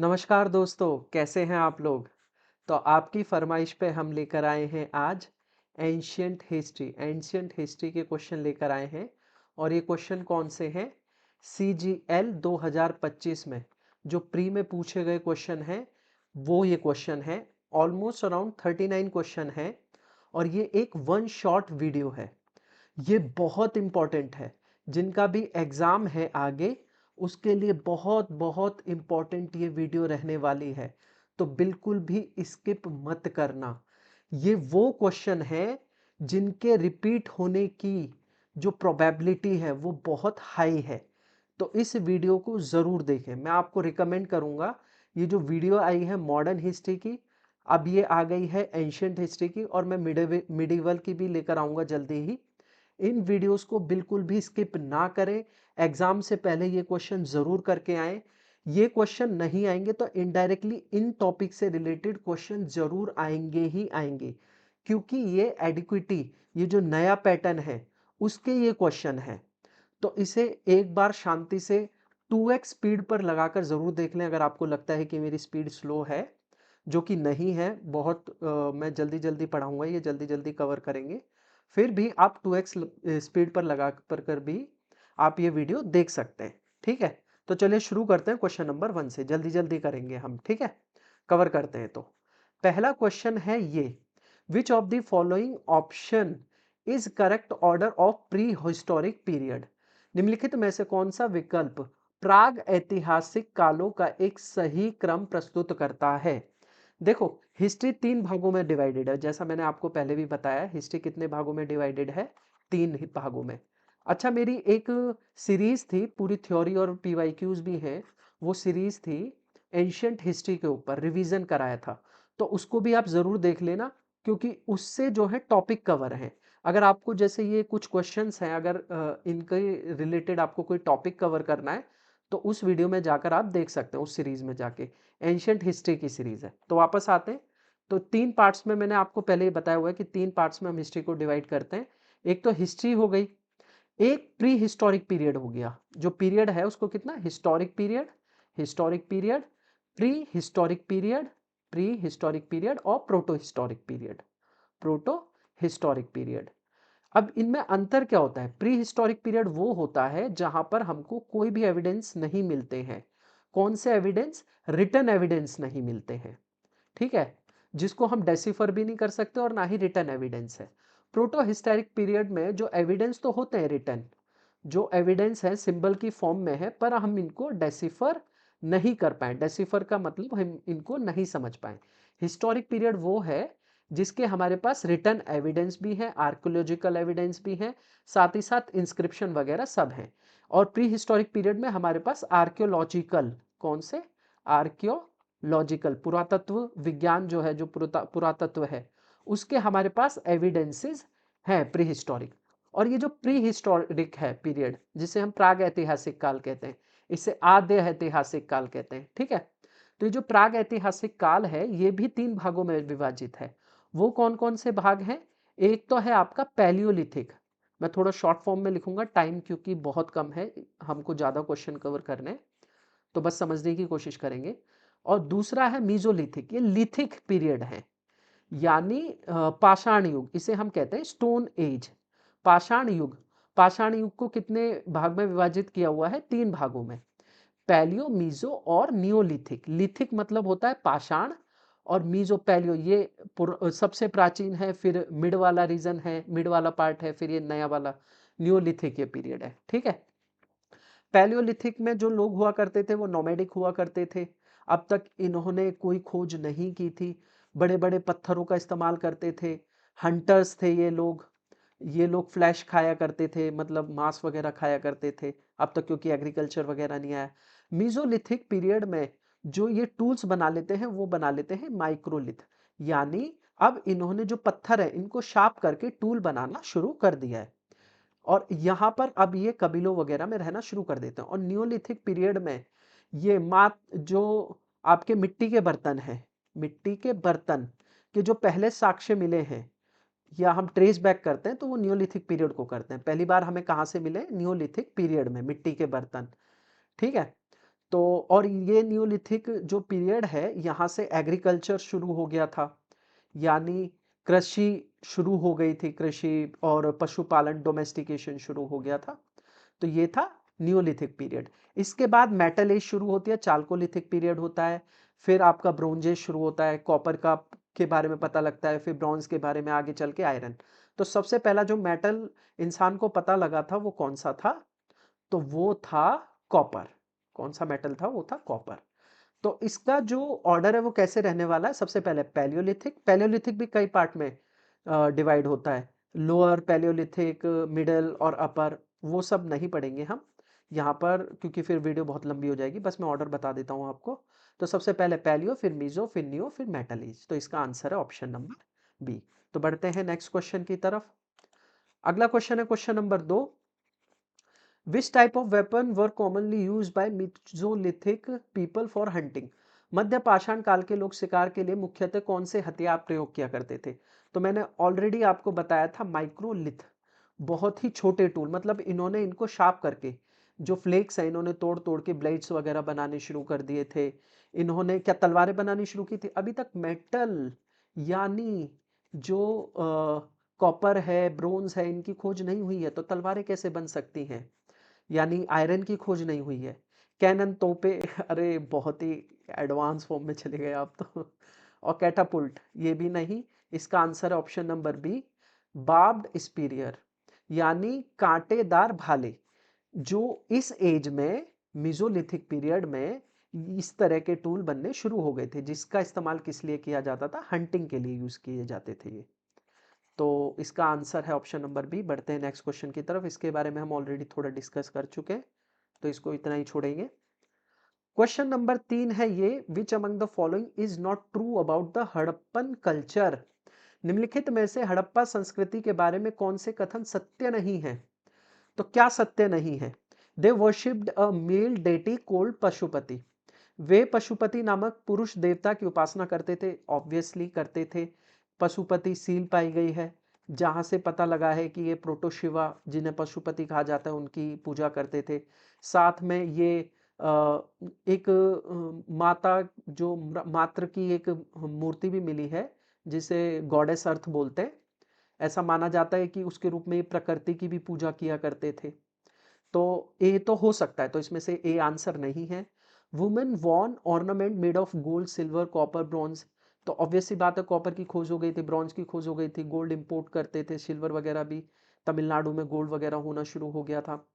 नमस्कार दोस्तों, कैसे हैं आप लोग? तो आपकी फरमाइश पे हम लेकर आए हैं आज एंशियंट हिस्ट्री के क्वेश्चन लेकर आए हैं। और ये क्वेश्चन कौन से हैं? CGL 2025 में जो प्री में पूछे गए क्वेश्चन हैं वो ये क्वेश्चन है। ऑलमोस्ट अराउंड 39 क्वेश्चन है और ये एक वन शॉट वीडियो है। ये बहुत इंपॉर्टेंट है। जिनका भी एग्जाम है आगे उसके लिए बहुत बहुत इंपॉर्टेंट ये वीडियो रहने वाली है। तो बिल्कुल भी स्किप मत करना। ये वो क्वेश्चन है जिनके रिपीट होने की जो प्रोबेबिलिटी है वो बहुत हाई है। तो इस वीडियो को ज़रूर देखें। मैं आपको रिकमेंड करूंगा। ये जो वीडियो आई है मॉडर्न हिस्ट्री की, अब ये आ गई है एंशियंट हिस्ट्री की, और मैं मिडिवल की भी लेकर आऊंगा जल्दी ही। इन वीडियोस को बिल्कुल भी स्किप ना करें। एग्जाम से पहले ये क्वेश्चन जरूर करके आएं। ये क्वेश्चन नहीं आएंगे तो इनडायरेक्टली इन टॉपिक से रिलेटेड क्वेश्चन जरूर आएंगे ही आएंगे, क्योंकि ये एडिक्विटी, ये जो नया पैटर्न है उसके ये क्वेश्चन है। तो इसे एक बार शांति से 2x स्पीड पर लगाकर जरूर देख लें। अगर आपको लगता है कि मेरी स्पीड स्लो है, जो कि नहीं है, बहुत मैं जल्दी जल्दी पढ़ाऊंगा, ये जल्दी जल्दी कवर करेंगे, फिर भी आप 2x स्पीड पर लगा कर भी आप ये वीडियो देख सकते हैं। ठीक है, तो चलिए शुरू करते हैं क्वेश्चन नंबर 1 से। जल्दी जल्दी करेंगे हम, ठीक है, कवर करते हैं। तो पहला क्वेश्चन है ये, विच of the following option is correct order of pre historic period. निम्नलिखित में से कौन सा विकल्प प्राग ऐतिहासिक कालों का एक सही क्रम प्रस्तुत करता है। देखो, हिस्ट्री 3 भागों में डिवाइडेड है। जैसा मैंने आपको पहले भी बताया, हिस्ट्री कितने भागों में डिवाइडेड है? 3 ही भागों में। अच्छा, मेरी एक सीरीज थी, पूरी थ्योरी और पीवाईक्यूज भी हैं, वो सीरीज थी एंशियंट हिस्ट्री के ऊपर, रिवीजन कराया था। तो उसको भी आप जरूर देख लेना, क्योंकि उससे जो है टॉपिक कवर है। अगर आपको जैसे ये कुछ क्वेश्चंस हैं, अगर इनके रिलेटेड आपको कोई टॉपिक कवर करना है तो उस वीडियो में जाकर आप देख सकते हैं, उस सीरीज में जाके। एंशियंट हिस्ट्री की सीरीज है। तो वापस आते हैं। तो 3 पार्ट्स में मैंने आपको पहले ही बताया हुआ है कि 3 पार्ट्स में हम हिस्ट्री को डिवाइड करते हैं। एक तो हिस्ट्री हो गई, एक प्री हिस्टोरिक पीरियड हो गया। जो पीरियड है उसको कितना, historic period, historic period, prehistoric period, prehistoric period और protohistoric period, protohistoric period. अब इनमें अंतर क्या होता है? प्री हिस्टोरिक पीरियड वो होता है जहां पर हमको कोई भी एविडेंस नहीं मिलते हैं। कौन से एविडेंस? रिटन एविडेंस नहीं मिलते हैं। ठीक है, जिसको हम डेसिफर भी नहीं कर सकते और ना ही रिटन एविडेंस है। प्रोटो हिस्टोरिक पीरियड में जो एविडेंस तो होते हैं रिटन, जो एविडेंस है सिंबल की फॉर्म में है, पर हम इनको डेसिफर नहीं कर पाए। डेसिफर का मतलब हम इनको नहीं समझ पाए। हिस्टोरिक पीरियड वो है जिसके हमारे पास रिटन एविडेंस भी है, आर्कियोलॉजिकल एविडेंस भी है, साथ ही साथ इंस्क्रिप्शन वगैरह सब है। और प्री हिस्टोरिक पीरियड में हमारे पास आर्कियोलॉजिकल, कौन से? आर्कियोलॉजिकल, पुरातत्व विज्ञान जो है, जो पुरातत्व है, उसके हमारे पास एविडेंसेस हैं प्री हिस्टोरिक। और ये जो प्री हिस्टोरिक है पीरियड, जिसे हम प्राग ऐतिहासिक काल कहते हैं, इसे आद्य ऐतिहासिक काल कहते हैं। ठीक है, तो ये जो प्राग ऐतिहासिक काल है ये भी 3 भागों में विभाजित है। वो कौन कौन से भाग हैं? एक तो है आपका पैलियोलिथिक। मैं थोड़ा शॉर्ट फॉर्म में लिखूंगा, टाइम क्योंकि बहुत कम है, हमको ज्यादा क्वेश्चन कवर करने, तो बस समझने की कोशिश करेंगे। और दूसरा है मीजोलिथिक, ये लिथिक पीरियड है, यानी पाषाण युग, इसे हम कहते हैं स्टोन एज, पाषाण युग। पाषाण युग को कितने भाग में विभाजित किया हुआ है? 3 भागों में, पैलियो, मीजो और नियोलिथिक। लिथिक मतलब होता है पाषाण, और मीजो पैलियो ये सबसे प्राचीन है, फिर मिड वाला रीजन है, मिड वाला पार्ट है, फिर ये नया वाला नियोलिथिक ये पीरियड है। ठीक है, पैलियोलिथिक में जो लोग हुआ करते थे वो नोमैडिक हुआ करते थे। अब तक इन्होंने कोई खोज नहीं की थी, बड़े बड़े पत्थरों का इस्तेमाल करते थे, हंटर्स थे ये लोग। ये लोग फ्लैश खाया करते थे, मतलब मांस वगैरह खाया करते थे। अब तक क्योंकि एग्रीकल्चर वगैरह नहीं आया। मीजोलिथिक पीरियड में जो ये टूल्स बना लेते हैं वो बना लेते हैं माइक्रोलिथ, यानी अब इन्होंने जो पत्थर है इनको शार्प करके टूल बनाना शुरू कर दिया है। और यहाँ पर अब ये कबीलों वगैरह में रहना शुरू कर देते हैं। और नियोलिथिक पीरियड में ये मात जो आपके मिट्टी के बर्तन हैं, मिट्टी के बर्तन के जो पहले साक्ष्य मिले हैं या हम ट्रेस बैक करते हैं तो वो नियोलिथिक पीरियड को करते हैं। पहली बार हमें कहाँ से मिले? नियोलिथिक पीरियड में मिट्टी के बर्तन। ठीक है, तो और ये न्यूलिथिक जो पीरियड है यहाँ से एग्रीकल्चर शुरू हो गया था, यानी कृषि शुरू हो गई थी, कृषि और पशुपालन डोमेस्टिकेशन शुरू हो गया था। तो ये था न्यूलिथिक पीरियड। इसके बाद मेटल एज शुरू होती है, चाल्कोलिथिक पीरियड होता है, फिर आपका ब्रोंज एज शुरू होता है, कॉपर का के बारे में पता लगता है, फिर ब्रॉन्ज के बारे में, आगे चल के आयरन। तो सबसे पहला जो मेटल इंसान को पता लगा था वो कौन सा था? तो वो था कॉपर। कौन सा मेटल था? वो था कॉपर। तो इसका जो ऑर्डर है वो कैसे रहने वाला है? सबसे पहले पैलियोलिथिक। पैलियोलिथिक भी कई पार्ट में डिवाइड होता है, लोअर पैलियोलिथिक, मिडल और अपर, वो सब नहीं पढ़ेंगे हम यहाँ पर क्योंकि फिर वीडियो बहुत लंबी हो जाएगी। बस मैं ऑर्डर बता देता हूँ आपको। तो सबसे पहले पैलियो, फिर मीजो, फिर नियो, फिर मेटल एज। तो इसका आंसर है ऑप्शन नंबर बी। तो बढ़ते हैं नेक्स्ट क्वेश्चन की तरफ। अगला क्वेश्चन है question number 2। Which type of weapon were commonly used by Mesolithic people for hunting? मध्य पाषाण काल के लोग शिकार के लिए मुख्यतः कौन से हथियार प्रयोग किया करते थे? तो मैंने ऑलरेडी आपको बताया था माइक्रोलिथ, बहुत ही छोटे टूल, मतलब इन्होंने इनको शार्प करके जो फ्लेक्स है इन्होंने तोड़ तोड़ के ब्लेड्स वगैरह बनाने शुरू कर दिए थे। इन्होंने क्या तलवारें बनानी शुरू की थी? अभी तक मेटल यानी जो कॉपर है, ब्रोंज है, इनकी खोज नहीं हुई है, तो तलवारें कैसे बन सकती हैं? यानी आयरन की खोज नहीं हुई है। कैनन, तोपे अरे बहुत ही एडवांस फॉर्म में चले गए आप तो। और कैटापुल्ट ये भी नहीं। इसका आंसर है option number B, barbed spear, यानी कांटेदार भाले, जो इस एज में मिजोलिथिक पीरियड में इस तरह के टूल बनने शुरू हो गए थे, जिसका इस्तेमाल किस लिए किया जाता था? हंटिंग के लिए यूज किए जाते थे ये। तो इसका आंसर है ऑप्शन नंबर बी। बढ़ते हैं नेक्स्ट क्वेश्चन की तरफ। इसके बारे में हम ऑलरेडी थोड़ा डिस्कस कर चुके हैं, तो इसको इतना ही छोड़ेंगे। क्वेश्चन नंबर 3 है ये, which among the following is not true about the Harappan culture? निम्नलिखित में से हड़प्पा संस्कृति के बारे में कौन से कथन सत्य नहीं है? तो क्या सत्य नहीं है? दे वर्शिप्ड अ मेल डेटी कोल्ड पशुपति। वे पशुपति नामक पुरुष देवता की उपासना करते थे। ऑब्वियसली करते थे। पशुपति सील पाई गई है जहां से पता लगा है कि ये प्रोटोशिवा जिन्हें पशुपति कहा जाता है उनकी पूजा करते थे। साथ में ये एक माता जो मात्र की एक मूर्ति भी मिली है जिसे गॉडेस अर्थ बोलते हैं। ऐसा माना जाता है कि उसके रूप में ये प्रकृति की भी पूजा किया करते थे। तो ए तो हो सकता है, तो इसमें से ए आंसर नहीं है। Women worn ornament made of gold, silver, copper, bronze. तो ऑब्वियस सी बात है, कॉपर की खोज हो गई थी, ब्रॉन्ज की खोज हो गई थी, गोल्ड इंपोर्ट करते थे, सिल्वर वगैरह भी तमिलनाडु में गोल्ड वगैरह होना शुरू हो गया था।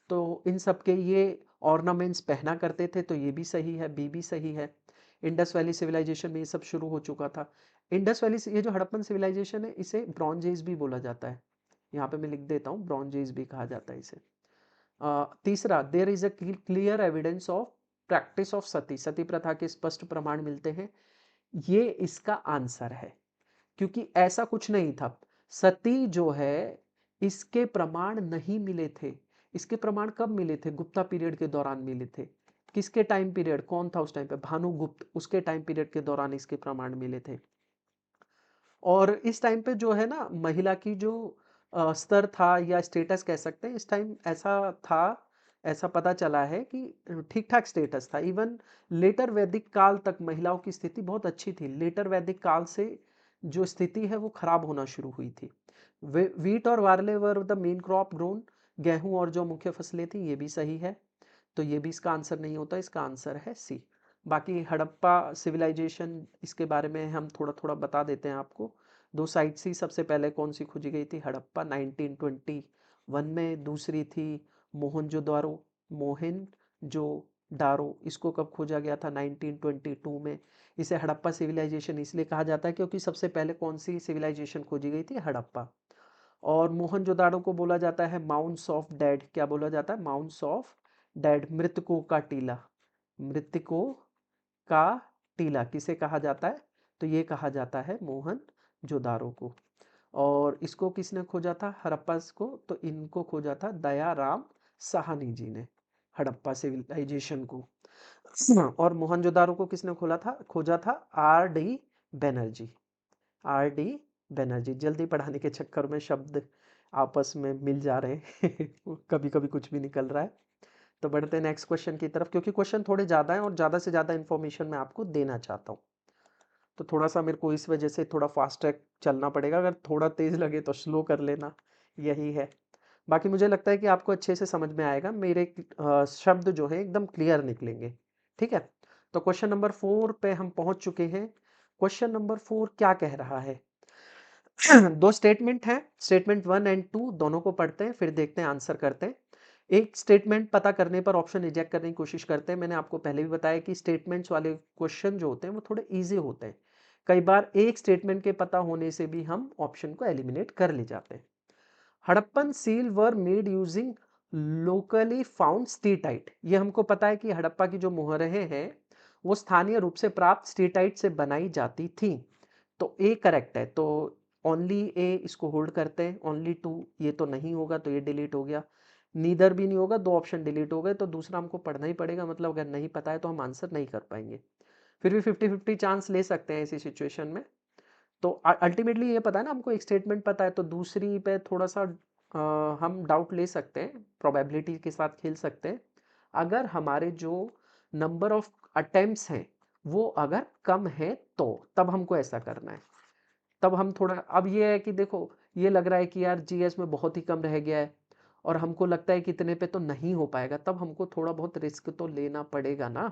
तो इन सब के ये ऑर्नामेंट्स पहना करते थे, तो ये भी सही है, बी भी सही है। इंडस वैली सिविलाइजेशन में ये सब शुरू हो चुका था। इंडस वैली ये जो हड़प्पन सिविलाइजेशन है इसे ब्रॉन्ज एज भी बोला जाता है। यहाँ पे मैं लिख देता हूँ, ब्रॉन्ज एज भी कहा जाता है इसे। तीसरा, there is a clear evidence of practice of sati. Sati प्रथा के स्पष्ट प्रमाण मिलते हैं। ये इसका आंसर है, क्योंकि ऐसा कुछ नहीं था। सती जो है इसके प्रमाण नहीं मिले थे। इसके प्रमाण कब मिले थे? गुप्ता पीरियड के दौरान मिले थे। किसके टाइम पीरियड? कौन था उस टाइम पे? भानुगुप्त, उसके टाइम पीरियड के दौरान इसके प्रमाण मिले थे। और इस टाइम पे जो है ना महिला की जो स्तर था या स्टेटस कह सकते हैं, इस टाइम ऐसा था, ऐसा पता चला है कि ठीक ठाक स्टेटस था। इवन लेटर वैदिक काल तक महिलाओं की स्थिति बहुत अच्छी थी। लेटर वैदिक काल से जो स्थिति है वो खराब होना शुरू हुई थी। वीट और barley were the main crop grown. गेहूं और जो मुख्य फसलें थी, ये भी सही है। तो ये भी इसका आंसर नहीं होता, इसका आंसर है सी। बाकी हड़प्पा सिविलाइजेशन, इसके बारे में हम थोड़ा थोड़ा बता देते हैं आपको। दो साइट्स ही, सबसे पहले कौन सी खोजी गई थी? हड़प्पा 1921 में। दूसरी थी मोहनजोदारो, मोहनजोदारो, इसको कब खोजा गया था? 1922 में। इसे हड़प्पा सिविलाइजेशन इसलिए कहा जाता है क्योंकि सबसे पहले कौन सी सिविलाइजेशन खोजी गई थी? हड़प्पा। और मोहनजोदाड़ो को बोला जाता है माउंट्स ऑफ डेड। क्या बोला जाता है? माउंट्स ऑफ डेड, मृतकों का टीला। मृतकों का टीला किसे कहा जाता है? तो ये कहा जाता है मोहनजोदाड़ो को। और इसको किसने खोजा था हड़प्पा को? तो इनको खोजा था दयाराम साहनी जी ने, हड़प्पा सिविलाइजेशन को। और मोहनजोदाड़ो को किसने खोजा था? R D Banerjee. R D Banerjee. जल्दी पढ़ाने के चक्कर में शब्द आपस में मिल जा रहे हैं कभी कभी कुछ भी निकल रहा है। तो बढ़ते हैं नेक्स्ट क्वेश्चन की तरफ, क्योंकि क्वेश्चन थोड़े ज़्यादा हैं और ज़्यादा से ज़्यादा इन्फॉर्मेशन मैं आपको देना चाहता हूँ, तो थोड़ा सा मेरे को इस वजह से थोड़ा फास्ट ट्रैक चलना पड़ेगा। अगर थोड़ा तेज़ लगे तो स्लो कर लेना, यही है। बाकी मुझे लगता है कि आपको अच्छे से समझ में आएगा, मेरे शब्द जो है एकदम क्लियर निकलेंगे। ठीक है, तो क्वेश्चन नंबर 4 पे हम पहुंच चुके हैं। क्वेश्चन नंबर 4 क्या कह रहा है? दो स्टेटमेंट हैं, स्टेटमेंट 1 एंड 2 दोनों को पढ़ते हैं, फिर देखते हैं, आंसर करते हैं। एक स्टेटमेंट पता करने पर ऑप्शन रिजेक्ट करने की कोशिश करते हैं। मैंने आपको पहले भी बताया कि स्टेटमेंट्स वाले क्वेश्चन जो होते हैं वो थोड़े इजी होते हैं। कई बार एक स्टेटमेंट के पता होने से भी हम ऑप्शन को एलिमिनेट कर ले जाते हैं। Harappan seal were made using locally found steatite. ये हमको पता है कि हड़प्पा की जो मुहरें हैं वो स्थानीय रूप से प्राप्त स्टीटाइट से बनाई जाती थी। तो ए करेक्ट है, तो ओनली ए इसको होल्ड करते हैं। ओनली 2 ये तो नहीं होगा, तो ये डिलीट हो गया। नीदर भी नहीं होगा, दो ऑप्शन डिलीट हो गए, तो दूसरा हमको पढ़ना ही पड़ेगा। मतलब अगर नहीं पता है तो हम आंसर नहीं कर पाएंगे। फिर भी 50-50 चांस ले सकते हैं ऐसी सिचुएशन में। तो अल्टीमेटली ये पता है ना हमको, एक स्टेटमेंट पता है, तो दूसरी पे थोड़ा सा हम डाउट ले सकते हैं, प्रोबेबिलिटी के साथ खेल सकते हैं। अगर हमारे जो नंबर ऑफ अटेम्प्ट्स हैं वो अगर कम है तो तब हमको ऐसा करना है। तब हम थोड़ा, अब ये है कि देखो ये लग रहा है कि यार जीएस में बहुत ही कम रह गया है और हमको लगता है कि इतने पे तो नहीं हो पाएगा, तब हमको थोड़ा बहुत रिस्क तो लेना पड़ेगा ना,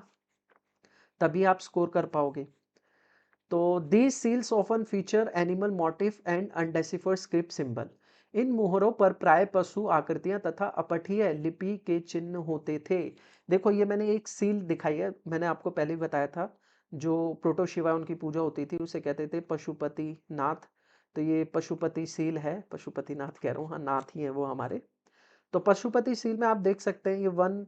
तभी आप स्कोर कर पाओगे। तो these seals often feature animal motif and undeciphered script symbol। इन मोहरों पर प्राय पशु आकृतियां तथा अपठीय लिपि के चिन्ह होते थे। देखो ये मैंने एक सील दिखाई है, मैंने आपको पहले भी बताया था, जो प्रोटो शिवा उनकी पूजा होती थी उसे कहते थे पशुपति नाथ। तो ये पशुपति सील है, पशुपति नाथ कह रहा हूँ, हाँ नाथ ही है वो हमारे। तो पशुपति सील में आप देख सकते हैं ये वन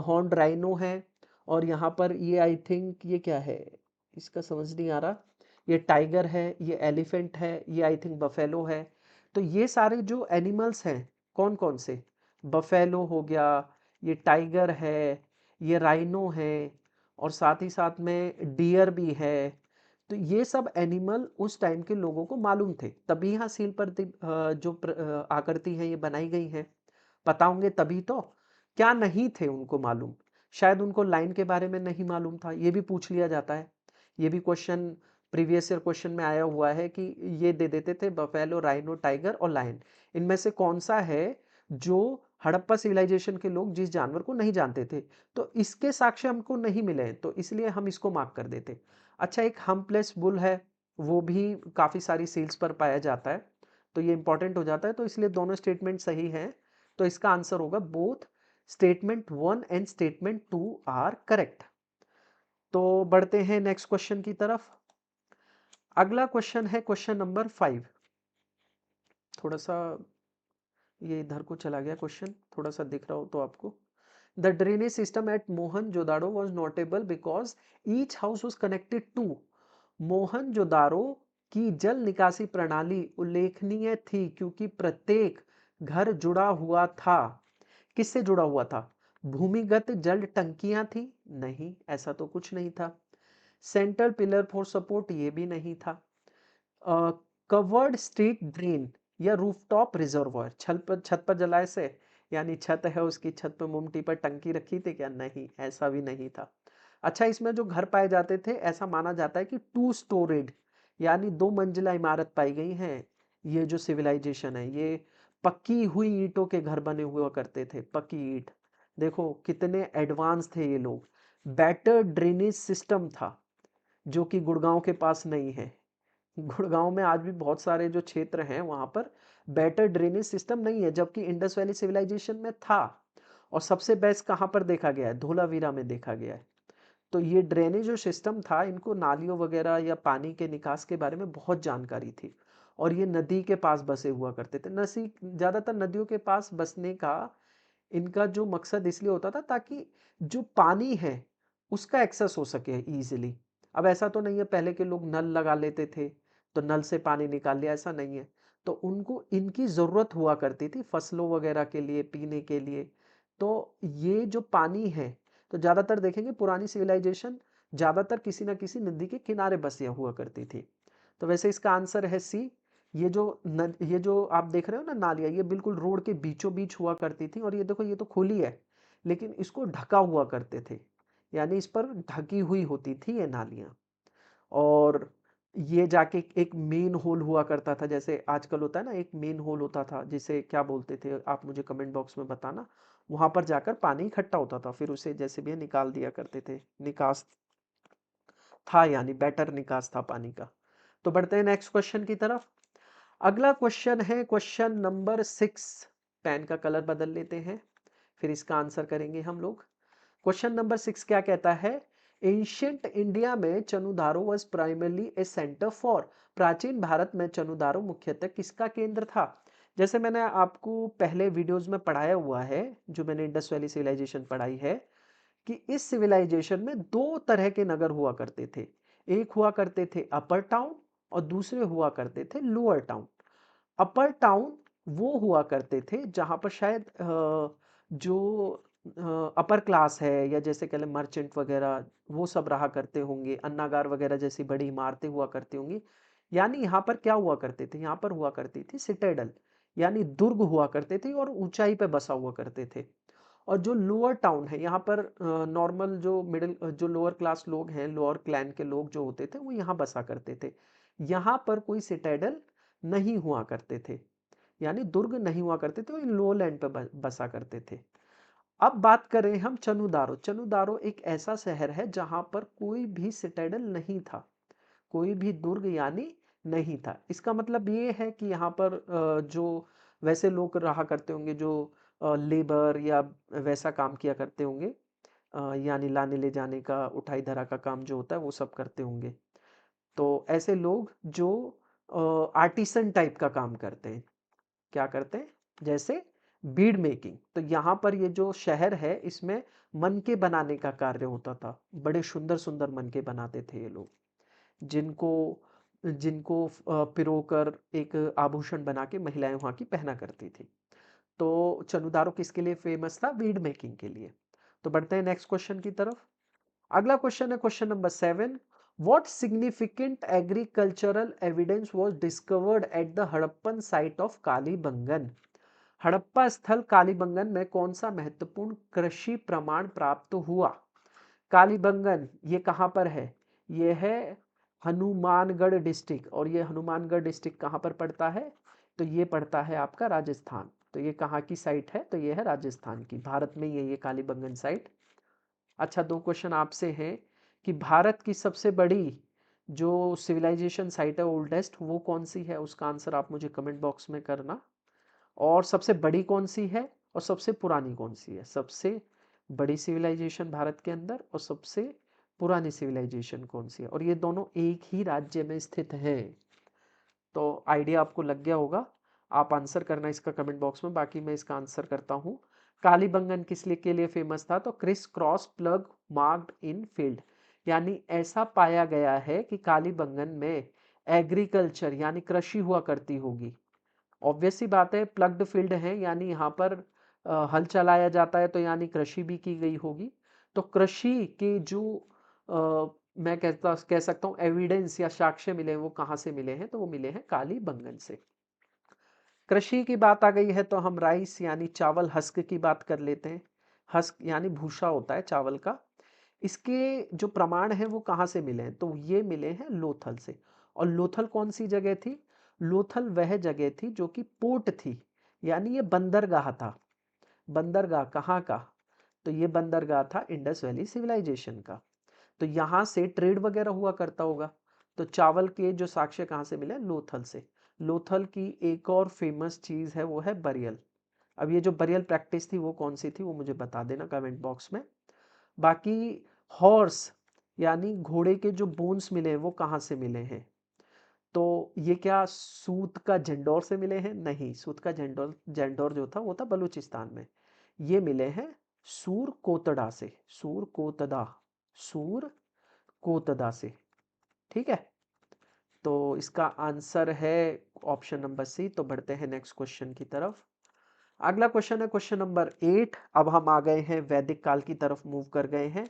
हॉर्न राइनो है, और यहाँ पर ये आई थिंक ये क्या है, इसका समझ नहीं आ रहा। ये टाइगर है, ये एलिफेंट है, ये आई थिंक बफेलो है। तो ये सारे जो एनिमल्स हैं, कौन कौन से, बफेलो हो गया, ये टाइगर है, ये राइनो है, और साथ ही साथ में डियर भी है। तो ये सब एनिमल उस टाइम के लोगों को मालूम थे, तभी यहाँ सील पर जो आकृति है ये बनाई गई है। पता होंगे तभी तो, क्या नहीं थे उनको मालूम, शायद उनको लाइन के बारे में नहीं मालूम था, ये भी पूछ लिया जाता है। ये भी क्वेश्चन प्रीवियस ईयर क्वेश्चन में आया हुआ है कि ये दे देते थे बफेलो, राइनो, टाइगर और लायन, इनमें से कौन सा है जो हड़प्पा सिविलाइजेशन के लोग जिस जानवर को नहीं जानते थे। तो इसके साक्ष्य हमको नहीं मिले हैं, तो इसलिए हम इसको मार्क कर देते। अच्छा, एक हम्पलेस बुल है, वो भी काफी सारी सील्स पर पाया जाता है, तो ये इंपॉर्टेंट हो जाता है, तो इसलिए दोनों स्टेटमेंट सही हैं। तो इसका आंसर होगा both statement 1 and statement 2 are correct. तो बढ़ते हैं नेक्स्ट क्वेश्चन की तरफ। अगला क्वेश्चन है क्वेश्चन नंबर 5। थोड़ा सा ये इधर को चला गया क्वेश्चन, थोड़ा सा दिख रहा हो तो आपको। The drainage system at Mohenjodaro was notable because each house was connected to. Mohenjodaro की जल निकासी प्रणाली उल्लेखनीय थी क्योंकि प्रत्येक घर जुड़ा हुआ था। किससे जुड़ा हुआ था? भूमिगत जल टंकियां थी? नहीं, ऐसा तो कुछ नहीं था। Central pillar for support? ये भी नहीं था। कवर्ड स्ट्रीट ड्रेन या रूफटॉप रिजर्वायर? छत पर जलाए से, यानी छत है उसकी छत पर मुमटी पर टंकी रखी थी क्या? नहीं, ऐसा भी नहीं था। अच्छा, इसमें जो घर पाए जाते थे ऐसा माना जाता है कि 2 स्टोरेड, यानी 2 मंजिला इमारत पाई गई हैं। ये जो सिविलाइजेशन है ये पक्की हुई ईंटों के घर बने हुआ करते थे, पक्की ईंट। देखो कितने एडवांस थे ये लोग। बेटर ड्रेनेज सिस्टम था जो कि गुड़गांव के पास नहीं है। गुड़गांव में आज भी बहुत सारे जो क्षेत्र हैं वहां पर बेटर ड्रेनेज सिस्टम नहीं है, जबकि इंडस वैली सिविलाइजेशन में था। और सबसे बेस्ट कहां पर देखा गया है? धोलावीरा में देखा गया है। तो ये ड्रेनेज जो सिस्टम था, इनको नालियों वगैरह या पानी के निकास के बारे में बहुत जानकारी थी, और ये नदी के पास बसे हुआ करते थे। नसी ज्यादातर नदियों के पास बसने का इनका जो मकसद इसलिए होता था ताकि जो पानी है उसका एक्सेस हो सके इजीली। अब ऐसा तो नहीं है पहले के लोग नल लगा लेते थे तो नल से पानी निकाल लिया, ऐसा नहीं है। तो उनको इनकी जरूरत हुआ करती थी फसलों वगैरह के लिए, पीने के लिए। तो ये जो पानी है, तो ज्यादातर देखेंगे पुरानी सिविलाइजेशन ज्यादातर किसी ना किसी नदी के किनारे बसी हुआ करती थी। तो वैसे इसका आंसर है सी। ये जो आप देख रहे हो ना नालियाँ, ये बिल्कुल रोड के बीचों बीच हुआ करती थी, और ये देखो ये तो खुली है, लेकिन इसको ढका हुआ करते थे, यानी इस पर ढकी हुई होती थी ये नालियाँ। और ये जाके एक मेन होल हुआ करता था, जैसे आजकल होता है ना, एक मेन होल होता था जिसे क्या बोलते थे आप मुझे कमेंट बॉक्स में बताना। वहां पर जाकर पानी इकट्ठा होता था, फिर उसे जैसे भी निकाल दिया करते थे, निकास था, यानी बेटर निकास था पानी का। तो बढ़ते हैं नेक्स्ट क्वेश्चन की तरफ। अगला क्वेश्चन है क्वेश्चन नंबर 6। पेन का कलर बदल लेते हैं, फिर इसका आंसर करेंगे हम लोग। क्वेश्चन नंबर 6 क्या कहता है? एंशियंट इंडिया में Chanhudaro was primarily A centre for. प्राचीन भारत में चनुधारो मुख्यतः किसका केंद्र था? जैसे मैंने आपको पहले वीडियोस में पढ़ाया हुआ है, जो मैंने इंडस वैली सिविलाइजेशन पढ़ाई है, कि इस सिविलाइजेशन में दो तरह के नगर हुआ करते थे। एक हुआ करते थे अपर टाउन और दूसरे हुआ करते थे लोअर टाउन। अपर टाउन वो हुआ करते थे जहां पर शायद जो अपर क्लास है, या जैसे कह लें मर्चेंट वगैरह, वो सब रहा करते होंगे। अन्नागार वगैरह जैसी बड़ी इमारतें हुआ करती होंगी। यानी यहाँ पर क्या हुआ करते थे? यहाँ पर हुआ करती थी सिटाडेल, यानी दुर्ग हुआ करते थे और ऊंचाई पे बसा हुआ करते थे। और जो लोअर टाउन है, यहाँ पर नॉर्मल जो मिडिल जो लोअर क्लास लोग हैं, लोअर क्लैन के लोग जो होते थे, वो यहाँ बसा करते थे। यहाँ पर कोई सिटाडेल नहीं हुआ करते थे, यानी दुर्ग नहीं हुआ करते थे, वो लो लैंड पे बसा करते थे। अब बात करें हम चनुदारो। चनुदारो एक ऐसा शहर है जहां पर कोई भी सिटाडेल नहीं था, कोई भी दुर्ग यानी नहीं था। इसका मतलब ये है कि यहाँ पर जो वैसे लोग रहा करते होंगे, जो लेबर या वैसा काम किया करते होंगे, यानी लाने ले जाने का, उठाई धरा का काम जो होता है वो सब करते होंगे। तो ऐसे लोग जो आर्टिसन टाइप का काम करते हैं, क्या करते हैं, जैसे बीड मेकिंग। तो यहाँ पर ये जो शहर है, इसमें मनके बनाने का कार्य होता था। बड़े सुंदर सुंदर मनके बनाते थे ये लोग, जिनको जिनको पिरोकर एक आभूषण बना के महिलाएं वहां की पहना करती थी। तो चनुदारो किसके लिए फेमस था? बीड मेकिंग के लिए। तो बढ़ते हैं नेक्स्ट क्वेश्चन की तरफ। अगला क्वेश्चन है question number 7। What significant agricultural evidence was discovered at the Harappan site of Kalibangan? Harappa स्थल कालीबंगन में कौन सा महत्वपूर्ण कृषि प्रमाण प्राप्त हुआ? कालीबंगन ये कहां पर है? ये है हनुमानगढ़ डिस्ट्रिक्ट। और ये हनुमानगढ़ डिस्ट्रिक्ट कहां पर पड़ता है? तो ये पड़ता है आपका राजस्थान। तो ये कहाँ की साइट है? तो ये है राजस्थान की, भारत में ये कालीबंगन साइट। अच्छा, दो क्वेश्चन आपसे हैं कि भारत की सबसे बड़ी जो सिविलाइजेशन साइट है, ओल्डेस्ट, वो कौन सी है? उसका आंसर आप मुझे कमेंट बॉक्स में करना। और सबसे बड़ी कौन सी है और सबसे पुरानी कौन सी है? सबसे बड़ी सिविलाइजेशन भारत के अंदर और सबसे पुरानी सिविलाइजेशन कौन सी है? और ये दोनों एक ही राज्य में स्थित हैं। तो आइडिया आपको लग गया होगा। आप आंसर करना इसका कमेंट बॉक्स में, बाकी मैं इसका आंसर करता हूँ। कालीबंगन किस लिए के लिए फेमस था? तो criss cross plug marked in field, यानी ऐसा पाया गया है कि कालीबंगन में एग्रीकल्चर यानी कृषि हुआ करती होगी। ऑब्वियस सी बात है, प्लग्ड फील्ड है, यानी यहाँ पर हल चलाया जाता है, तो यानी कृषि भी की गई होगी। तो कृषि के जो मैं कह सकता हूँ एविडेंस या साक्ष्य मिले, वो कहाँ से मिले हैं? तो वो मिले हैं कालीबंगन से। कृषि की बात आ गई है तो हम राइस यानी चावल हस्क की बात कर लेते हैं। हस्क यानी भूसा होता है चावल का। इसके जो प्रमाण है वो कहाँ से मिले हैं? तो ये मिले हैं लोथल से। और लोथल कौन सी जगह थी? लोथल वह जगह थी जो कि पोर्ट थी, यानी ये बंदरगाह था। बंदरगाह कहाँ का? तो ये बंदरगाह था इंडस वैली सिविलाइजेशन का। तो यहाँ से ट्रेड वगैरह हुआ करता होगा। तो चावल के जो साक्ष्य कहाँ से मिले? लोथल से। लोथल की एक और फेमस चीज है, वो है बरियल। अब ये जो बरियल प्रैक्टिस थी वो कौन सी थी, वो मुझे बता देना कमेंट बॉक्स में। बाकी हॉर्स यानी घोड़े के जो बोन्स मिले हैं वो कहाँ से मिले हैं? तो ये क्या सूत का झंडौर से मिले हैं? नहीं, सूत का झंडौर झंडौर जो था वो था बलूचिस्तान में। ये मिले हैं सूर कोतड़ा से। सूर कोतदा, सूर कोतदा से। ठीक है, तो इसका आंसर है ऑप्शन नंबर सी। तो बढ़ते हैं नेक्स्ट क्वेश्चन की तरफ। अगला क्वेश्चन है क्वेश्चन नंबर 8। अब हम आ गए हैं वैदिक काल की तरफ, मूव कर गए हैं।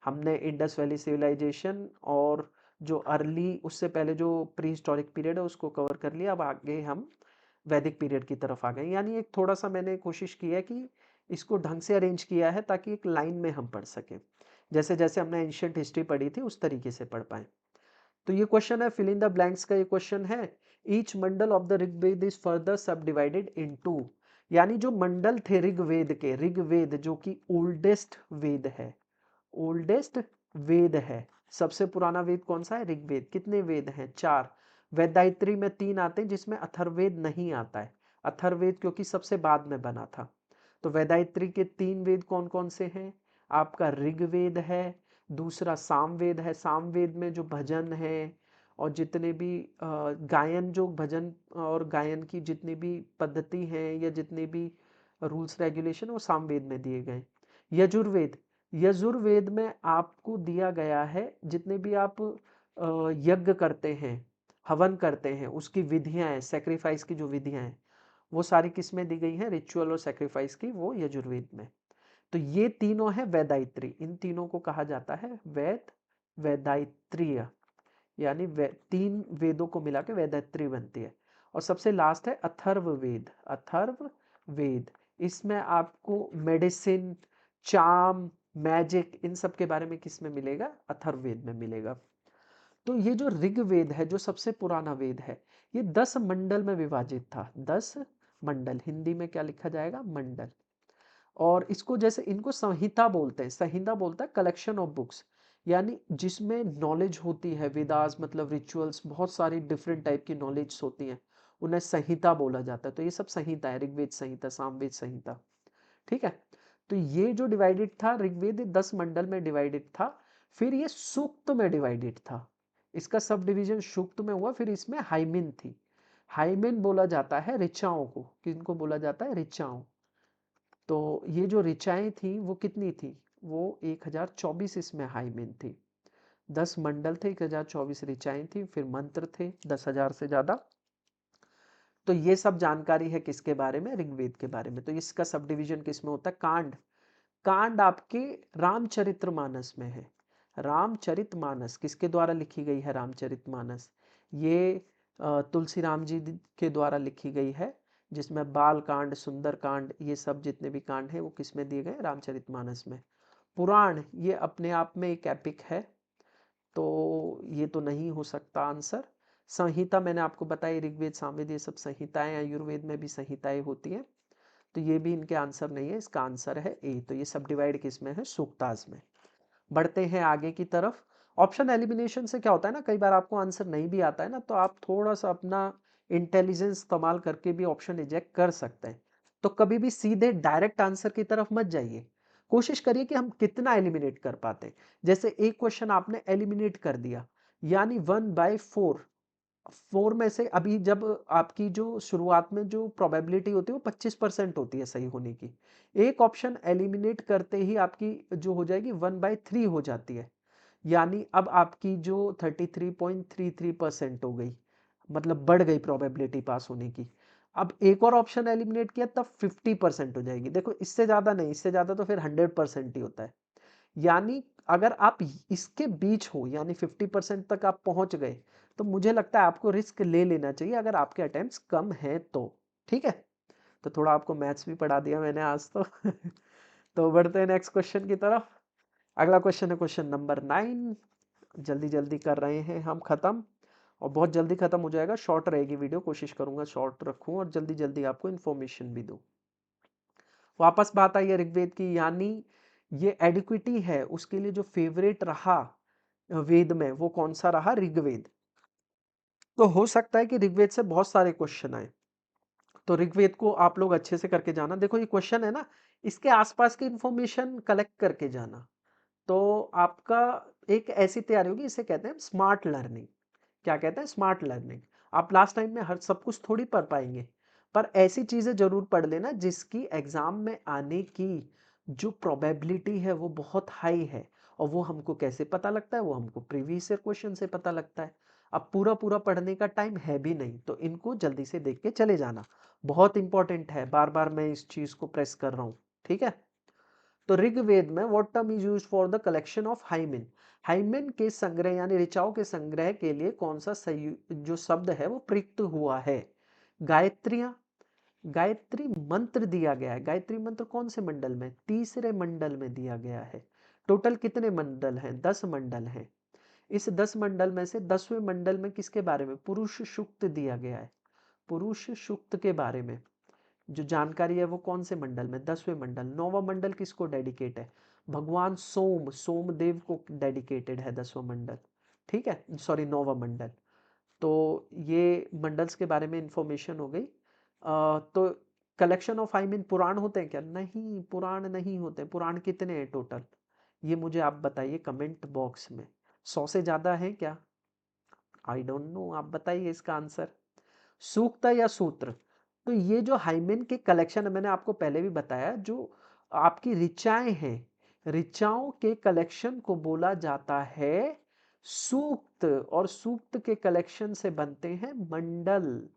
हमने इंडस वैली सिविलाइजेशन और जो अर्ली, उससे पहले जो प्री हिस्टोरिक पीरियड है उसको कवर कर लिया। अब आगे हम वैदिक पीरियड की तरफ आ गए, यानी एक थोड़ा सा मैंने कोशिश की है कि इसको ढंग से अरेंज किया है ताकि एक लाइन में हम पढ़ सकें, जैसे जैसे हमने एंशियंट हिस्ट्री पढ़ी थी उस तरीके से पढ़ पाए। तो ये क्वेश्चन है, फिल इन द ब्लैंक्स का ये क्वेश्चन है। Each mandal of the Rigveda is further subdivided into, यानी जो मंडल थे ऋग्वेद के, ऋग्वेद जो कि ओल्डेस्ट वेद है, ओल्डेस्ट वेद है, सबसे पुराना वेद कौन सा है? ऋग्वेद। कितने वेद हैं? 4। वेदाइत्री में 3 आते हैं जिसमें अथर्ववेद नहीं आता है, अथर्ववेद क्योंकि सबसे बाद में बना था। तो वेदाइत्री के 3 वेद कौन कौन से हैं? आपका ऋग्वेद है, दूसरा सामवेद है, सामवेद में जो भजन है और जितने भी गायन, जो भजन और गायन की जितनी भी पद्धति हैं या जितने भी रूल्स रेगुलेशन वो सामवेद में दिए गए। यजुर्वेद, यजुर्वेद में आपको दिया गया है जितने भी आप यज्ञ करते हैं, हवन करते हैं, उसकी विधियां हैं, सेक्रीफाइस की जो विधियां हैं वो सारी किसमें दी गई हैं? रिचुअल और सेक्रीफाइस की, वो यजुर्वेद में। तो ये तीनों है वेदाइत्री, इन तीनों को कहा जाता है वेद वेदाइत्रीय, यानी 3 वेदों को मिला के वेदाइत्री बनती है। और सबसे लास्ट है अथर्ववेद, अथर्ववेद। इसमें आपको मेडिसिन, चार्म, मैजिक, इन सब के बारे में किसमें मिलेगा? अथर्ववेद में मिलेगा। तो ये जो ऋग्वेद है, जो सबसे पुराना वेद है, ये 10 मंडल में विभाजित था। 10 मंडल, हिंदी में क्या लिखा जाएगा? मंडल। और इसको जैसे इनको संहिता बोलते हैं, संहिता बोलता है कलेक्शन ऑफ बुक्स, यानी जिसमें नॉलेज होती है, वेदास मतलब रिचुअल्स, बहुत सारी डिफरेंट टाइप की नॉलेज होती हैं, उन्हें संहिता बोला जाता है। तो ये सब संहिता है, ऋग्वेद संहिता, सामवेद संहिता, ठीक है। तो ये जो डिवाइडेड था ऋग्वेद 10 मंडल में डिवाइडेड था, फिर ये सूक्त में डिवाइडेड था, इसका सब डिवीजन सूक्त में हुआ, फिर इसमें हाइमेन थी। हाइमेन बोला जाता है ऋचाओं को, किनको बोला जाता है? ऋचाओं। तो ये जो ऋचाएं थी वो कितनी थी? वो 1024 इसमें हाइमेन थी। 10 मंडल थे, 1024 ऋचाएं थी, फिर मंत्र थे 10,000 से ज्यादा। तो ये सब जानकारी है किसके बारे में? ऋग्वेद के बारे में। तो इसका सब डिवीजन किसमें होता है? कांड। कांड आपके रामचरितमानस में है। रामचरितमानस किसके द्वारा लिखी गई है? रामचरितमानस ये तुलसी राम जी के द्वारा लिखी गई है, जिसमें बाल कांड, सुंदर कांड, ये सब जितने भी कांड हैं वो किसमें दिए गए? रामचरितमानस में। पुराण ये अपने आप में एक एपिक है, तो ये तो नहीं हो सकता आंसर। संहिता मैंने आपको बताई, ऋग्वेद सामवेद ये सब संहिताएं, आयुर्वेद में भी संहिताएं होती हैं, तो ये भी इनके आंसर नहीं है, इसका आंसर है ए। तो ये सब डिवाइड किस में है? सूक्ताज में। बढ़ते हैं आगे की तरफ। ऑप्शन एलिमिनेशन से क्या होता है ना, कई बार आपको आंसर नहीं भी आता है ना, तो आप थोड़ा सा अपना इंटेलिजेंस इस्तेमाल करके भी ऑप्शन रिजेक्ट कर सकते हैं। तो कभी भी सीधे डायरेक्ट आंसर की तरफ मत जाइए, कोशिश करिए कि हम कितना एलिमिनेट कर पाते हैं। जैसे एक क्वेश्चन आपने एलिमिनेट कर दिया, यानी 1/4, 4 में से अभी जब आपकी जो शुरुआत में जो प्रोबेबिलिटी होती है वो 25% होती है सही होने की, एक ऑप्शन एलिमिनेट करते ही आपकी जो हो जाएगी 1/3 हो जाती है, यानी अब आपकी जो 33.33% हो गई, मतलब बढ़ गई प्रोबेबिलिटी पास होने की। अब एक और ऑप्शन एलिमिनेट किया तब 50% हो जाएगी। देखो इससे ज्यादा नहीं, इससे ज्यादा तो फिर 100% ही होता है। यानी अगर आप इसके बीच हो, यानी 50% तक आप पहुंच गए, तो मुझे लगता है आपको रिस्क ले लेना चाहिए अगर आपके अटेम्प्ट्स कम हैं तो। ठीक है, तो थोड़ा आपको मैथ्स भी पढ़ा दिया मैंने आज तो तो बढ़ते हैं नेक्स्ट क्वेश्चन की तरफ। अगला क्वेश्चन है क्वेश्चन नंबर 9। जल्दी जल्दी कर रहे हैं हम खत्म, और बहुत जल्दी खत्म हो जाएगा, शॉर्ट रहेगी वीडियो, कोशिश करूंगा शॉर्ट रखूं और जल्दी जल्दी आपको इन्फॉर्मेशन भी दूं। वापस बात आई है ऋग्वेद की, यानी ये एडिक्विटी है, उसके लिए जो फेवरेट रहा वेद में वो कौन सा रहा? ऋग्वेद। तो हो सकता है कि ऋग्वेद से बहुत सारे क्वेश्चन आए, तो ऋग्वेद को आप लोग अच्छे से करके जाना। देखो ये क्वेश्चन है ना, इसके आसपास की इंफॉर्मेशन कलेक्ट करके जाना, तो आपका एक ऐसी तैयारी होगी, इसे कहते हैं स्मार्ट लर्निंग। क्या कहते हैं? Smart learning. आप लास्ट टाइम में हर सब कुछ थोड़ी पढ़ पाएंगे, पर ऐसी चीजें जरूर पढ़ लेना जिसकी एग्जाम में आने की जो प्रोबेबिलिटी है वो बहुत हाई है। और वो हमको कैसे पता लगता है? वो हमको प्रीवियस ईयर क्वेश्चन से पता लगता है। अब पूरा पूरा पढ़ने का टाइम है भी नहीं, तो इनको जल्दी से देख के चले जाना, बहुत इंपॉर्टेंट है, बार बार मैं इस चीज को प्रेस कर रहा हूं। ठीक है, तो ऋग्वेद में what term is used for the collection of hymen? Hymen के संग्रह यानी ऋचाओं के संग्रह के लिए कौन सा जो शब्द है वो प्रयुक्त हुआ है? गायत्रियां, गायत्री मंत्र दिया गया है। गायत्री मंत्र कौन से मंडल में? तीसरे मंडल में दिया गया है। टोटल कितने मंडल हैं? 10 मंडल हैं। इस 10 मंडल में से 10वें मंडल में किसके बारे में? पुरुष सूक्त दिया गया है। पुरुष सूक्त के बारे में जो जानकारी है वो कौन से मंडल में? 10वें मंडल। 9वां मंडल किसको डेडिकेट है? भगवान सोमदेव को डेडिकेटेड है 10वां मंडल। ठीक है, सॉरी 9वां मंडल। तो ये मंडल्स के बारे में इंफॉर्मेशन हो गई। तो कलेक्शन ऑफ आई मीन पुराण होते हैं क्या? नहीं, पुराण नहीं होते। पुराण कितने हैं टोटल? ये मुझे आप बताइए कमेंट बॉक्स में। 100 से ज्यादा है क्या? आई डोंट नो, आप बताइए इसका आंसर। सूक्त या सूत्र? तो ये जो हाइमेन के कलेक्शन है, मैंने आपको पहले भी बताया, जो आपकी ऋचाएं हैं, ऋचाओं के कलेक्शन को बोला जाता है सूक्त, और सूक्त के कलेक्शन से बनते हैं मंडल।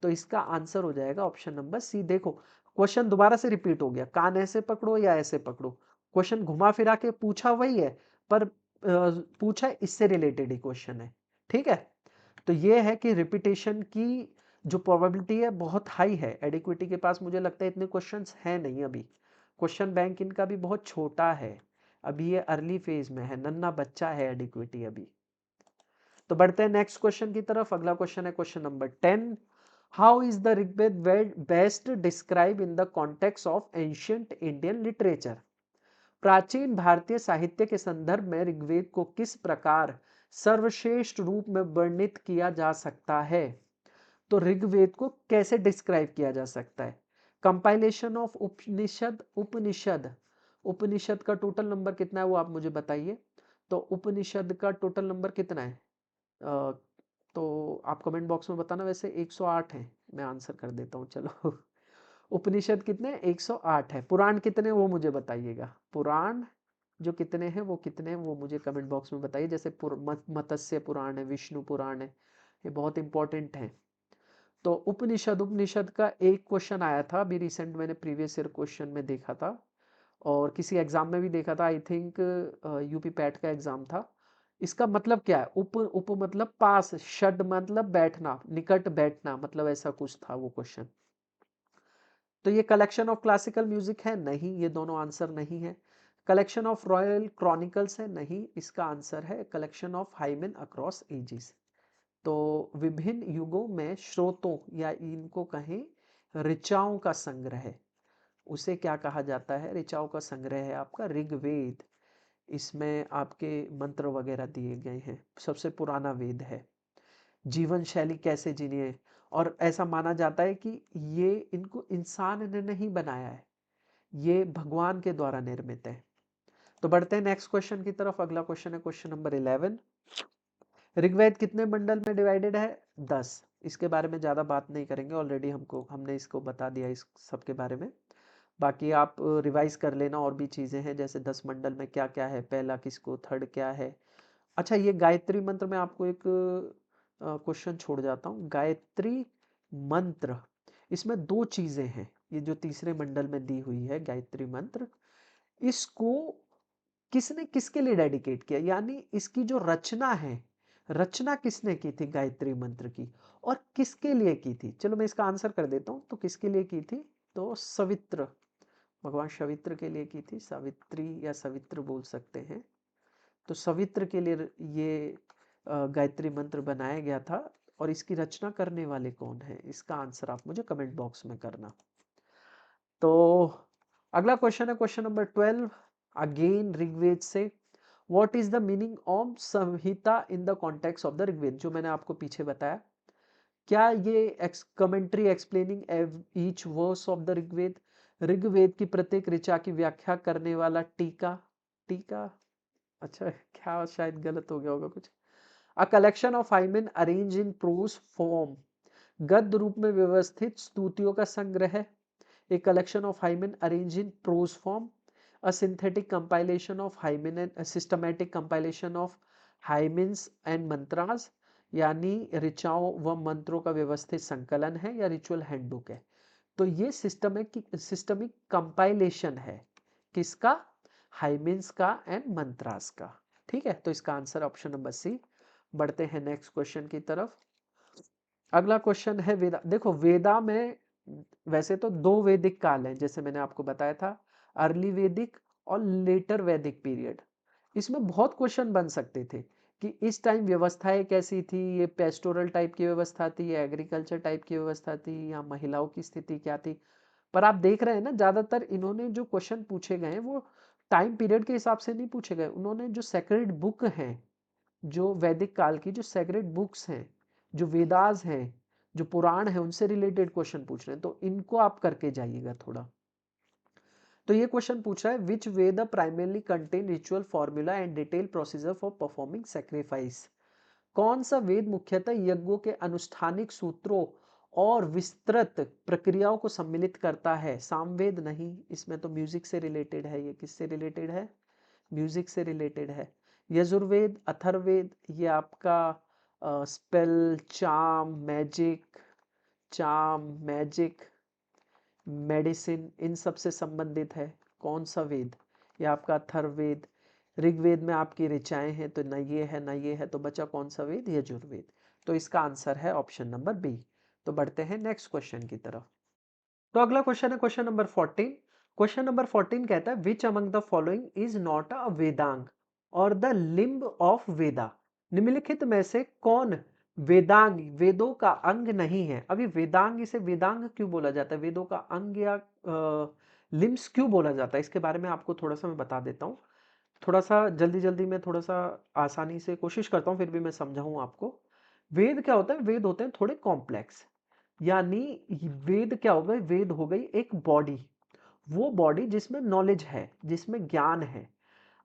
तो इसका आंसर हो जाएगा ऑप्शन नंबर सी। देखो क्वेश्चन दोबारा से रिपीट हो गया, कान ऐसे पकड़ो या ऐसे पकड़ो। क्वेश्चन घुमा फिरा के पूछा वही है, पर पूछा इससे रिलेटेड ही क्वेश्चन है। ठीक है, तो ये है कि रिपीटेशन की जो प्रोबेबिलिटी है बहुत हाई है। एडिक्विटी के पास मुझे लगता है इतने क्वेश्चंस हैं नहीं अभी। क्वेश्चन बैंक इनका भी बहुत छोटा है, अभी ये अर्ली फेज में है, नन्ना बच्चा है एडिक्विटी अभी। तो बढ़ते हैं नेक्स्ट क्वेश्चन की तरफ। अगला क्वेश्चन है question number 10। How is the Rigveda best describe in the context of ancient Indian literature? प्राचीन भारतीय साहित्य के संदर्भ में ऋग्वेद को किस प्रकार सर्वश्रेष्ठ रूप में वर्णित किया जा सकता है? तो ऋग्वेद को कैसे डिस्क्राइब किया जा सकता है? कंपाइलेशन ऑफ उपनिषद। उपनिषद, उपनिषद का टोटल नंबर कितना है वो आप मुझे बताइए। तो उपनिषद का टोटल नंबर कितना है? तो आप कमेंट बॉक्स में बताना। वैसे 108 है, मैं आंसर कर देता हूँ चलो। उपनिषद कितने? 108 है। पुराण कितने वो मुझे बताइएगा। पुराण जो कितने हैं वो कितने हैं वो मुझे कमेंट बॉक्स में बताइए। जैसे मत्स्य पुराण है, विष्णु पुराण है, ये बहुत इंपॉर्टेंट है। तो उपनिषद, उपनिषद का एक क्वेश्चन आया था अभी रिसेंट, मैंने प्रीवियस ईयर क्वेश्चन में देखा था और किसी एग्जाम में भी देखा था। आई थिंक यूपी पैट का एग्जाम था। इसका मतलब क्या है? उप मतलब पास, षड मतलब बैठना, निकट बैठना, मतलब ऐसा कुछ था वो क्वेश्चन। तो ये कलेक्शन ऑफ क्लासिकल म्यूजिक है? नहीं, ये दोनों आंसर नहीं है। कलेक्शन ऑफ रॉयल क्रॉनिकल्स है? नहीं, इसका आंसर है collection of hymns across ages. तो विभिन्न युगों में स्रोतों या इनको कहें ऋचाओं का संग्रह, उसे क्या कहा जाता है? ऋचाओं का संग्रह है आपका ऋग्वेद। इसमें आपके मंत्र वगैरह दिए गए हैं, सबसे पुराना वेद है। जीवन शैली कैसे जीनी, और ऐसा माना जाता है कि ये इनको इंसान ने नहीं बनाया है, ये भगवान के द्वारा निर्मित है। तो बढ़ते हैं नेक्स्ट क्वेश्चन की तरफ। अगला क्वेश्चन है क्वेश्चन नंबर 11। ऋग्वेद कितने मंडल में डिवाइडेड है? 10। इसके बारे में ज़्यादा बात नहीं करेंगे, ऑलरेडी हमने इसको बता दिया इस सब के बारे में। बाकी आप रिवाइज कर लेना, और भी चीज़ें हैं जैसे 10 मंडल में क्या क्या है, पहला किसको, थर्ड क्या है। अच्छा, ये गायत्री मंत्र में आपको एक क्वेश्चन छोड़ जाता हूँ। गायत्री मंत्र, इसमें 2 चीज़ें हैं। ये जो तीसरे मंडल में दी हुई है गायत्री मंत्र, इसको किसने किसके लिए डेडिकेट किया, यानी इसकी जो रचना है, रचना किसने की थी गायत्री मंत्र की, और किसके लिए की थी? चलो मैं इसका आंसर कर देता हूँ। तो किसके लिए की थी? तो सवित्र, भगवान सवित्र के लिए की थी। सावित्री या सवित्र बोल सकते हैं। तो सवित्र के लिए ये गायत्री मंत्र बनाया गया था। और इसकी रचना करने वाले कौन है, इसका आंसर आप मुझे कमेंट बॉक्स में करना। तो अगला क्वेश्चन है क्वेश्चन नंबर 12। अगेन ऋग्वेद से, what is the meaning of Samhita in the context of the Rigveda? जो मैंने आपको पीछे बताया, क्या ये commentary explaining each verse of the Rigveda, Rigveda की प्रत्येक ऋचा की व्याख्या करने वाला टीका, टीका, अच्छा क्या शायद गलत हो गया होगा कुछ। A collection of hymn arrange in prose form, गद्य रूप में व्यवस्थित स्तुतियों का संग्रह है। A collection of hymn arrange in prose form, a synthetic compilation of hymn and systematic compilation of hymns and mantras, यानी ऋचाओं व मंत्रों का व्यवस्थित संकलन है या रिचुअल हैंडबुक है। तो ये सिस्टमिक कंपाइलेशन है, किसका? हाइमेन्स का एंड मंत्रास का। ठीक है, तो इसका आंसर ऑप्शन नंबर सी। बढ़ते हैं नेक्स्ट क्वेश्चन की तरफ। अगला क्वेश्चन है वेदा। देखो वेदा में वैसे तो 2 वैदिक काल हैं, जैसे मैंने आपको बताया था, अर्ली वैदिक और लेटर वैदिक पीरियड। इसमें बहुत क्वेश्चन बन सकते थे कि इस टाइम व्यवस्थाएं कैसी थी, ये पेस्टोरल टाइप की व्यवस्था थी, ये एग्रीकल्चर टाइप की व्यवस्था थी, या महिलाओं की स्थिति क्या थी। पर आप देख रहे हैं ना, ज्यादातर इन्होंने जो क्वेश्चन पूछे गए हैं वो टाइम पीरियड के हिसाब से नहीं पूछे गए। उन्होंने जो सेक्रेड बुक हैं, जो वैदिक काल की जो सेक्रेड बुक्स हैं, जो वेदास हैं, जो पुराण है, उनसे रिलेटेड क्वेश्चन पूछ रहे हैं, तो इनको आप करके जाइएगा थोड़ा। तो ये क्वेश्चन पूछ रहा है which Veda primarily contain ritual formula and detail procedure for performing sacrifice. कौन सा वेद मुख्यतः यज्ञों के अनुष्ठानिक सूत्रों और विस्तृत प्रक्रियाओं को सम्मिलित करता है? सामवेद नहीं, इसमें तो म्यूजिक से रिलेटेड है। ये किससे रिलेटेड है? म्यूजिक से रिलेटेड है। यजुर्वेद, अथर्ववेद, ये आपका स्पेल, चार्म मैजिक, मेडिसिन, इन सब से संबंधित है। कौन सा वेद? ये आपका अथर्ववेद। ऋग्वेद में आपकी ऋचाएं हैं, तो न ये है न ये है, तो बचा कौन सा वेद? यजुर्वेद। तो इसका आंसर है ऑप्शन नंबर बी। तो बढ़ते हैं नेक्स्ट क्वेश्चन की तरफ। तो अगला क्वेश्चन है क्वेश्चन नंबर 14। क्वेश्चन नंबर 14 कहता है which among the following is not a Vedang और द लिम्ब ऑफ वेदा। निम्नलिखित में से कौन वेदांग, वेदों का अंग नहीं है? अभी वेदांग, इसे वेदांग क्यों बोला जाता है? वेदों का अंग या लिम्स क्यों बोला जाता है? इसके बारे में आपको थोड़ा सा मैं बता देता हूँ। थोड़ा सा जल्दी जल्दी में, थोड़ा सा आसानी से कोशिश करता हूँ, फिर भी मैं समझाऊँ आपको। वेद क्या होता है? वेद होते हैं थोड़े कॉम्प्लेक्स। यानी वेद क्या हो गए? वेद हो गई एक बॉडी, वो बॉडी जिसमें नॉलेज है, जिसमें ज्ञान है।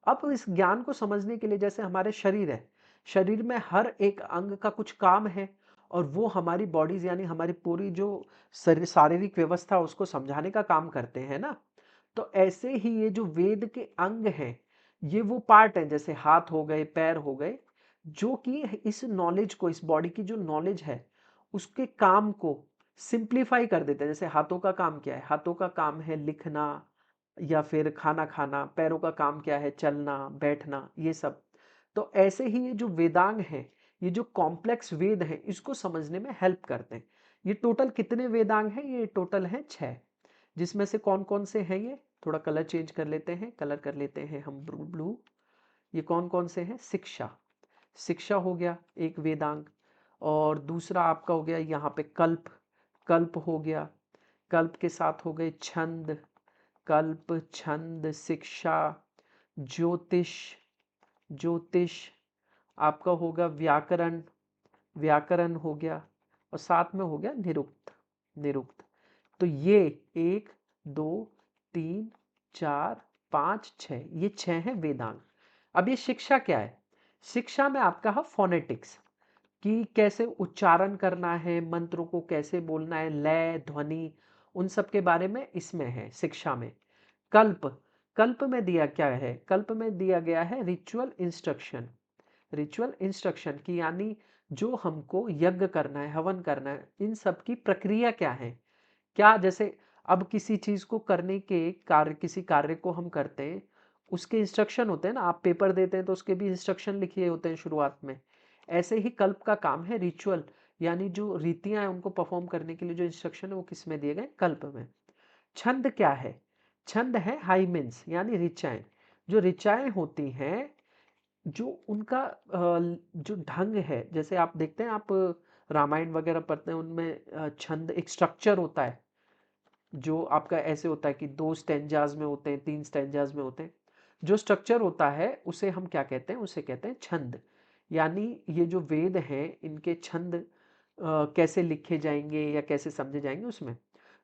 अब इस ज्ञान को समझने के लिए, जैसे हमारे शरीर है, शरीर में हर एक अंग का कुछ काम है, और वो हमारी बॉडीज यानी हमारी पूरी जो शारीरिक व्यवस्था उसको समझाने का काम करते हैं ना। तो ऐसे ही ये जो वेद के अंग हैं, ये वो पार्ट हैं, जैसे हाथ हो गए, पैर हो गए, जो कि इस नॉलेज को, इस बॉडी की जो नॉलेज है उसके काम को सिंप्लीफाई कर देते हैं। जैसे हाथों का काम क्या है? हाथों का काम है लिखना या फिर खाना खाना। पैरों का काम क्या है? चलना, बैठना, ये सब। तो ऐसे ही ये जो वेदांग हैं, ये जो कॉम्प्लेक्स वेद हैं, इसको समझने में हेल्प करते हैं। ये टोटल कितने वेदांग हैं? ये टोटल हैं 6। जिसमें से कौन कौन से हैं? ये थोड़ा कलर चेंज कर लेते हैं, कलर कर लेते हैं हम ब्लू। ये कौन कौन से हैं? शिक्षा, शिक्षा हो गया एक वेदांग। और दूसरा आपका हो गया यहाँ पे कल्प, कल्प हो गया। कल्प के साथ हो गए छंद, कल्प, छंद, शिक्षा, ज्योतिष, ज्योतिष आपका होगा व्याकरण, व्याकरण हो गया। और साथ में हो गया निरुक्त, निरुक्त। तो ये 1 2 3 4 5 6, ये 6 हैं वेदांग। अब ये शिक्षा क्या है? शिक्षा में आपका है फोनेटिक्स, कि कैसे उच्चारण करना है, मंत्रों को कैसे बोलना है, लय, ध्वनि, उन सब के बारे में इसमें है शिक्षा में। कल्प, कल्प में दिया क्या है? कल्प में दिया गया है रिचुअल इंस्ट्रक्शन, रिचुअल इंस्ट्रक्शन की, यानी जो हमको यज्ञ करना है, हवन करना है, इन सब की प्रक्रिया क्या है। क्या, जैसे अब किसी चीज को करने के कार्य, किसी कार्य को हम करते हैं, उसके इंस्ट्रक्शन होते हैं ना। आप पेपर देते हैं तो उसके भी इंस्ट्रक्शन लिखे होते हैं शुरुआत में। ऐसे ही कल्प का काम है रिचुअल, यानी जो रीतियां हैं उनको परफॉर्म करने के लिए जो इंस्ट्रक्शन है वो किस में दिए गए? कल्प में। छंद क्या है? छंद है हाइमेंस, यानी ऋचाएं। जो ऋचाएं होती हैं, जो उनका जो ढंग है, जैसे आप देखते हैं, आप रामायण वगैरह पढ़ते हैं, उनमें छंद एक स्ट्रक्चर होता है, जो आपका ऐसे होता है कि 2 स्टैंजाज में होते हैं, 3 स्टैंजाज में होते हैं। जो स्ट्रक्चर होता है उसे हम क्या कहते हैं? उसे कहते हैं छंद। यानी ये जो वेद हैं, इनके छंद कैसे लिखे जाएंगे या कैसे समझे जाएंगे उसमें।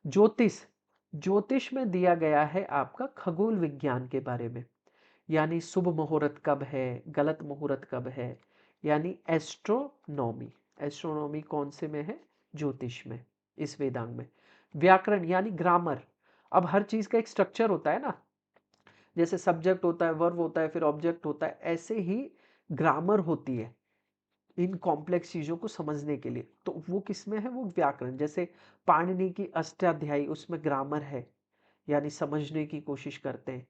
ज्योतिष, ज्योतिष में दिया गया है आपका खगोल विज्ञान के बारे में, यानी शुभ मुहूर्त कब है, गलत मुहूर्त कब है, यानी एस्ट्रोनॉमी। एस्ट्रोनॉमी कौन से में है? ज्योतिष में, इस वेदांग में। व्याकरण यानी ग्रामर। अब हर चीज का एक स्ट्रक्चर होता है ना, जैसे सब्जेक्ट होता है, वर्ब होता है, फिर ऑब्जेक्ट होता है, ऐसे ही ग्रामर होती है इन कॉम्प्लेक्स चीजों को समझने के लिए। तो वो किसमें है? वो व्याकरण। जैसे पाणिनि की अष्टाध्यायी, उसमें ग्रामर है, यानी समझने की कोशिश करते हैं।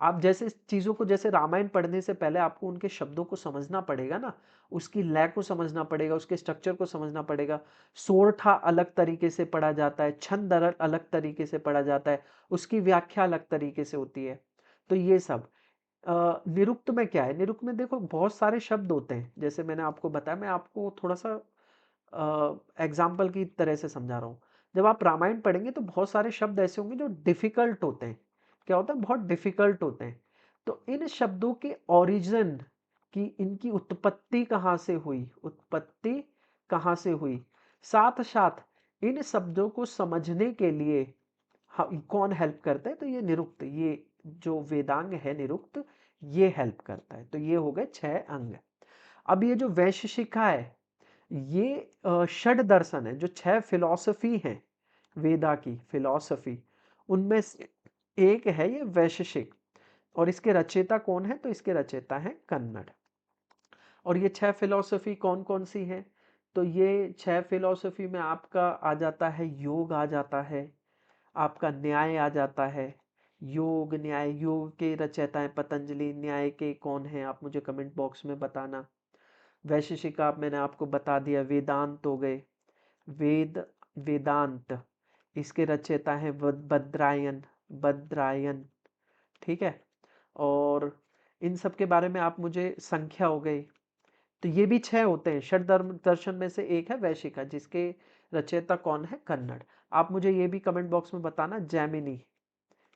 आप जैसे चीजों को, जैसे रामायण पढ़ने से पहले आपको उनके शब्दों को समझना पड़ेगा ना, उसकी लय को समझना पड़ेगा, उसके स्ट्रक्चर को समझना पड़ेगा। सोरठा अलग तरीके से पढ़ा जाता है, छंद अलग तरीके से पढ़ा जाता है, उसकी व्याख्या अलग तरीके से होती है। तो ये सब निरुक्त में क्या है, निरुक्त में देखो बहुत सारे शब्द होते हैं, जैसे मैंने आपको बताया, मैं आपको थोड़ा सा एग्जाम्पल की तरह से समझा रहा हूँ। जब आप रामायण पढ़ेंगे तो बहुत सारे शब्द ऐसे होंगे जो डिफिकल्ट होते हैं। क्या होता है, बहुत डिफिकल्ट होते हैं। तो इन शब्दों के ओरिजिन की, इनकी उत्पत्ति कहाँ से हुई, उत्पत्ति कहाँ से हुई, साथ साथ इन शब्दों को समझने के लिए कौन हेल्प करता है, तो ये निरुक्त, ये जो वेदांग है निरुक्त, ये हेल्प करता है। तो ये हो गए 6 अंग। अब ये जो वैशेषिका है, ये षड दर्शन है, जो 6 फिलॉसफी हैं वेदा की फिलॉसफी, उनमें से एक है ये वैशेषिक। और इसके रचयिता कौन है, तो इसके रचयिता हैं कन्नड़। और ये 6 फिलॉसफी कौन कौन सी हैं, तो ये 6 फिलॉसफी में आपका आ जाता है योग, आ जाता है आपका न्याय, आ जाता है योग न्याय। योग के रचयिता हैं पतंजलि, न्याय के कौन है आप मुझे कमेंट बॉक्स में बताना। वैशेषिका मैंने आपको बता दिया, वेदांत हो गए, वेद वेदांत, इसके रचयिता हैं बद्रायन, बद्रायन, ठीक है। और इन सब के बारे में आप मुझे, संख्या हो गई, तो ये भी 6 होते हैं। षड दर्शन में से एक है वैशिका, जिसके रचयिता कौन है, कन्नड़। आप मुझे ये भी कमेंट बॉक्स में बताना, जैमिनी,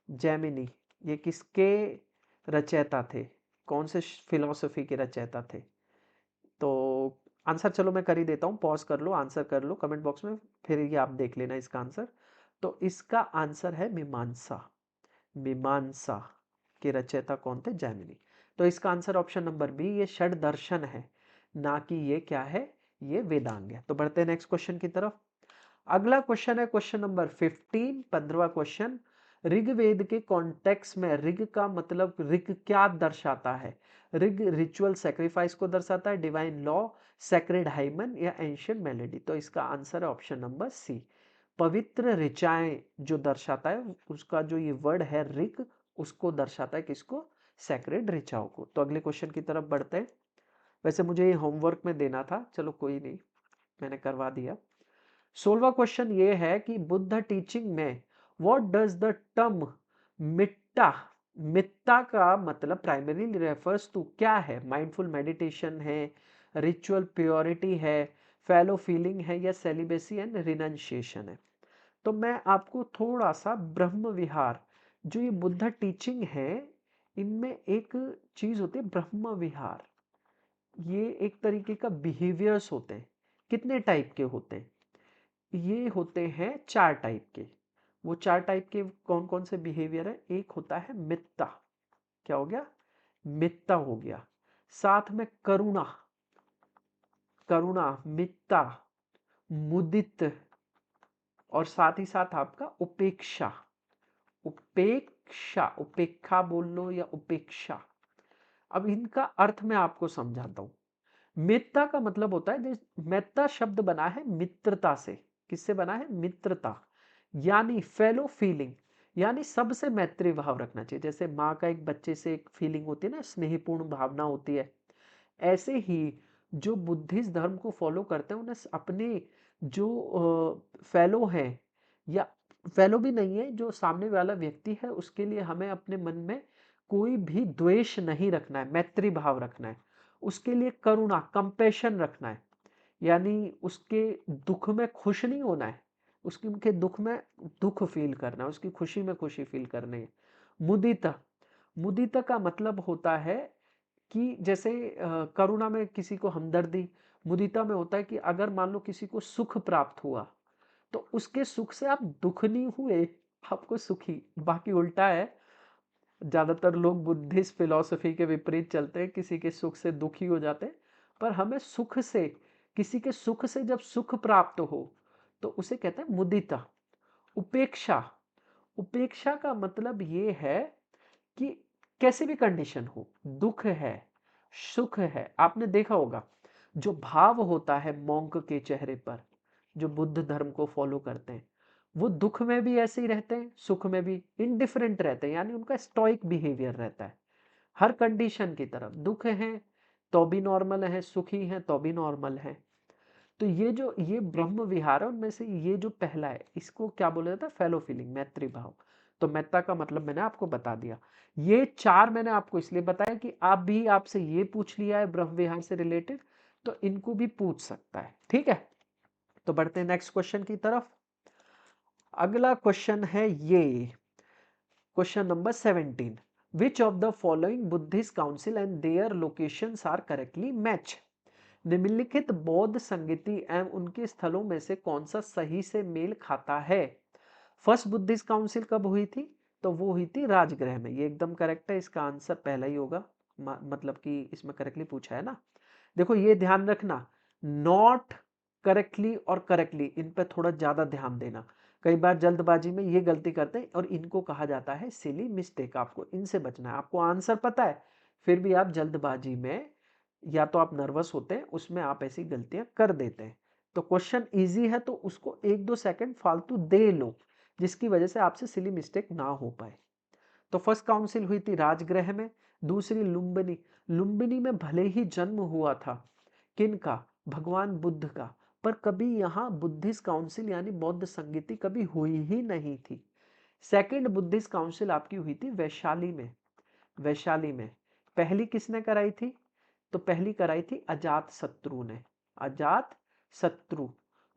जैमिनी ये किसके रचयिता थे, कौन से फिलोसफी के रचयिता थे। तो आंसर चलो मैं कर ही देता हूँ, पॉज कर लो, आंसर कर लो कमेंट बॉक्स में, फिर ये आप देख लेना इसका आंसर। तो इसका आंसर है मीमांसा, मीमांसा के रचयिता कौन थे, जैमिनी। तो इसका आंसर ऑप्शन नंबर बी, ये षड दर्शन है, ना कि ये क्या है, ये वेदांग है। तो बढ़ते हैं नेक्स्ट क्वेश्चन की तरफ। अगला क्वेश्चन है क्वेश्चन नंबर 15, 15वां क्वेश्चन। ऋग्वेद के कॉन्टेक्स्ट में ऋग का मतलब, ऋग क्या दर्शाता है, ऋग रिचुअल सेक्रीफाइस को दर्शाता है, डिवाइन लॉ, सेक्रेड हाइमन, या एंशियंट मेलेडी। तो इसका आंसर है ऑप्शन नंबर सी, पवित्र ऋचाएं जो दर्शाता है, उसका जो ये वर्ड है ऋग, उसको दर्शाता है किसको, सेक्रेड ऋचाओं को। तो अगले क्वेश्चन की तरफ बढ़ते हैं। वैसे मुझे ये होमवर्क में देना था, चलो कोई नहीं, मैंने करवा दिया। 16वां क्वेश्चन ये है कि बुद्ध टीचिंग में व्हाट डज द टर्म मिट्टा, मित्ता का मतलब प्राइमरी रेफर्स टू क्या है, माइंडफुल मेडिटेशन है, रिचुअल प्योरिटी है, फेलो फीलिंग है, या सेलिबेसी एंड रिनंशिएशन है। तो मैं आपको थोड़ा सा ब्रह्म विहार, जो ये बुद्ध टीचिंग है, इनमें एक चीज होती है ब्रह्म विहार, ये एक तरीके का बिहेवियर्स होते हैं। कितने टाइप के होते हैं, ये होते हैं 4 टाइप के। वो 4 टाइप के कौन कौन से बिहेवियर है, एक होता है मित्ता, क्या हो गया, मित्ता हो गया। साथ में करुणा, करुणा, मित्ता, मुदित, और साथ ही साथ आपका उपेक्षा, उपेक्षा, उपेक्षा बोल लो या उपेक्षा। अब इनका अर्थ मैं आपको समझाता हूं। मित्रता का मतलब होता है, मित्रता शब्द बना है मित्रता से, किससे बना है, मित्रता, यानी फेलो फीलिंग, यानी सबसे मैत्री भाव रखना चाहिए। जैसे माँ का एक बच्चे से एक फीलिंग होती है ना, स्नेहपूर्ण भावना होती है, ऐसे ही जो बुद्धिस्ट धर्म को फॉलो करते हैं, उन्हें अपने जो फेलो हैं, या फेलो भी नहीं है, जो सामने वाला व्यक्ति है, उसके लिए हमें अपने मन में कोई भी द्वेष नहीं रखना है, मैत्री भाव रखना है। उसके लिए करुणा, कंपैशन रखना है, यानी उसके दुख में खुश नहीं होना है, उसके उनके दुख में दुख फील करना है, उसकी खुशी में खुशी फील करनी है। मुदिता, मुदिता का मतलब होता है कि जैसे करुणा में किसी को हमदर्दी, मुदिता में होता है कि अगर मान लो किसी को सुख प्राप्त हुआ, तो उसके सुख से आप दुख नहीं हुए, आपको सुखी। बाकी उल्टा है, ज्यादातर लोग बुद्धिस्ट फिलॉसफी के विपरीत चलते हैं, किसी के सुख से दुखी हो जाते हैं। पर हमें सुख से, किसी के सुख से जब सुख प्राप्त हो, तो उसे कहते हैं मुदिता। उपेक्षा, उपेक्षा का मतलब ये है कि कैसी भी कंडीशन हो, दुख है, सुख है, आपने देखा होगा जो भाव होता है मॉन्क के चेहरे पर, जो बुद्ध धर्म को फॉलो करते हैं, वो दुख में भी ऐसे ही रहते हैं, सुख में भी इनडिफरेंट रहते हैं, यानी उनका स्टोइक बिहेवियर रहता है हर कंडीशन की तरफ। दुख है तो भी नॉर्मल है, सुखी है तो भी नॉर्मल है। तो ये ब्रह्म विहार है, उनमें से ये जो पहला है इसको क्या बोला जाता है, फेलो फीलिंग, मैत्री भाव। तो मैत्ता का मतलब मैंने आपको बता दिया। ये चार मैंने आपको इसलिए बताया कि आप भी, आपसे ये पूछ लिया है ब्रह्म विहार से रिलेटेड, तो इनको भी पूछ सकता है। ठीक है, तो बढ़ते हैं नेक्स्ट क्वेश्चन की तरफ। अगला क्वेश्चन है ये, question number 17, which of the following Buddhist council and their locations are correctly match. निम्नलिखित बौद्ध संगीति एवं उनके स्थलों में से कौन सा सही से मेल खाता है। फर्स्ट बुद्धिस्ट काउंसिल कब हुई थी, तो वो हुई थी राजगृह में। ये एकदम करेक्ट है, इसका आंसर पहला ही होगा, मतलब कि इसमें करेक्टली पूछा है ना। देखो ये ध्यान रखना, नॉट करेक्टली और करेक्टली, इन पे थोड़ा ज्यादा ध्यान देना। कई बार जल्दबाजी में ये गलती करते हैं और इनको कहा जाता है सिली मिस्टेक। आपको इनसे बचना है। आपको आंसर पता है फिर भी आप जल्दबाजी में, या तो आप नर्वस होते हैं, उसमें आप ऐसी गलतियां कर देते हैं। तो क्वेश्चन इजी है तो उसको 1-2 सेकंड फालतू दे लो, जिसकी वजह से आपसे सिली मिस्टेक ना हो पाए। तो फर्स्ट काउंसिल हुई थी राजगृह में। दूसरी लुम्बिनी, लुम्बिनी में भले ही जन्म हुआ था किनका, भगवान बुद्ध का, पर कभी यहाँ बुद्धिस्ट काउंसिल यानी बौद्ध संगीति कभी हुई ही नहीं थी। सेकंड बुद्धिस्ट काउंसिल आपकी हुई थी वैशाली में। वैशाली में पहली किसने कराई थी, तो पहली कराई थी अजात शत्रु ने, अजात शत्रु।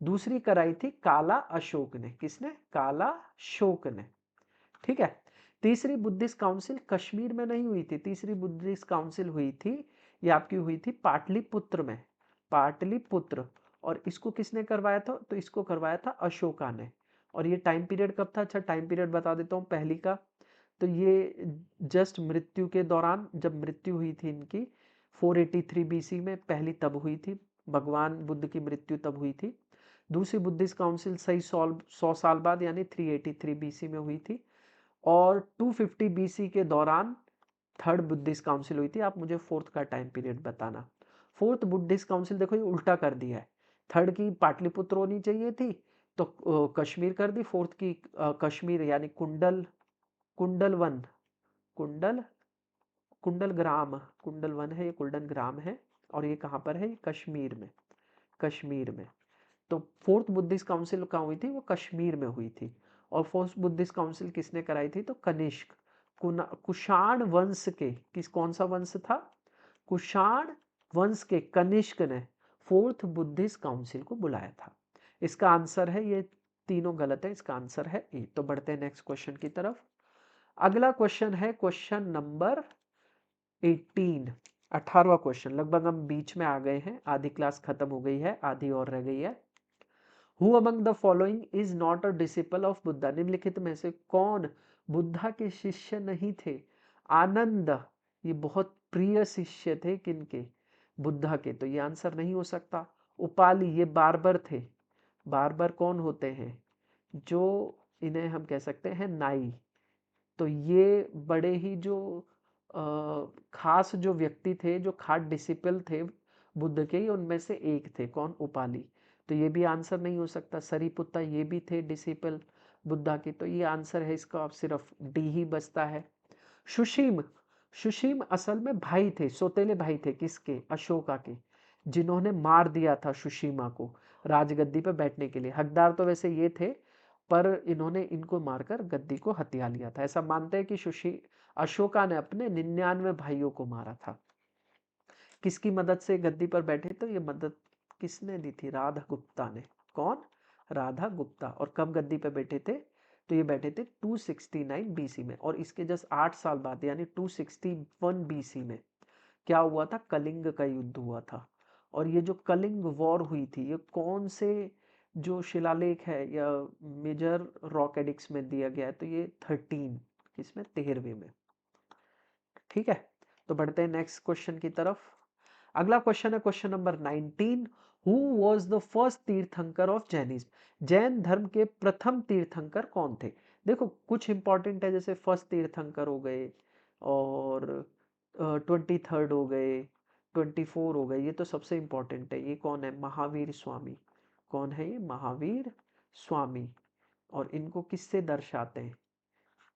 दूसरी कराई थी काला अशोक ने, किसने, काला अशोक ने। ठीक है, तीसरी बुद्धिस्ट काउंसिल कश्मीर में नहीं हुई थी, तीसरी बुद्धिस्ट काउंसिल हुई थी, ये आपकी हुई थी पाटलिपुत्र में, पाटलिपुत्र। और इसको किसने करवाया था, तो इसको करवाया था अशोका ने। और ये टाइम पीरियड कब था, अच्छा टाइम पीरियड बता देता हूँ पहली का। तो ये जस्ट मृत्यु के दौरान, जब मृत्यु हुई थी इनकी 483 बीसी में, पहली तब हुई थी, भगवान बुद्ध की मृत्यु तब हुई थी। दूसरी बुद्धिस्ट काउंसिल सही 100 साल बाद यानी 383 बीसी में हुई थी। और 250 बीसी के दौरान थर्ड बुद्धिस्ट काउंसिल हुई थी। आप मुझे फोर्थ का टाइम पीरियड बताना। फोर्थ बुद्धिस्ट काउंसिल देखो ये उल्टा कर दिया है, थर्ड की पाटलिपुत्र होनी चाहिए थी तो कश्मीर कर दी, फोर्थ की कश्मीर यानी कुंडल, कुंडल वन, कुंडल, कुंडल ग्राम, कुंडल वन है ये, कुंडल ग्राम है। और ये कहाँ पर है, ये कश्मीर में, कश्मीर में। तो फोर्थ बुद्धिस्ट काउंसिल कहाँ हुई थी, वो कश्मीर में हुई थी। और फोर्थ बुद्धिस्ट काउंसिल किसने कराई थी, तो कनिष्क, कुषाण वंश के, किस कौन सा वंश था, कुषाण वंश के कनिष्क ने फोर्थ बुद्धिस्ट काउंसिल को बुलाया था। इसका आंसर है, ये तीनों गलत है, इसका आंसर है ए। तो बढ़ते हैं नेक्स्ट क्वेश्चन की तरफ। अगला क्वेश्चन है क्वेश्चन नंबर 18, 18वां क्वेश्चन। लगभग हम बीच में आ गए हैं, आधी क्लास खत्म हो गई है, आधी और रह गई है। Who among the following is not a disciple of Buddha. निम्नलिखित में से कौन बुद्धा के शिष्य नहीं थे। आनंद, ये बहुत प्रिय शिष्य थे किनके, बुद्धा के, तो ये आंसर नहीं हो सकता। उपाली, ये बार्बर थे। बार्बर कौन होते हैं, जो इन्हें हम कह सकते हैं नाई। तो ये बड़े ही जो खास जो व्यक्ति थे, जो खास डिसिपल थे बुद्ध के, उनमें से एक थे, कौन, उपाली। तो ये भी आंसर नहीं हो सकता। सरीपुत्ता, ये भी थे डिसिपल बुद्धा के, तो ये आंसर है इसका, अब सिर्फ डी ही बचता है। सुशीम, सुशीम असल में भाई थे, सौतेले भाई थे किसके, अशोका के, जिन्होंने मार दिया था सुशीमा को राजगद्दी पर बैठने के लिए। हकदार तो वैसे ये थे, पर इन्होंने इनको मारकर गद्दी को हथिया लिया था। ऐसा मानते हैं कि अशोका ने अपने 99 भाइयों को मारा था। किसकी मदद से गद्दी पर बैठे, तो ये मदद किसने दी थी, राधा गुप्ता ने। कौन, राधा गुप्ता। और कब गद्दी पर बैठे थे, तो ये बैठे थे 269 बीसी में। और इसके जस्ट 8 साल बाद यानी 261 बीसी में क्या हुआ था, कलिंग का युद्ध हुआ था। और ये जो कलिंग वॉर हुई थी, ये कौन से जो शिलालेख है या मेजर रॉक एडिक्स में दिया गया है, तो ये 13, किसमें, 13वें में। ठीक है, तो बढ़ते हैं नेक्स्ट क्वेश्चन की तरफ। अगला क्वेश्चन है question number 19, who was the first तीर्थंकर ऑफ जैनिज्म। जैन धर्म के प्रथम तीर्थंकर कौन थे। देखो कुछ इंपॉर्टेंट है, जैसे फर्स्ट तीर्थंकर हो गए, और 23rd हो गए, 24 हो गए, ये तो सबसे इंपॉर्टेंट है। ये कौन है, महावीर स्वामी। कौन है ये, महावीर स्वामी। और इनको किससे दर्शाते हैं?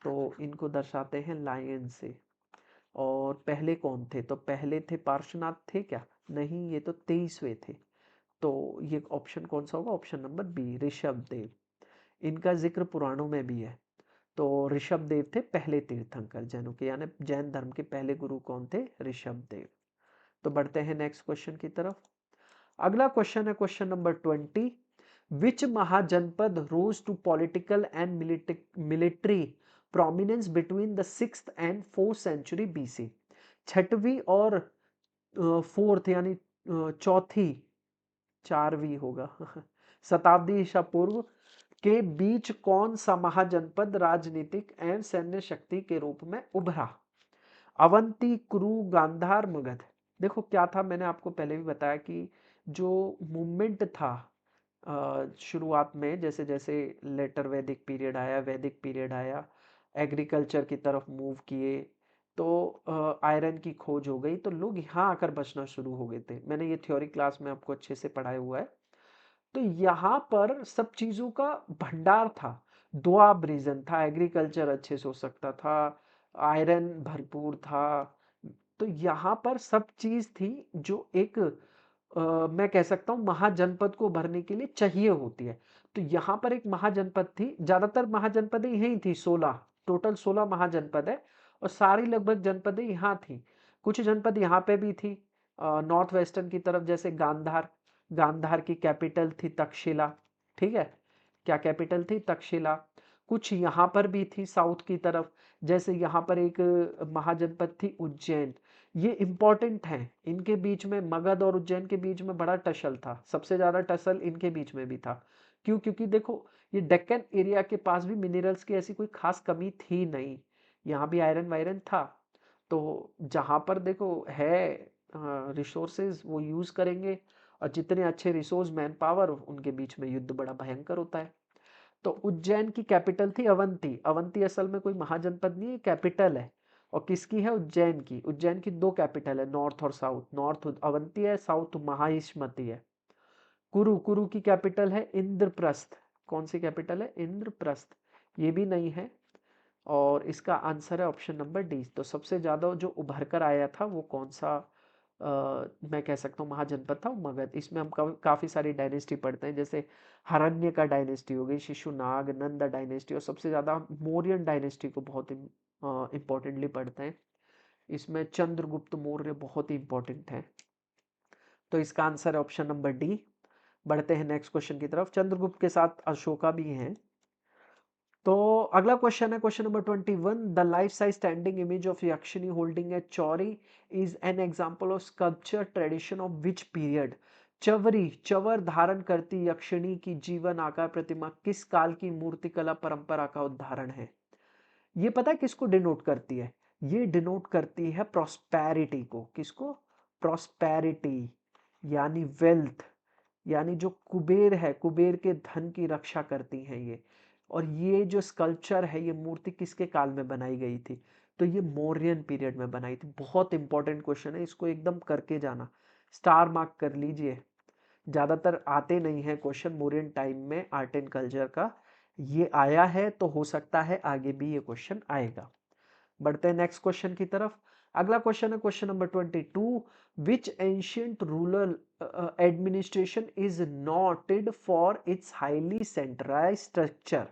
तो इनको दर्शाते हैं लायन से। और पहले कौन थे? तो पहले थे पार्श्वनाथ थे क्या? नहीं, ये तो 23वें थे। तो ये ऑप्शन कौन सा होगा? Option number B, Rishabh Dev. इनका जिक्र पुराणों में भी है। तो ऋषभ देव थे पहले तीर्थंकर जैनों के, यानी जैन धर्म के पहले गुरु कौन थे? ऋषभ देव। तो बढ़ते हैं नेक्स्ट क्वेश्चन की तरफ। अगला क्वेश्चन है question number 20। Which mahajanapada rose to political and military prominence between the 6th and 4th century BC? छठवीं और फोर्थ यानी चौथी, 4वीं होगा शताब्दी ईसा पूर्व के बीच कौन सा महाजनपद राजनीतिक एवं सैन्य शक्ति के रूप में उभरा? अवंती, कुरु, गांधार, मगध। देखो क्या था, मैंने आपको पहले भी बताया कि जो मूवमेंट था शुरुआत में, जैसे जैसे लेटर वैदिक पीरियड आया, वैदिक पीरियड आया, एग्रीकल्चर की तरफ मूव किए, तो आयरन की खोज हो गई, तो लोग यहाँ आकर बचना शुरू हो गए थे। मैंने ये थ्योरी क्लास में आपको अच्छे से पढ़ाया हुआ है। तो यहाँ पर सब चीजों का भंडार था, दोआब रीजन था, एग्रीकल्चर अच्छे से हो सकता था, आयरन भरपूर था। तो यहाँ पर सब चीज थी जो एक मैं कह सकता हूँ महाजनपद को भरने के लिए चाहिए होती है। तो यहाँ पर एक महाजनपद थी, ज्यादातर महाजनपदें यही थी, 16, टोटल 16 महाजनपद है, और सारी लगभग जनपदें यहाँ थी। कुछ जनपद यहाँ पे भी थी नॉर्थ वेस्टर्न की तरफ, जैसे गांधार। गांधार की कैपिटल थी तक्षशिला, ठीक है, क्या कैपिटल थी? तक्षशिला। कुछ यहाँ पर भी थी साउथ की तरफ, जैसे यहाँ पर एक महाजनपद थी उज्जैन। ये इंपॉर्टेंट है, इनके बीच में, मगध और उज्जैन के बीच में बड़ा टसल था, सबसे ज्यादा टसल इनके बीच में भी था। क्यों? क्योंकि देखो ये डेक्कन एरिया के पास भी मिनरल्स की ऐसी कोई खास कमी थी नहीं, यहाँ भी आयरन वायरन था। तो जहां पर देखो है रिसोर्सेज वो यूज करेंगे, और जितने अच्छे रिसोर्स मैन पावर, उनके बीच में युद्ध बड़ा भयंकर होता है। तो उज्जैन की कैपिटल थी अवंती। अवंती असल में कोई महाजनपद नहीं है, कैपिटल है। और किसकी है? उज्जैन की। उज्जैन की दो कैपिटल है, नॉर्थ और साउथ। नॉर्थ अवंती है, साउथ महाइष्मती है। कुरु, कुरु की कैपिटल है इंद्रप्रस्थ। कौन सी कैपिटल है? इंद्रप्रस्थ। ये भी नहीं है। और इसका आंसर है ऑप्शन नंबर डी। तो सबसे ज्यादा जो उभर कर आया था वो कौन सा मैं कह सकता हूँ महाजनपद था? वो मगध। इसमें हम काफी सारी डायनेस्टी पढ़ते हैं, जैसे हरण्य का डायनेस्टी हो गई, शिशुनाग, नंद डायनेस्टी, और सबसे ज्यादा मौर्यन डायनेस्टी को बहुत इंपॉर्टेंटली पढ़ते हैं। इसमें चंद्रगुप्त मौर्य बहुत ही इंपॉर्टेंट है। तो इसका आंसर है ऑप्शन नंबर डी। बढ़ते हैं नेक्स्ट क्वेश्चन की तरफ। चंद्रगुप्त के साथ अशोका भी हैं। तो अगला क्वेश्चन है question number 21। The life size standing image of yakshini holding a chauri is an example of sculpture tradition of which period? चवरी, चवर धारण करती यक्षिणी की जीवन आकार प्रतिमा किस काल की मूर्तिकला परंपरा का उदाहरण है? ये पता है किसको डिनोट करती है? ये डिनोट करती है प्रॉस्पेरिटी को। किसको? प्रॉस्पेरिटी, यानी वेल्थ, यानी जो कुबेर है, कुबेर के धन की रक्षा करती हैं ये। और ये जो स्कल्पचर है, ये मूर्ति किसके काल में बनाई गई थी? तो ये मौर्यन पीरियड में बनाई थी। बहुत इंपॉर्टेंट क्वेश्चन है, इसको एकदम करके जाना, स्टार मार्क कर लीजिए। ज्यादातर आते नहीं है क्वेश्चन मौर्यन टाइम में आर्ट एंड कल्चर का, ये आया है तो हो सकता है आगे भी ये क्वेश्चन आएगा। बढ़ते हैं नेक्स्ट क्वेश्चन की तरफ। अगला क्वेश्चन है question number 22। Which ancient rural administration is noted for its highly centralised structure?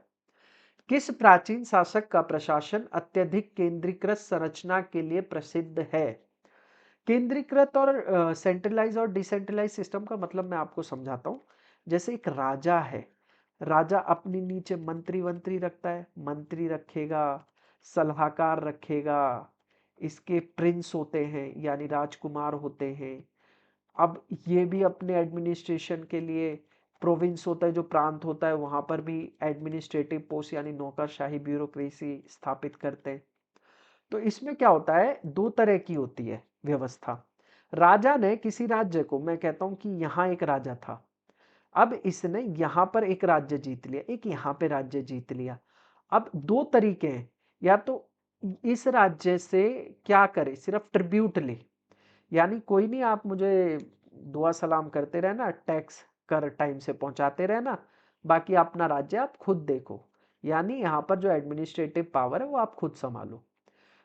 किस प्राचीन शासक का प्रशासन अत्यधिक केंद्रीकृत संरचना के लिए प्रसिद्ध है? केंद्रीकृत और सेंट्रलाइज और डिसेंट्रलाइज सिस्टम का मतलब मैं आपको समझाता हूं। जैसे एक राजा है, राजा अपने नीचे मंत्री वंत्री रखता है, मंत्री रखेगा, सलाहकार रखेगा, इसके प्रिंस होते हैं यानी राजकुमार होते हैं। अब ये भी अपने एडमिनिस्ट्रेशन के लिए, प्रोविंस होता है जो प्रांत होता है, वहां पर भी एडमिनिस्ट्रेटिव पोस्ट यानी नौकरशाही ब्यूरोक्रेसी स्थापित करते हैं। तो इसमें क्या होता है, दो तरह की होती है व्यवस्था। राजा ने किसी राज्य को, मैं कहता हूं कि यहां एक राजा था, अब इसने यहां पर एक राज्य जीत लिया, एक यहां पे राज्य जीत लिया। अब दो तरीके हैं, या तो इस राज्य से क्या करे, सिर्फ ट्रिब्यूट ले, यानी कोई नहीं, आप मुझे दुआ सलाम करते रहना, टैक्स कर टाइम से पहुंचाते रहना, बाकी अपना राज्य आप खुद देखो, यानी यहाँ पर जो एडमिनिस्ट्रेटिव पावर है वो आप खुद संभालो।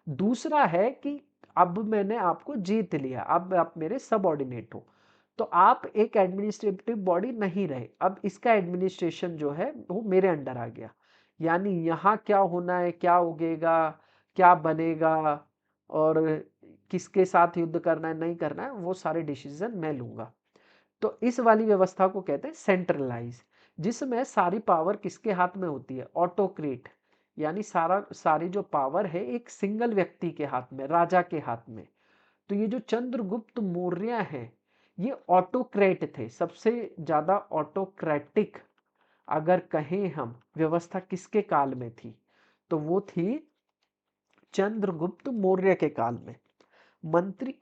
दूसरा है कि अब मैंने आपको जीत लिया, अब आप मेरे सबऑर्डिनेट हो, तो आप एक एडमिनिस्ट्रेटिव बॉडी नहीं रहे, अब इसका एडमिनिस्ट्रेशन जो है वो मेरे अंडर आ गया। यानी यहाँ क्या होना है, क्या उगेगा, क्या बनेगा और किसके साथ युद्ध करना है नहीं करना है, वो सारे डिसीजन मैं लूंगा। तो इस वाली व्यवस्था को कहते हैं सेंट्रलाइज, जिसमें सारी पावर किसके हाथ में होती है, ऑटोक्रेट, यानी सारी जो पावर है एक सिंगल व्यक्ति के हाथ में, राजा के हाथ में। तो ये जो चंद्रगुप्त मौर्य हैं, ये ऑटोक्रेट थे, सबसे ज्यादा ऑटोक्रेटिक अगर कहें हम व्यवस्था किसके काल में थी, तो वो थी चंद्रगुप्त मौर्य के काल में। मंत्री,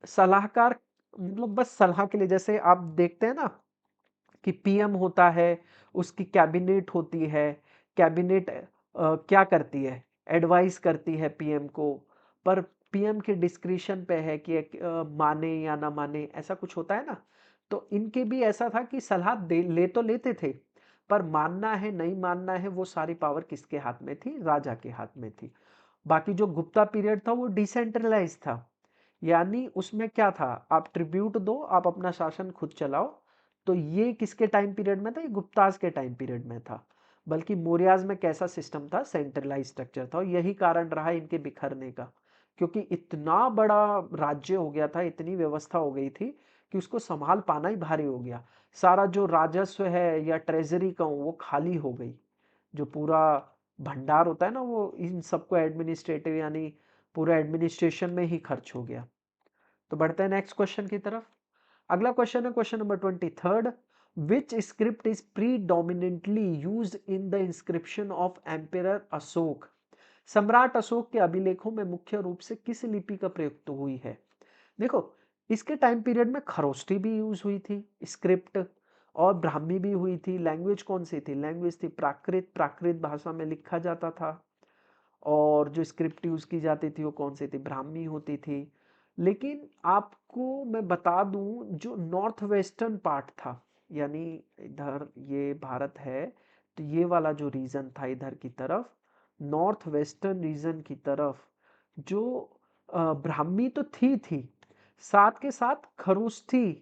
सलाहकार, मतलब बस सलाह के लिए, जैसे आप देखते हैं ना कि पीएम होता है, उसकी कैबिनेट होती है, कैबिनेट क्या करती है, एडवाइस करती है पीएम को, पर पीएम के डिस्क्रिशन पे है कि माने या ना माने, ऐसा कुछ होता है ना। तो इनके भी ऐसा था कि सलाह दे ले तो लेते थे, पर मानना है नहीं मानना है वो सारी पावर किसके हाथ में थी, राजा के हाथ में थी। बाकी जो गुप्ता पीरियड था वो डिसेंट्रलाइज था, यानी उसमें क्या था, आप ट्रिब्यूट दो, आप अपना शासन खुद चलाओ। तो ये किसके टाइम पीरियड में था, ये गुप्ताज के टाइम पीरियड में था। बल्कि मौर्याज में कैसा सिस्टम था, सेंट्रलाइज स्ट्रक्चर था, और यही कारण रहा इनके बिखरने का, क्योंकि इतना बड़ा राज्य हो गया था, इतनी व्यवस्था हो गई थी कि उसको संभाल पाना ही भारी हो गया। सारा जो राजस्व है या ट्रेजरी कहूँ वो खाली हो गई, जो पूरा भंडार होता है ना वो इन सबको एडमिनिस्ट्रेटिव यानी पूरा एडमिनिस्ट्रेशन में ही खर्च हो गया। तो बढ़ते हैं नेक्स्ट क्वेश्चन की तरफ। अगला क्वेश्चन है question number 23। Which script is predominantly used in the inscription of emperor Ashok. सम्राट अशोक के अभिलेखों में मुख्य रूप से किस लिपि का प्रयोग तो हुई है। देखो, इसके टाइम पीरियड में खरोष्ठी भी यूज हुई थी स्क्रिप्ट, और ब्राह्मी भी हुई थी। लैंग्वेज कौन सी थी, लैंग्वेज थी प्राकृत, प्राकृत भाषा में लिखा जाता था। और जो स्क्रिप्ट यूज की जाती थी वो कौन सी थी, ब्राह्मी होती थी। लेकिन आपको मैं बता दूं, जो नॉर्थ वेस्टर्न पार्ट था, यानी इधर ये भारत है, तो ये वाला जो रीजन था इधर की तरफ, नॉर्थ वेस्टर्न रीजन की तरफ, जो ब्राह्मी तो थी, साथ के साथ खरोष्ठी,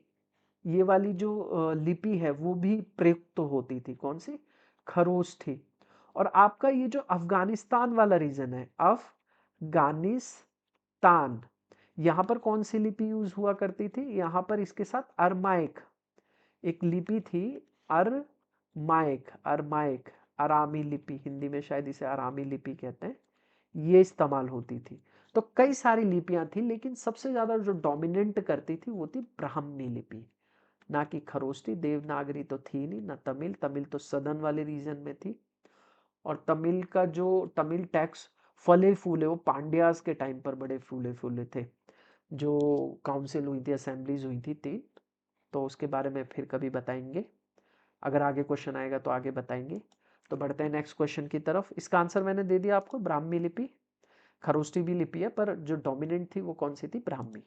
ये वाली जो लिपि है वो भी प्रयुक्त होती थी। कौन सी, खरोष्ठी। और आपका ये जो अफगानिस्तान वाला रीजन है, अफगानिस्तान, यहाँ पर कौन सी लिपि यूज हुआ करती थी, यहाँ पर इसके साथ अरमाइक एक लिपि थी, अरमाइक, अरमाइक, आरामी लिपि, हिंदी में शायद इसे आरामी लिपि कहते हैं, ये इस्तेमाल होती थी। तो कई सारी लिपियां थी, लेकिन सबसे ज्यादा जो डोमिनेंट करती थी वो थी ब्राह्मी लिपि, ना कि खरोष्ठी। देवनागरी तो थी नहीं, ना तमिल, तमिल तो सदर्न वाले रीजन में थी। और तमिल का जो तमिल टैक्स फले फूले, वो पांड्यास के टाइम पर बड़े फूले फूले थे। जो काउंसिल हुई थी, असेंबलीज हुई थी 3, तो उसके बारे में फिर कभी बताएंगे, अगर आगे क्वेश्चन आएगा तो आगे बताएंगे। तो बढ़ते हैं नेक्स्ट क्वेश्चन की तरफ। इसका आंसर मैंने दे दिया आपको, ब्राह्मी लिपि। खरोष्ठी भी लिपि है, पर जो डोमिनेंट थी वो कौन सी थी, ब्राह्मी।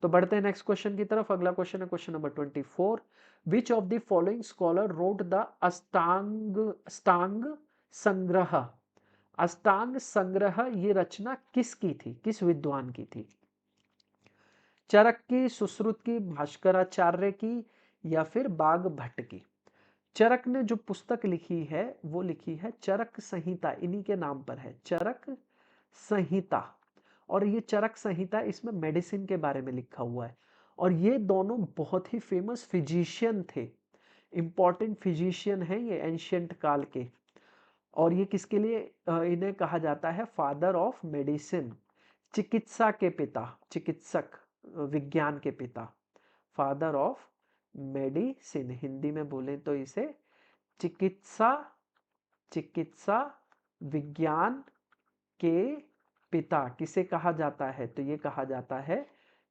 तो बढ़ते हैं नेक्स्ट क्वेश्चन की तरफ। अगला क्वेश्चन है question number 24। Which of the following scholar wrote the अष्टांग संग्रह। अष्टांग संग्रह ये रचना किसकी थी, किस विद्वान की थी। चरक की, सुश्रुत की, भास्कराचार्य की, या फिर बाग भट्ट की। चरक ने जो पुस्तक लिखी है वो लिखी है चरक संहिता, इन्हीं के नाम पर है, चरक संहिता। और ये चरक संहिता, इसमें मेडिसिन के बारे में लिखा हुआ है। और ये दोनों बहुत ही फेमस फिजिशियन थे, इंपॉर्टेंट फिजिशियन हैं ये एंशियंट काल के। और ये किसके लिए इन्हें कहा जाता है, फादर ऑफ मेडिसिन, चिकित्सा के पिता, चिकित्सक, विज्ञान के पिता, फादर ऑफ मेडिसिन। हिंदी में बोले तो इसे चिकित्सा, चिकित्सा विज्ञान के पिता किसे कहा जाता है, तो ये कहा जाता है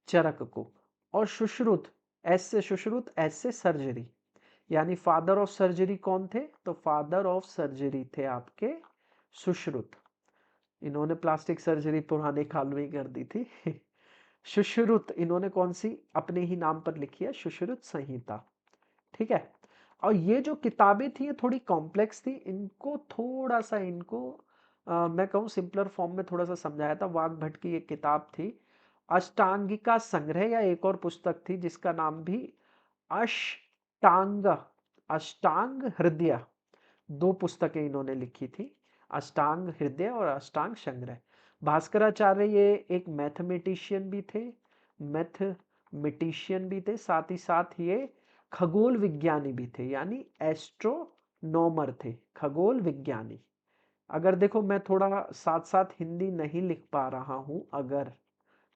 चरक को। और सुश्रुत, एस से सुश्रुत, एस से सर्जरी, यानी फादर ऑफ सर्जरी कौन थे, तो फादर ऑफ सर्जरी थे आपके सुश्रुत। इन्होंने प्लास्टिक सर्जरी पुराने काल में ही कर दी थी। सुश्रुत, इन्होंने कौन सी अपने ही नाम पर लिखी है, सुश्रुत संहिता। ठीक है। और ये जो किताबें थी ये थोड़ी कॉम्प्लेक्स थी, इनको थोड़ा सा मैं कहूँ सिंपलर फॉर्म में थोड़ा सा समझाया था। वाग्भट की एक किताब थी अष्टांगिका संग्रह, या एक और पुस्तक थी जिसका नाम भी अष्टांग अष्टांग हृदय, दो पुस्तकें इन्होंने लिखी थी, अष्टांग हृदय और अष्टांग संग्रह। भास्कराचार्य ये एक मैथमेटिशियन भी थे, साथ ही साथ ये खगोल विज्ञानी भी थे, यानी एस्ट्रोनॉमर थे, खगोल विज्ञानी। अगर देखो मैं थोड़ा साथ साथ हिंदी नहीं लिख पा रहा हूं, अगर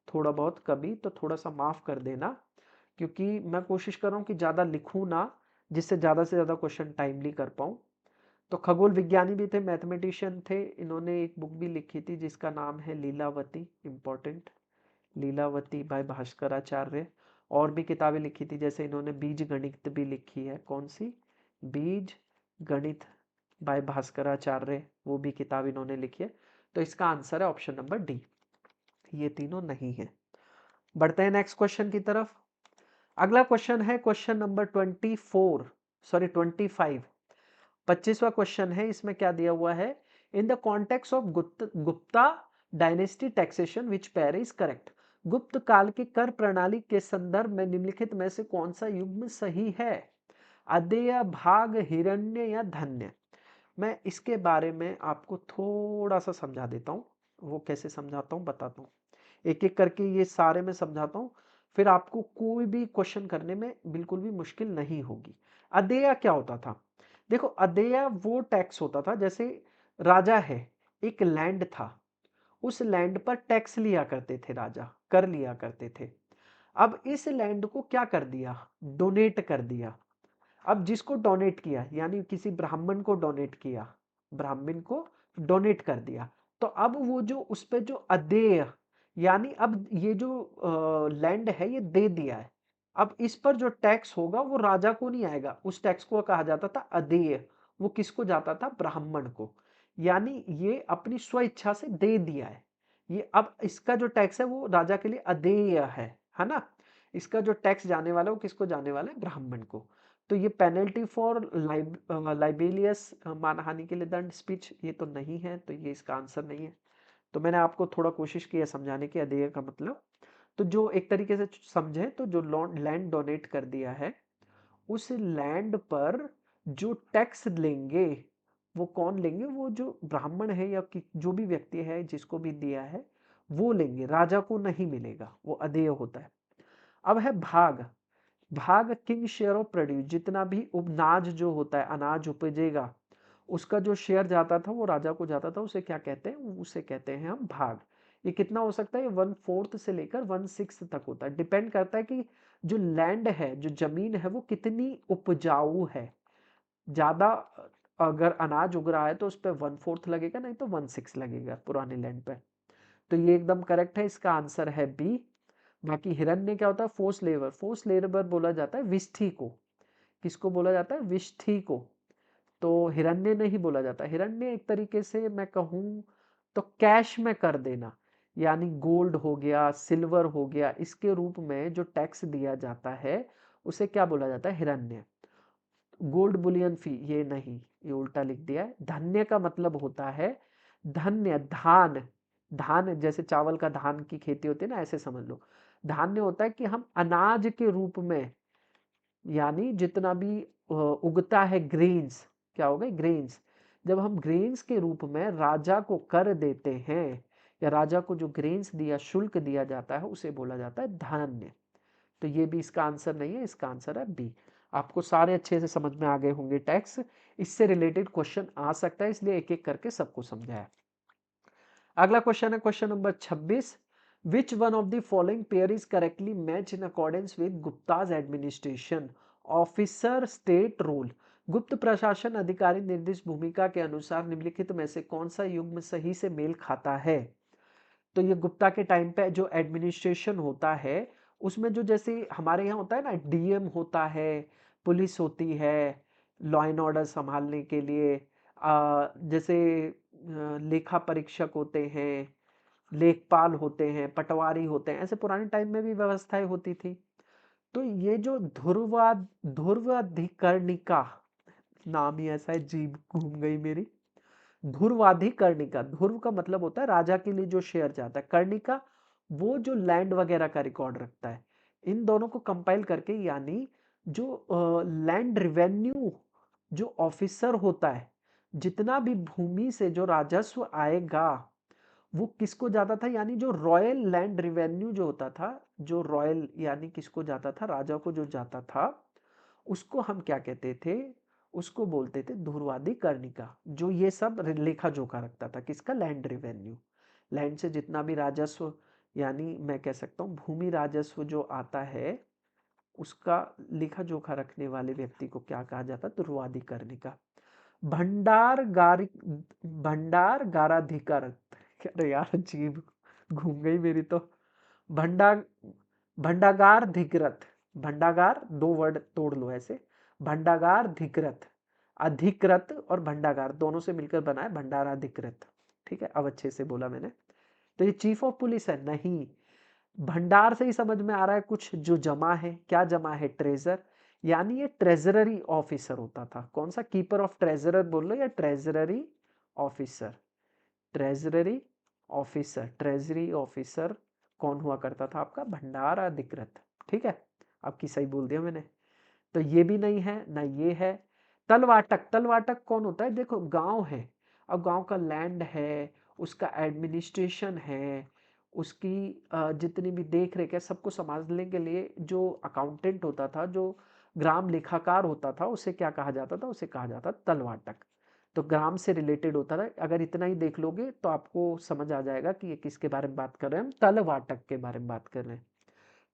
थोड़ा बहुत कभी, तो थोड़ा सा माफ कर देना, क्योंकि मैं कोशिश कर रहा हूं कि ज्यादा लिखूं ना, जिससे ज्यादा से ज्यादा क्वेश्चन टाइमली कर पाऊं। तो खगोल विज्ञानी भी थे, मैथमेटिशियन थे, इन्होंने एक बुक भी लिखी थी जिसका नाम है लीलावती, इंपॉर्टेंट, लीलावती बाय भास्कराचार्य। और भी किताबें लिखी थी, जैसे इन्होंने बीज गणित भी लिखी है, कौन सी, बीज गणित बाय भास्कराचार्य, वो भी किताब इन्होंने लिखी है। तो इसका आंसर है ऑप्शन नंबर डी, ये तीनों नहीं है। बढ़ते हैं नेक्स्ट क्वेश्चन की तरफ। अगला क्वेश्चन है क्वेश्चन नंबर 25। 25वां क्वेश्चन है, इसमें क्या दिया हुआ है, इन the context of Gupta dynasty taxation which pair is correct. गुप्त काल की कर प्रणाली के संदर्भ में निम्नलिखित में से कौन सा युग्म सही है, अदेय, भाग, हिरण्य या धन्य। मैं इसके बारे में आपको थोड़ा सा समझा देता हूँ, वो कैसे समझाता हूँ बताता हूँ, एक एक करके ये सारे मैं समझाता हूँ, फिर आपको कोई भी क्वेश्चन करने में बिल्कुल भी मुश्किल नहीं होगी। अदेय क्या होता था, देखो अदेय वो टैक्स होता था, जैसे राजा है, एक लैंड था, उस लैंड पर टैक्स लिया करते थे राजा, कर लिया करते थे। अब इस लैंड को क्या कर दिया, डोनेट कर दिया। अब जिसको डोनेट किया, यानी किसी ब्राह्मण को डोनेट किया, ब्राह्मण को डोनेट कर दिया, तो अब वो जो उस पे जो अदेय, यानी अब ये जो लैंड है ये दे दिया है, अब इस पर जो टैक्स होगा वो राजा को नहीं आएगा, उस टैक्स को कहा जाता था अदेय। वो किसको जाता था, ब्राह्मण को, यानी ये अपनी स्वेच्छा से दे दिया है। ये अब इसका जो टैक्स है वो राजा के लिए अदेय है ना। इसका जो टैक्स जाने वाला है वो किसको जाने वाला है, ब्राह्मण को। तो ये पेनल्टी फॉर लाइबेलियस, मानहानि के लिए दंड, स्पीच, ये तो नहीं है, तो ये इसका आंसर नहीं है। तो मैंने आपको थोड़ा कोशिश की है समझाने की अदेय का मतलब। तो जो एक तरीके से समझे तो जो लैंड डोनेट कर दिया है, उस लैंड पर जो टैक्स लेंगे वो कौन लेंगे, वो जो ब्राह्मण है या जो भी व्यक्ति है जिसको भी दिया है वो लेंगे, राजा को नहीं मिलेगा, वो अदेय होता है। अब है भाग। भाग किंग शेयर ऑफ प्रोड्यूस, जितना भी उपनाज जो होता है, अनाज उपजेगा, उसका जो शेयर जाता था वो राजा को जाता था, उसे क्या कहते हैं, उसे कहते हैं हम भाग। ये कितना हो सकता है, ये 1/4 से लेकर 1/6 तक होता है, डिपेंड करता है कि जो लैंड है, जो जमीन है वो कितनी उपजाऊ है। ज्यादा अगर अनाज उग रहा है तो उस पर 1/4 लगेगा, नहीं तो 1/6 लगेगा पुराने लैंड पे। तो ये एकदम करेक्ट है, इसका आंसर है बी। बाकी हिरण्य क्या होता है, फोर्स लेबर, फोर्स लेबर बोला जाता है विष्ठी को, किसको बोला जाता है, विष्ठी को। तो हिरण्य नहीं बोला जाता, हिरण्य एक तरीके से मैं कहूं तो कैश में कर देना, यानी गोल्ड हो गया, सिल्वर हो गया, इसके रूप में जो टैक्स दिया जाता है उसे क्या बोला जाता है, हिरण्य। गोल्ड बुलियन फी ये नहीं, ये उल्टा लिख दिया है। धन्य का मतलब होता है धन्य, धान, धान जैसे चावल का धान की खेती होती है ना, ऐसे समझ लो। धान्य होता है कि हम अनाज के रूप में, यानी जितना भी उगता है ग्रेन्स, क्या हो गए, ग्रेन्स, जब हम ग्रेन्स के रूप में राजा को कर देते हैं, या राजा को जो ग्रेन्स दिया, शुल्क दिया जाता है, उसे बोला जाता है धान्य। तो ये भी इसका आंसर नहीं है, इसका आंसर है बी। आपको सारे अच्छे से समझ में आ गए होंगे टैक्स, इससे रिलेटेड क्वेश्चन आ सकता है, इसलिए एक एक करके सबको समझाया। अगला क्वेश्चन है question number 26। Which one of the following pair is correctly match in accordance with Gupta's administration officer state rule. गुप्त प्रशासन अधिकारी निर्दिष्ट भूमिका के अनुसार निम्नलिखित में से कौन सा युग्म सही से मेल खाता है। तो ये गुप्ता के टाइम पे जो एडमिनिस्ट्रेशन होता है उसमें जो जैसे हमारे यहाँ होता है ना, डीएम होता है, पुलिस होती है लॉ एंड ऑर्डर संभालने के लिए, जैसे लेखा परीक्षक होते हैं, लेखपाल होते हैं, पटवारी होते हैं, ऐसे पुराने टाइम में भी व्यवस्थाएं होती थी। तो ये जो ध्रुवाधिकर्णिका, नाम ही ऐसा है, जीभ घूम गई मेरी। ध्रुवाधिकर्णिका, ध्रुव का मतलब होता है राजा के लिए जो शेयर जाता है, कर्णिका वो जो लैंड वगैरह का रिकॉर्ड रखता है। इन दोनों को कंपाइल करके, यानी जो लैंड रेवेन्यू जो ऑफिसर होता है, जितना भी भूमि से जो राजस्व आएगा वो किसको जाता था, यानी जो रॉयल लैंड रिवेन्यू जो होता था, जो रॉयल यानी किसको जाता था, राजा को जो जाता था, उसको हम क्या कहते थे, उसको बोलते थे ध्रुवाधिकर्णिका, जो ये सब लेखा जोखा रखता था, किसका, लैंड रिवेन्यू। लैंड से जितना भी राजस्व, यानी मैं कह सकता हूँ भूमि राजस्व जो आता है, उसका लेखा जोखा रखने वाले व्यक्ति को क्या कहा जाता, ध्रुवाधिकर्णिका। भंडार गाराधिकार, अरे यार जीभ घूम गई मेरी तो। भंडा भंडागार धिकृत, भंडागार दो वर्ड तोड़ लो ऐसे, भंडागार धिकृत, अधिकृत और भंडागार दोनों से मिलकर बना है भंडाराधिकृत। ठीक है, अब अच्छे से बोला मैंने। तो ये चीफ ऑफ पुलिस है नहीं, भंडार से ही समझ में आ रहा है कुछ जो जमा है, क्या जमा है, ट्रेजर, यानी ये ट्रेजररी ऑफिसर होता था। कौन सा, कीपर ऑफ ट्रेजरर बोल लो या ट्रेजररी ऑफिसर, ट्रेजररी ऑफिसर, ट्रेजरी ऑफिसर कौन हुआ करता था, आपका भंडार अधिकृत। ठीक है, आपकी सही बोल दिया मैंने। तो ये भी नहीं है ना, ये है। तलवाटक, तलवाटक कौन होता है, देखो गांव है, अब गांव का लैंड है, उसका एडमिनिस्ट्रेशन है, उसकी जितनी भी देख रेख है, सबको संभालने के लिए जो अकाउंटेंट होता था, जो ग्राम लेखाकार होता था, उसे क्या कहा जाता था, उसे कहा जाता तलवाटक। तो ग्राम से रिलेटेड होता था। अगर इतना ही देख लोगे तो आपको समझ आ जाएगा कि ये किसके बारे में बात कर रहे हैं, हम तलवाटक के बारे में बात कर रहे हैं।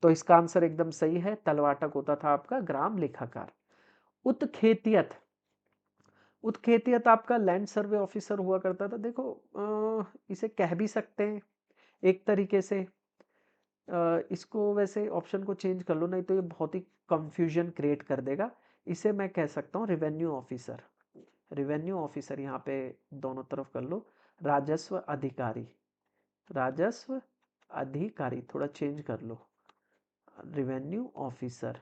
तो इसका आंसर एकदम सही है, तलवाटक होता था आपका ग्राम लेखाकार। उत्खेतियत, उत्खेतियत आपका लैंड सर्वे ऑफिसर हुआ करता था। देखो इसे कह भी सकते हैं एक तरीके से, इसको वैसे ऑप्शन को चेंज कर लो, नहीं तो ये बहुत ही कंफ्यूजन क्रिएट कर देगा। इसे मैं कह सकता हूँ रेवेन्यू ऑफिसर, रेवेन्यू ऑफिसर यहाँ पे दोनों तरफ कर लो, राजस्व अधिकारी, राजस्व अधिकारी थोड़ा चेंज कर लो, रेवेन्यू ऑफिसर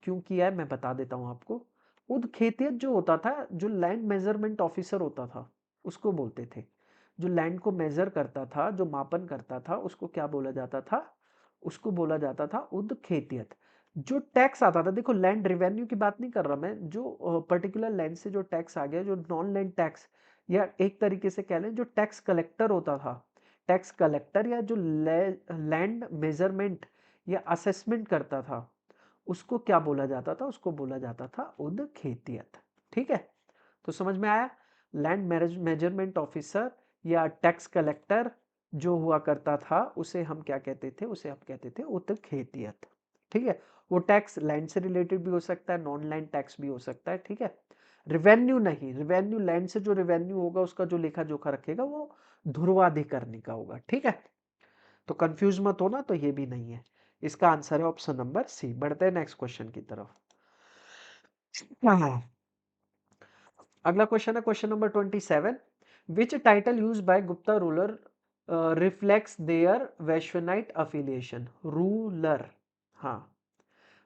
क्यों किया है मैं बता देता हूँ आपको। उदखेतियत जो होता था, जो लैंड मेजरमेंट ऑफिसर होता था, उसको बोलते थे। जो लैंड को मेजर करता था, जो मापन करता था, उसको क्या बोला जाता था, उसको बोला जाता था उदखेतियत। जो टैक्स आता था, देखो लैंड रेवेन्यू की बात नहीं कर रहा मैं, जो पर्टिकुलर लैंड से जो टैक्स आ गया, जो नॉन लैंड टैक्स, या एक तरीके से कह लें जो टैक्स कलेक्टर होता था, टैक्स कलेक्टर या जो लैंड मेजरमेंट या असेसमेंट करता था, उसको क्या बोला जाता था, उसको बोला जाता था उदखेतियत। ठीक है, तो समझ में आया। लैंड मेजरमेंट ऑफिसर या टैक्स कलेक्टर जो हुआ करता था, उसे हम क्या कहते थे, उसे हम कहते थे उदखेतियत। ठीक है, वो टैक्स लैंड से रिलेटेड भी हो सकता है, नॉन लैंड टैक्स भी हो सकता है। ठीक है, रिवेन्यू नहीं, रिवेन्यू लैंड से जो रिवेन्यू होगा उसका जो लेखा जोखा रखेगा वो ध्रुवाधिकर्णी का होगा। ठीक है, तो कंफ्यूज मत होना, तो ये भी नहीं है। इसका आंसर है ऑप्शन नंबर सी। बढ़ते हैं नेक्स्ट क्वेश्चन की तरफ। हाँ, अगला क्वेश्चन है question number 27। Which title use by Gupta ruler reflects their Vaishnavite affiliation, ruler. हाँ,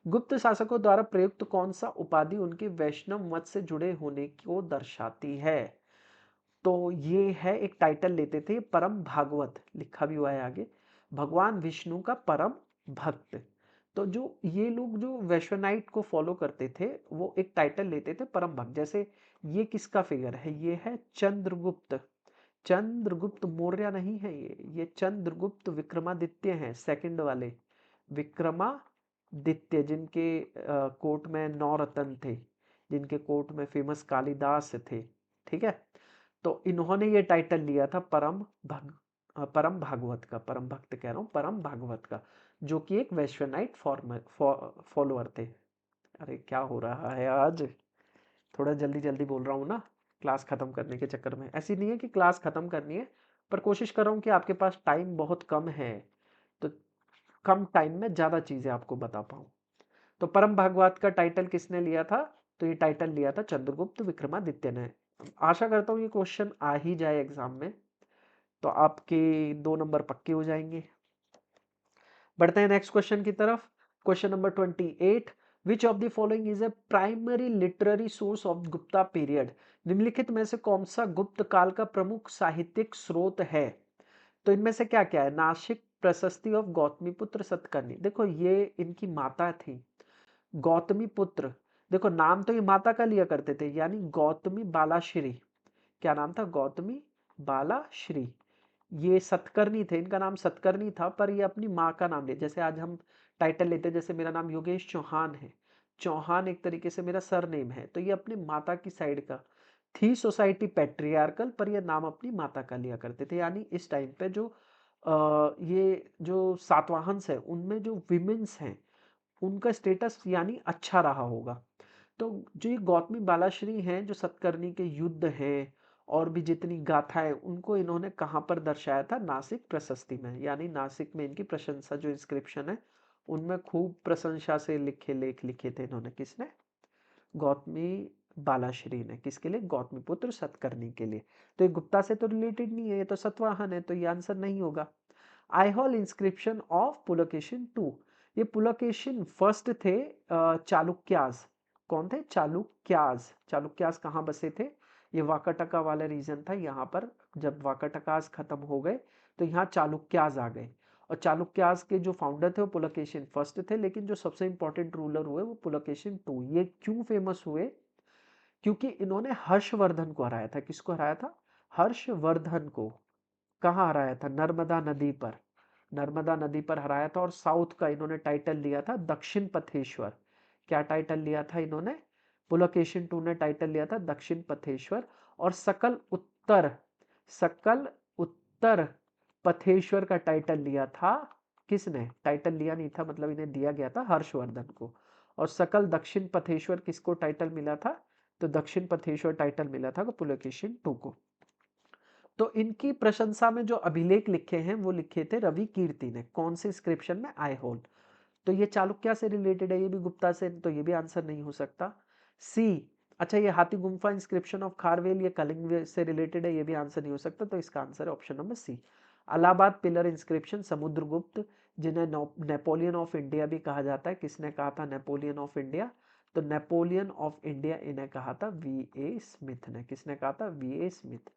गुप्त शासकों द्वारा प्रयुक्त कौन सा उपाधि उनके वैष्णव मत से जुड़े होने को दर्शाती है। तो ये है, एक टाइटल लेते थे, परम भागवत, लिखा भी हुआ है आगे, भगवान विष्णु का परम भक्त। तो जो ये लोग जो वैश्वनाइट को फॉलो करते थे, वो एक टाइटल लेते थे परम भक्त। जैसे ये किसका फिगर है, ये है चंद्रगुप्त, चंद्रगुप्त मौर्य नहीं है, ये चंद्रगुप्त विक्रमादित्य हैं, सेकंड वाले विक्रमादित्य, जिनके कोर्ट में 9 रत्न थे, जिनके कोर्ट में फेमस कालिदास थे। ठीक है, तो इन्होंने ये टाइटल लिया था परम भागवत का, परम भक्त कह रहा हूँ, परम भागवत का, जो कि एक वैश्वनाइट फॉलोअर थे। अरे क्या हो रहा है आज, थोड़ा जल्दी जल्दी बोल रहा हूँ ना, क्लास खत्म करने के चक्कर में। ऐसी नहीं है कि क्लास खत्म करनी है, पर कोशिश कर रहा हूँ कि आपके पास टाइम बहुत कम है, तो कम टाइम में ज्यादा चीजें आपको बता पाऊँ। तो परम भागवत का टाइटल किसने लिया था, तो ये टाइटल लिया था चंद्रगुप्त विक्रमादित्य ने। आशा करता हूँ ये क्वेश्चन आ ही जाए एग्जाम में, तो आपके 2 नंबर पक्के हो जाएंगे। बढ़ते हैं नेक्स्ट क्वेश्चन की तरफ। Question number 28, which of the following is a primary literary source of Gupta period? निम्नलिखित में से कौन सा गुप्त काल का प्रमुख साहित्यिक स्रोत है? तो इनमें से क्या क्या है? नासिक प्रशस्ति ऑफ गौतमीपुत्र सतकर्णी। देखो ये इनकी माता थी गौतमीपुत्र। देखो नाम तो ये माता का लिया करते थे, यानी गौतमी बालाश्री। क्या नाम था? गौतमी बालाश्री। ये सतकर्णी थे, इनका नाम सतकर्णी था, पर ये अपनी माँ का नाम ले, जैसे आज हम टाइटल लेते हैं, जैसे मेरा नाम योगेश चौहान है, चौहान एक तरीके से मेरा सरनेम है, तो ये अपनी माता की साइड का थी सोसाइटी पैट्रियार्कल, पर ये नाम अपनी माता का लिया करते थे। यानी इस टाइम पे जो ये जो सातवाहंस है उनमें जो विमेन्स हैं उनका स्टेटस यानी अच्छा रहा होगा। तो जो ये गौतमी बालाश्री हैं, जो सतकर्णी के युद्ध हैं और भी जितनी गाथाएं, उनको इन्होंने कहाँ पर दर्शाया था? नासिक प्रशस्ति में, यानी नासिक में इनकी प्रशंसा जो इंस्क्रिप्शन है उनमें खूब प्रशंसा से लिखे लेख लिखे थे इन्होंने। किसने? गौतमी बालाश्री ने। किसके लिए? गौतमीपुत्र सतकर्णी के लिए। तो ये गुप्ता से तो रिलेटेड नहीं है, ये तो सतवाहन है, तो ये आंसर नहीं होगा। Aihole inscription of Pulakeshin two, ये पुलकेशिन फर्स्ट थे चालुक्यास। कौन थे? चालुक्यास। चालुक्यास कहाँ बसे थे? ये वाकाटका वाला रीजन था, यहाँ पर जब वाकाटकास खत्म हो गए तो यहाँ चालुक्यास आ गए, और चालुक्यास के जो फाउंडर थे वो पुलकेशिन फर्स्ट थे, लेकिन जो सबसे इंपॉर्टेंट रूलर हुए वो पुलकेशिन टू। ये क्यों फेमस हुए? क्योंकि इन्होंने हर्षवर्धन को हराया था। किसको हराया था? हर्षवर्धन को। कहाँ हराया था? नर्मदा नदी पर। नर्मदा नदी पर हराया था, और साउथ का इन्होंने टाइटल लिया था दक्षिण पथेश्वर। क्या टाइटल लिया था इन्होंने? पुलकेशिन टू ने टाइटल लिया था दक्षिण पथेश्वर। और सकल उत्तर पथेश्वर का टाइटल लिया था किसने? टाइटल लिया नहीं था, मतलब इन्हें दिया गया था हर्षवर्धन को। और सकल दक्षिण पथेश्वर किसको टाइटल मिला था? तो दक्षिण पथेश्वर टाइटल मिला था पुलकेशिन टू को। तो इनकी प्रशंसा में जो अभिलेख लिखे हैं वो लिखे थे रवि कीर्ति ने। कौन से इंस्क्रिप्शन में? आईहोल। तो ये चालुक्य से रिलेटेड है, ये भी गुप्ता से, तो ये भी आंसर नहीं हो सकता। सी, अच्छा ये हाथी गुम्फा इंस्क्रिप्शन ऑफ खारवेल, ये कलिंग से रिलेटेड है, ये भी आंसर नहीं हो सकता, तो इसका आंसर है option number C. Allahabad pillar inscription Samudragupta, जिन्हें नेपोलियन ऑफ इंडिया भी कहा जाता है। किसने कहा था नेपोलियन ऑफ इंडिया? तो नेपोलियन ऑफ इंडिया इन्हें कहा था वी ए स्मिथ ने। किसने कहा था? V A Smith.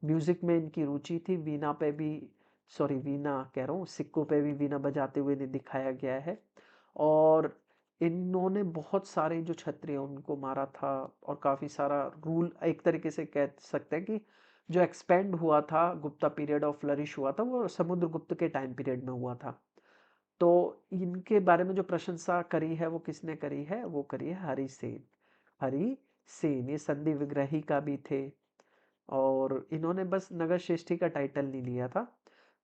म्यूजिक में इनकी रुचि थी, वीणा पे भी, सॉरी वीणा कह रहा हूँ, सिक्कों पे भी वीणा बजाते हुए इन्हें दिखाया गया है। और इन्होंने बहुत सारे जो क्षत्रिय उनको मारा था, और काफी सारा रूल, एक तरीके से कह सकते हैं कि जो एक्सपेंड हुआ था, गुप्ता पीरियड ऑफ फ्लरिश हुआ था, वो समुद्रगुप्त के टाइम पीरियड में हुआ था। तो इनके बारे में जो प्रशंसा करी है वो किसने करी है? वो करी है हरिसेन। हरिसेन ये संधि विग्रही का भी थे, और इन्होंने बस नगर श्रेष्ठी का टाइटल नहीं लिया था।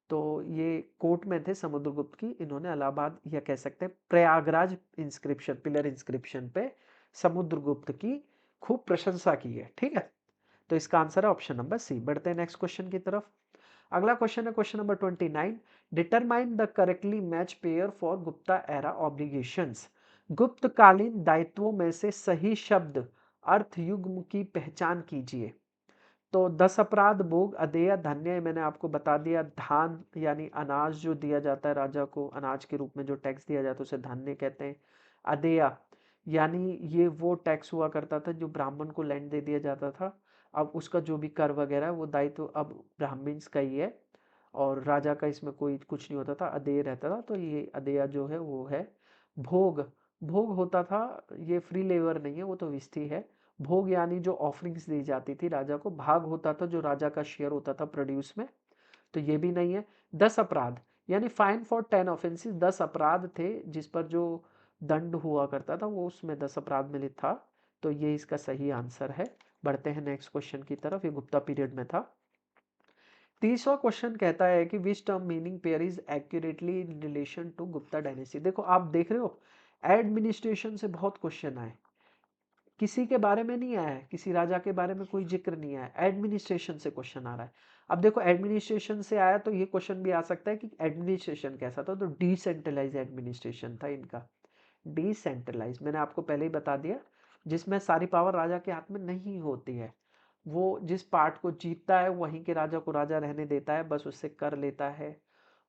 तो ये कोर्ट में थे समुद्रगुप्त की, इन्होंने इलाहाबाद या कह सकते हैं प्रयागराज इंस्क्रिप्शन, पिलर इंस्क्रिप्शन पे समुद्रगुप्त की खूब प्रशंसा की है। ठीक है, तो इसका आंसर है ऑप्शन नंबर सी। बढ़ते हैं नेक्स्ट क्वेश्चन की तरफ। अगला क्वेश्चन है question number 29, determine the correctly match pair for Gupta era obligations. गुप्तकालीन दायित्वों में से सही शब्द अर्थ युग्म की पहचान कीजिए। तो 10 अपराध, भोग, अदेय, धन्य, मैंने आपको बता दिया। धान यानी अनाज जो दिया जाता है राजा को, अनाज के रूप में जो टैक्स दिया जाता है उसे धान्य कहते हैं। अदेय यानी ये वो टैक्स हुआ करता था जो ब्राह्मण को लैंड दे दिया जाता था, अब उसका जो भी कर वगैरह वो दायित्व अब ब्राह्मण्स का ही है, और राजा का इसमें कोई कुछ नहीं होता था, अदेय रहता था। तो ये अदेय जो है वो है। भोग, भोग होता था, ये फ्री लेबर नहीं है, वो तो विस्थी है। भोग यानी जो ऑफरिंग्स दी जाती थी राजा को। भाग होता था जो राजा का शेयर होता था प्रोड्यूस में, तो ये भी नहीं है। 10 अपराध यानी फाइन फॉर 10 ऑफेंसेस, 10 अपराध थे जिस पर जो दंड हुआ करता था वो उसमें 10 अपराध में था, तो ये इसका सही आंसर है। बढ़ते हैं नेक्स्ट क्वेश्चन की तरफ, ये गुप्ता पीरियड में था। 30वां क्वेश्चन कहता है कि which term meaning pair is accurately in relation to Gupta dynasty. देखो आप देख रहे हो एडमिनिस्ट्रेशन से बहुत क्वेश्चन आए, किसी के बारे में नहीं आया है, किसी राजा के बारे में कोई जिक्र नहीं आया, एडमिनिस्ट्रेशन से क्वेश्चन आ रहा है। अब देखो एडमिनिस्ट्रेशन से आया तो ये क्वेश्चन भी आ सकता है कि एडमिनिस्ट्रेशन कैसा था, तो डिसेंट्रलाइज एडमिनिस्ट्रेशन था इनका। डिसेंट्रलाइज मैंने आपको पहले ही बता दिया, जिसमें सारी पावर राजा के हाथ में नहीं होती है, वो जिस पार्ट को जीतता है वहीं के राजा को राजा रहने देता है, बस उससे कर लेता है।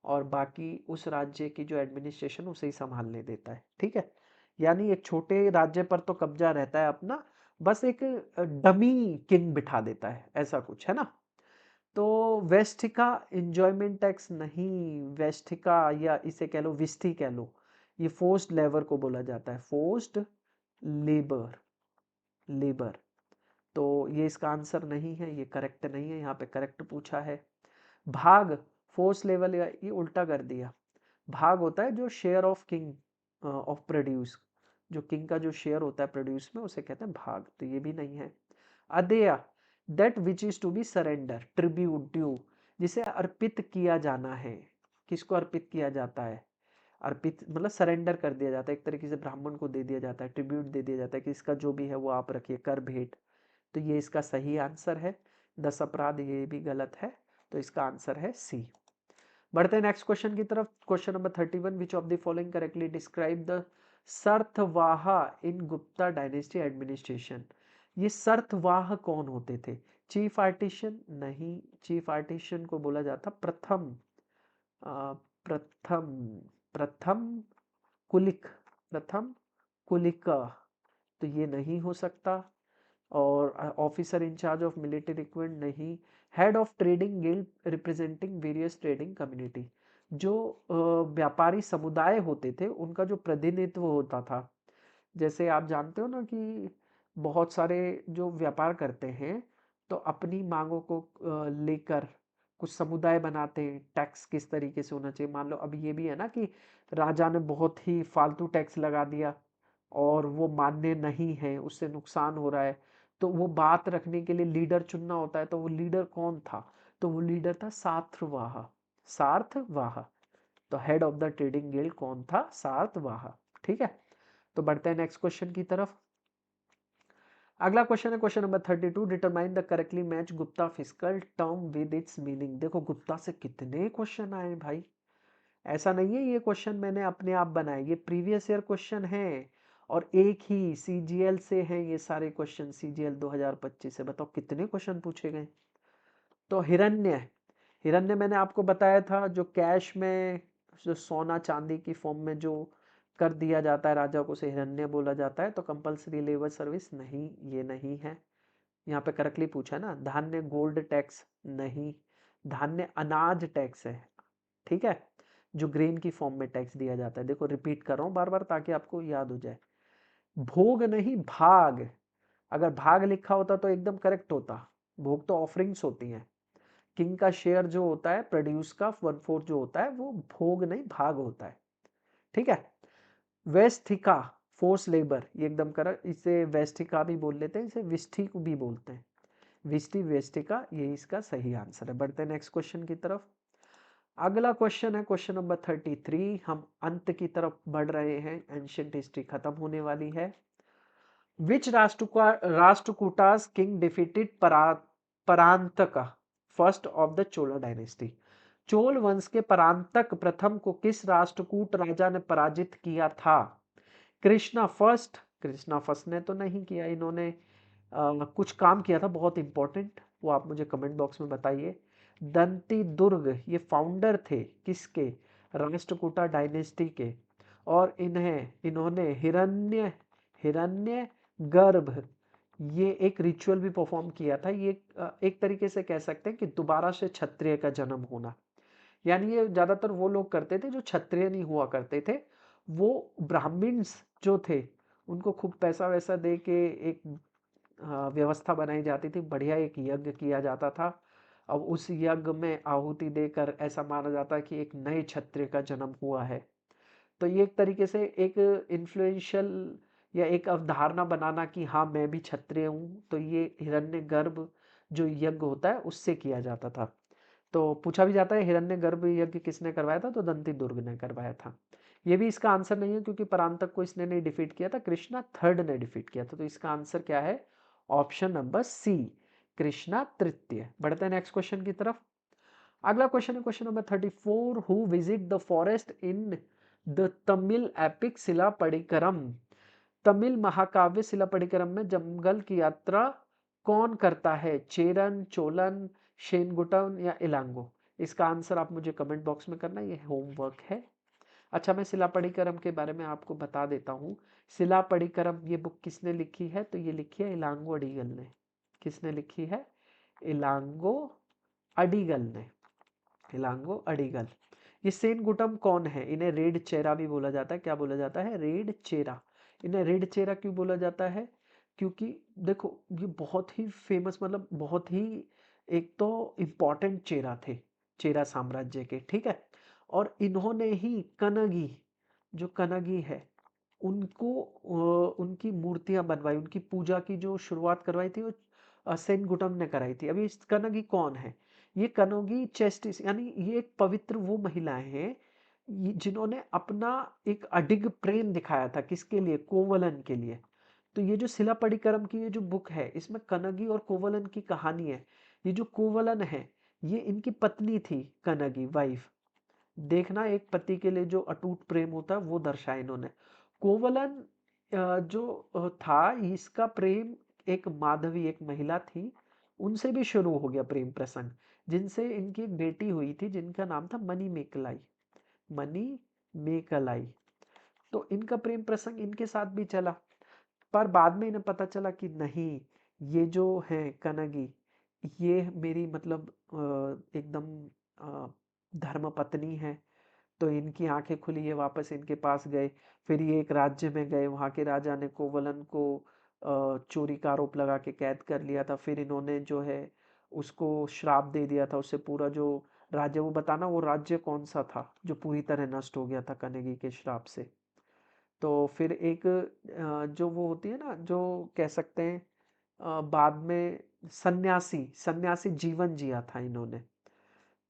और बाकी उस राज्य की जो एडमिनिस्ट्रेशन उसे ही संभालने देता है। ठीक है, यानी एक छोटे राज्य पर तो कब्जा रहता है अपना, बस एक डमी किंग बिठा देता है, ऐसा कुछ है ना। तो वेस्टिका इंजॉयमेंट टैक्स नहीं, वेस्टिका या इसे कह लो विस्टी कह लो, ये फोर्स्ड लेबर को बोला जाता है, फोर्स्ड लेबर, लेबर। तो ये इसका आंसर नहीं है, ये करेक्ट नहीं है, यहाँ पे करेक्ट पूछा है। भाग, फोर्स लेवल, या ये उल्टा कर दिया। भाग होता है जो share of king of produce, जो किंग का जो शेयर होता है प्रोड्यूस में, उसे कहते हैं भाग, तो ये भी नहीं है। अदेय, that which is to be surrender, tribute, due, जिसे अर्पित किया जाना है। किसको अर्पित किया जाता है? अर्पित मतलब सरेंडर कर दिया जाता है, एक तरीके से ब्राह्मण को दे दिया जाता है, ट्रिब्यूट दे दिया जाता है कि इसका जो भी है वो आप रखिए, कर भेंट। तो ये इसका सही आंसर है। 10 अपराध, ये भी गलत है, तो इसका आंसर है सी। बढ़ते हैं नेक्स्ट क्वेश्चन की तरफ। Question number 31, which of the following correctly describe the सर्तवाहा इन गुप्ता डायनेस्टी एडमिनिस्ट्रेशन। ये सर्तवाह कौन होते थे? चीफ आर्टिशन नहीं, चीफ आर्टिशन को बोला जाता प्रथम प्रथम प्रथम कुलिक, प्रथम कुलिका, तो ये नहीं हो सकता। और officer in charge of military equipment नहीं। Head of trading guild representing various trading community, जो व्यापारी समुदाय होते थे उनका जो प्रतिनिधित्व होता था। जैसे आप जानते हो ना कि बहुत सारे जो व्यापार करते हैं तो अपनी मांगों को लेकर कुछ समुदाय बनाते हैं, टैक्स किस तरीके से होना चाहिए। मान लो अब ये भी है ना कि राजा ने बहुत ही फालतू टैक्स लगा दिया और वो मान्य नहीं है, उससे नुकसान हो रहा है, तो वो बात रखने के लिए लीडर चुनना होता है। तो वो लीडर कौन था? तो वो लीडर था सार्थवाह, सार्थवाह। तो head of the trading guild कौन था? सार्थवाह। ठीक है, तो बढ़ते हैं नेक्स्ट क्वेश्चन की तरफ। अगला क्वेश्चन है question number 32, determine the correctly match Gupta fiscal term with its meaning. देखो गुप्ता से कितने क्वेश्चन आए भाई, ऐसा नहीं है ये क्वेश्चन मैंने अपने आप बनाए, ये प्रीवियस ईयर क्वेश्चन है और एक ही सीजीएल से हैं ये सारे क्वेश्चन, सीजीएल 2025 से। बताओ कितने क्वेश्चन पूछे गए। तो हिरण्य, हिरण्य मैंने आपको बताया था, जो कैश में जो सोना चांदी की फॉर्म में जो कर दिया जाता है राजा को, उसे हिरण्य बोला जाता है। तो कंपलसरी लेबर सर्विस नहीं, ये नहीं है। यहाँ पे करेक्टली पूछा है ना। धान्य गोल्ड टैक्स नहीं, धान्य अनाज टैक्स है, ठीक है, जो ग्रेन की फॉर्म में टैक्स दिया जाता है। देखो रिपीट कर रहा हूँ बार बार ताकि आपको याद हो जाए। भोग नहीं, भाग। अगर भाग लिखा होता तो एकदम करेक्ट होता, भोग तो ऑफरिंग्स होती हैं। किंग का शेयर जो होता है प्रोड्यूस का 1/4 जो होता है वो भोग नहीं भाग होता है। ठीक है, वेस्थिका फोर्स लेबर, ये एकदम करेक्ट, इसे वेस्टिका भी बोल लेते हैं, इसे विस्टी भी बोलते हैं, विस्टी वेस्टिका, ये इसका सही आंसर है। बढ़ते हैं नेक्स्ट क्वेश्चन की तरफ। अगला क्वेश्चन है क्वेश्चन नंबर 33, हम अंत की तरफ बढ़ रहे हैं, एंशियंट हिस्ट्री खत्म होने वाली है। Which Rashtrakutas king defeated Parantaka first of the Chola dynasty. Chola वंश के परांतक प्रथम को किस राष्ट्रकूट राजा ने पराजित किया था? कृष्णा फर्स्ट, कृष्णा फर्स्ट ने तो नहीं किया, इन्होंने कुछ काम किया था बहुत इंपॉर्टेंट, वो आप मुझे कमेंट बॉक्स में बताइए। दंती दुर्ग, ये फाउंडर थे किसके? राष्ट्रकूटा डायनेस्टी के। और इन्होंने हिरण्य हिरण्य गर्भ, ये एक रिचुअल भी परफॉर्म किया था। ये एक तरीके से कह सकते हैं कि दोबारा से क्षत्रिय का जन्म होना, यानी ये ज्यादातर वो लोग करते थे जो क्षत्रिय नहीं हुआ करते थे। वो ब्राह्मण्स जो थे उनको खूब पैसा वैसा दे के एक व्यवस्था बनाई जाती थी, बढ़िया एक यज्ञ किया जाता था। अब उस यज्ञ में आहुति देकर ऐसा माना जाता है कि एक नए क्षत्रिय का जन्म हुआ है। तो ये एक तरीके से एक इन्फ्लुएंशियल या एक अवधारणा बनाना कि हाँ मैं भी क्षत्रिय हूँ, तो ये हिरण्यगर्भ जो यज्ञ होता है उससे किया जाता था। तो पूछा भी जाता है हिरण्यगर्भ यज्ञ किसने करवाया था? तो दंती दुर्ग ने करवाया था। ये भी इसका आंसर नहीं है क्योंकि परांतक को इसने नहीं डिफीट किया था, कृष्णा थर्ड ने डिफीट किया था। तो इसका आंसर क्या है? ऑप्शन नंबर सी, कृष्णा तृतीय। बढ़ते हैं नेक्स्ट क्वेश्चन की तरफ। अगला क्वेश्चन है question number 34, who visit the forest in the Tamil epic Silappatikaram. Tamil महाकाव्य शिलापड़िकरम में जंगल की यात्रा कौन करता है? चेरन, चोलन, शेनगुटन या इलांगो। इसका आंसर आप मुझे कमेंट बॉक्स में करना, ये होमवर्क है। अच्छा, मैं सिलापड़ीकरम के बारे में आपको बता देता हूँ। सिलापड़ीकरम ये बुक किसने लिखी है? तो ये लिखी है इलांगो अडिगल ने। किसने लिखी है? इलांगो अडिगल ने। इलांगो अडिगल। ये सेनगुटम कौन है? इन्हें रेड चेहरा भी बोला जाता है। क्या बोला जाता है? रेड चेहरा। इन्हें रेड चेहरा क्यों बोला जाता है? क्योंकि देखो, ये बहुत ही फेमस, मतलब बहुत ही एक तो इम्पॉर्टेंट चेहरा थे, चेरा साम्राज्य के, ठीक है। और इन्होंने ही कनगी, जो कनगी है, उनको उनकी मूर्तियां बनवाई, उनकी पूजा की जो शुरुआत करवाई थी वो सेनगुटम ने कराई थी। अभी इस कनगी कौन है? ये कनोगी चेस्टिस, यानी ये एक पवित्र वो महिलाएं हैं जिन्होंने अपना एक अडिग प्रेम दिखाया था। किसके लिए? कोवलन के लिए। तो ये जो सिलापड़ीकरम की ये जो बुक है, इसमें कनगी और कोवलन की कहानी है। ये जो कोवलन है, ये इनकी पत्नी थी, कनगी वाइफ। देखना, एक पति के लिए जो अटूट प्रेम होता है वो दर्शाया इन्होंने। कोवलन जो था, इसका प्रेम एक माधवी, एक महिला थी, उनसे भी शुरू हो गया प्रेम प्रसंग, जिनसे इनकी एक बेटी हुई थी जिनका नाम था मनी मेकलाई। मनी मेकलाई। तो इनका प्रेम प्रसंग इनके साथ भी चला, पर बाद में इन्हें पता चला कि नहीं, ये जो है कनगी, ये मेरी मतलब एकदम धर्म पत्नी है। तो इनकी आंखें खुली, ये वापस इनके पास गए। फिर ये एक राज्य में गए, वहां के राजा ने कोवलन को चोरी का आरोप लगा के कैद कर लिया था। फिर इन्होंने जो है उसको श्राप दे दिया था, उससे पूरा जो राज्य, वो बताना वो राज्य कौन सा था जो पूरी तरह नष्ट हो गया था कनगी के श्राप से। तो फिर एक जो वो होती है ना, जो कह सकते हैं बाद में सन्यासी, सन्यासी जीवन जिया था इन्होंने।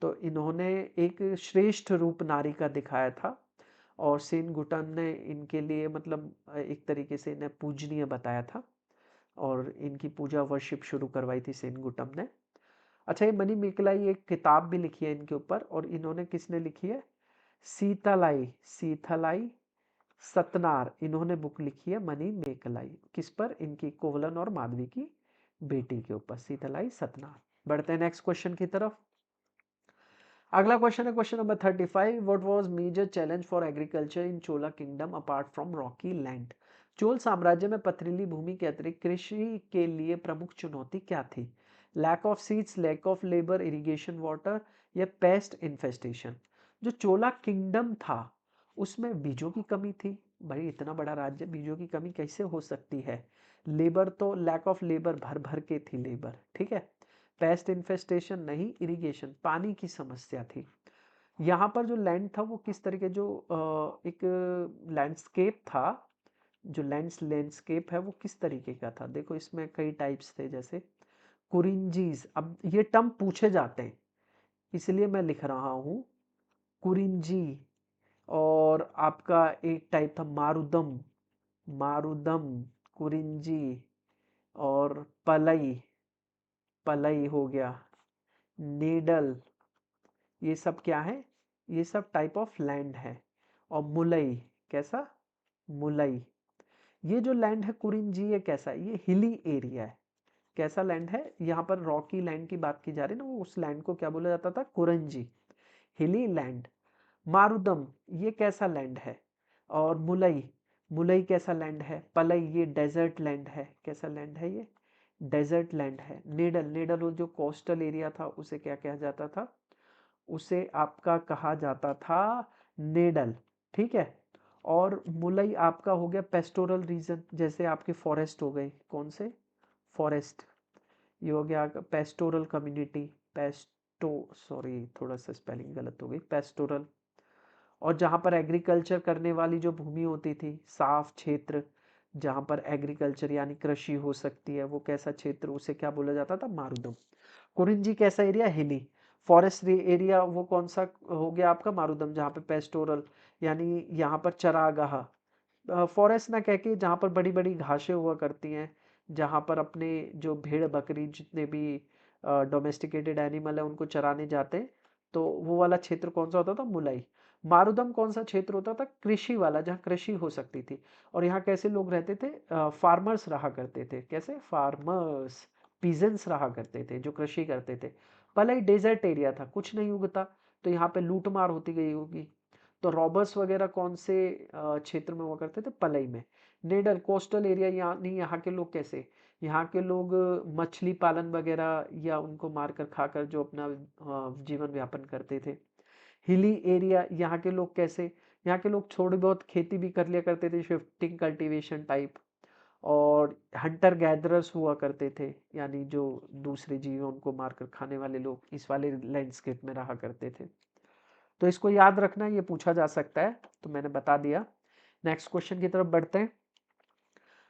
तो इन्होंने एक श्रेष्ठ रूप नारी का दिखाया था, और सेनगुटन ने इनके लिए मतलब एक तरीके से इन्हें पूजनीय बताया था, और इनकी पूजा वर्शिप शुरू करवाई थी सेनगुटम ने। अच्छा, ये मनी मेकलाई एक किताब भी लिखी है इनके ऊपर, और इन्होंने किसने लिखी है? सीतालाई, सीथलाई सतनार, इन्होंने बुक लिखी है मनी मेकलाई। किस पर? इनकी कोवलन और माधवी की बेटी के ऊपर, सीतलाई सतनार। बढ़ते हैं नेक्स्ट क्वेश्चन की तरफ। अगला क्वेश्चन है question number 35। What was major challenge for agriculture in Chola kingdom apart from rocky land? चोल साम्राज्य में पथरीली भूमि के अतिरिक्त कृषि के लिए प्रमुख चुनौती क्या थी? Lack of seeds, lack of labour, irrigation water, या पेस्ट इन्फेस्टेशन? जो चोला किंगडम था उसमें बीजों की कमी थी। भाई इतना बड़ा राज्य, बीजों की कमी कैसे हो सकती है? लेबर तो लैक ऑफ लेबर, भर भर के थी लेबर, ठीक है। पेस्ट इन्फेस्टेशन नहीं, इरिगेशन, पानी की समस्या थी। यहाँ पर जो लैंड था वो किस तरीके, जो एक लैंडस्केप था, जो लैंडस्केप है वो किस तरीके का था? देखो, इसमें कई टाइप्स थे, जैसे कुरिंजीज। अब ये टर्म पूछे जाते हैं, इसलिए मैं लिख रहा हूँ कुरिंजी। और आपका एक टाइप था मारुदम, मारुदम, कुरिंजी, और पलई, पलई हो गया, नीडल, ये सब क्या है? ये सब टाइप ऑफ लैंड है। और मुलई, कैसा? मुलई। ये जो लैंड है कुरिंजी, ये कैसा है? ये हिली एरिया है। कैसा लैंड है? यहाँ पर रॉकी लैंड की बात की जा रही है ना, उस लैंड को क्या बोला जाता था? कुरंजी, हिली लैंड। मारुदम, ये कैसा लैंड है? और मुलई, मुलई कैसा लैंड है? पलई, ये डेजर्ट लैंड है। कैसा लैंड है? ये डेजर्ट लैंड है। नेडल, नेडल वो जो कोस्टल एरिया था उसे क्या कहा जाता था? उसे आपका कहा जाता था नेडल, ठीक है। और मुलई आपका हो गया पेस्टोरल रीजन, जैसे आपके फॉरेस्ट हो गए, कौन से? फॉरेस्ट। ये हो गया पेस्टोरल कम्युनिटी, पेस्टो, सॉरी थोड़ा सा स्पेलिंग गलत हो गई, पेस्टोरल। और जहाँ पर एग्रीकल्चर करने वाली जो भूमि होती थी, साफ क्षेत्र जहाँ पर एग्रीकल्चर यानी कृषि हो सकती है, वो कैसा क्षेत्र, उसे क्या बोला जाता था? मारुदम। कुरिंजी कैसा एरिया? हिली। फॉरेस्ट एरिया वो कौन सा हो गया आपका? मारुदम, जहाँ पे पेस्टोरल यानी यहाँ पर चरागाह, फॉरेस्ट ना कह के जहाँ पर बड़ी बड़ी घासें हुआ करती हैं, जहाँ पर अपने जो भेड़ बकरी जितने भी डोमेस्टिकेटेड एनिमल है उनको चराने जाते हैं, तो वो वाला क्षेत्र कौन सा होता था? मुलाई। मारुदम कौन सा क्षेत्र होता था? कृषि वाला, जहाँ कृषि हो सकती थी। और यहाँ कैसे लोग रहते थे? फार्मर्स रहा करते थे। कैसे? फार्मर्स, पीजेंट्स रहा करते थे जो कृषि करते थे। पलई डेजर्ट एरिया था, कुछ नहीं उगता, तो यहाँ पे लूटमार होती गई होगी। तो रॉबर्स वगैरह कौन से क्षेत्र में हुआ करते थे? पलई में। नेडल कोस्टल एरिया, यानी यहाँ के लोग कैसे, यहाँ के लोग मछली पालन वगैरह या उनको मारकर खाकर जो अपना जीवन यापन करते थे। हिली एरिया, यहाँ के लोग कैसे, यहाँ के लोग थोड़ी बहुत खेती भी कर लिया करते थे, शिफ्टिंग कल्टीवेशन टाइप। और हंटर गैदरर्स हुआ करते थे, यानी जो दूसरे जीवों उनको मारकर खाने वाले लोग इस वाले लैंडस्केप में रहा करते थे। तो इसको याद रखना, ये पूछा जा सकता है, तो मैंने बता दिया। नेक्स्ट क्वेश्चन की तरफ बढ़ते हैं।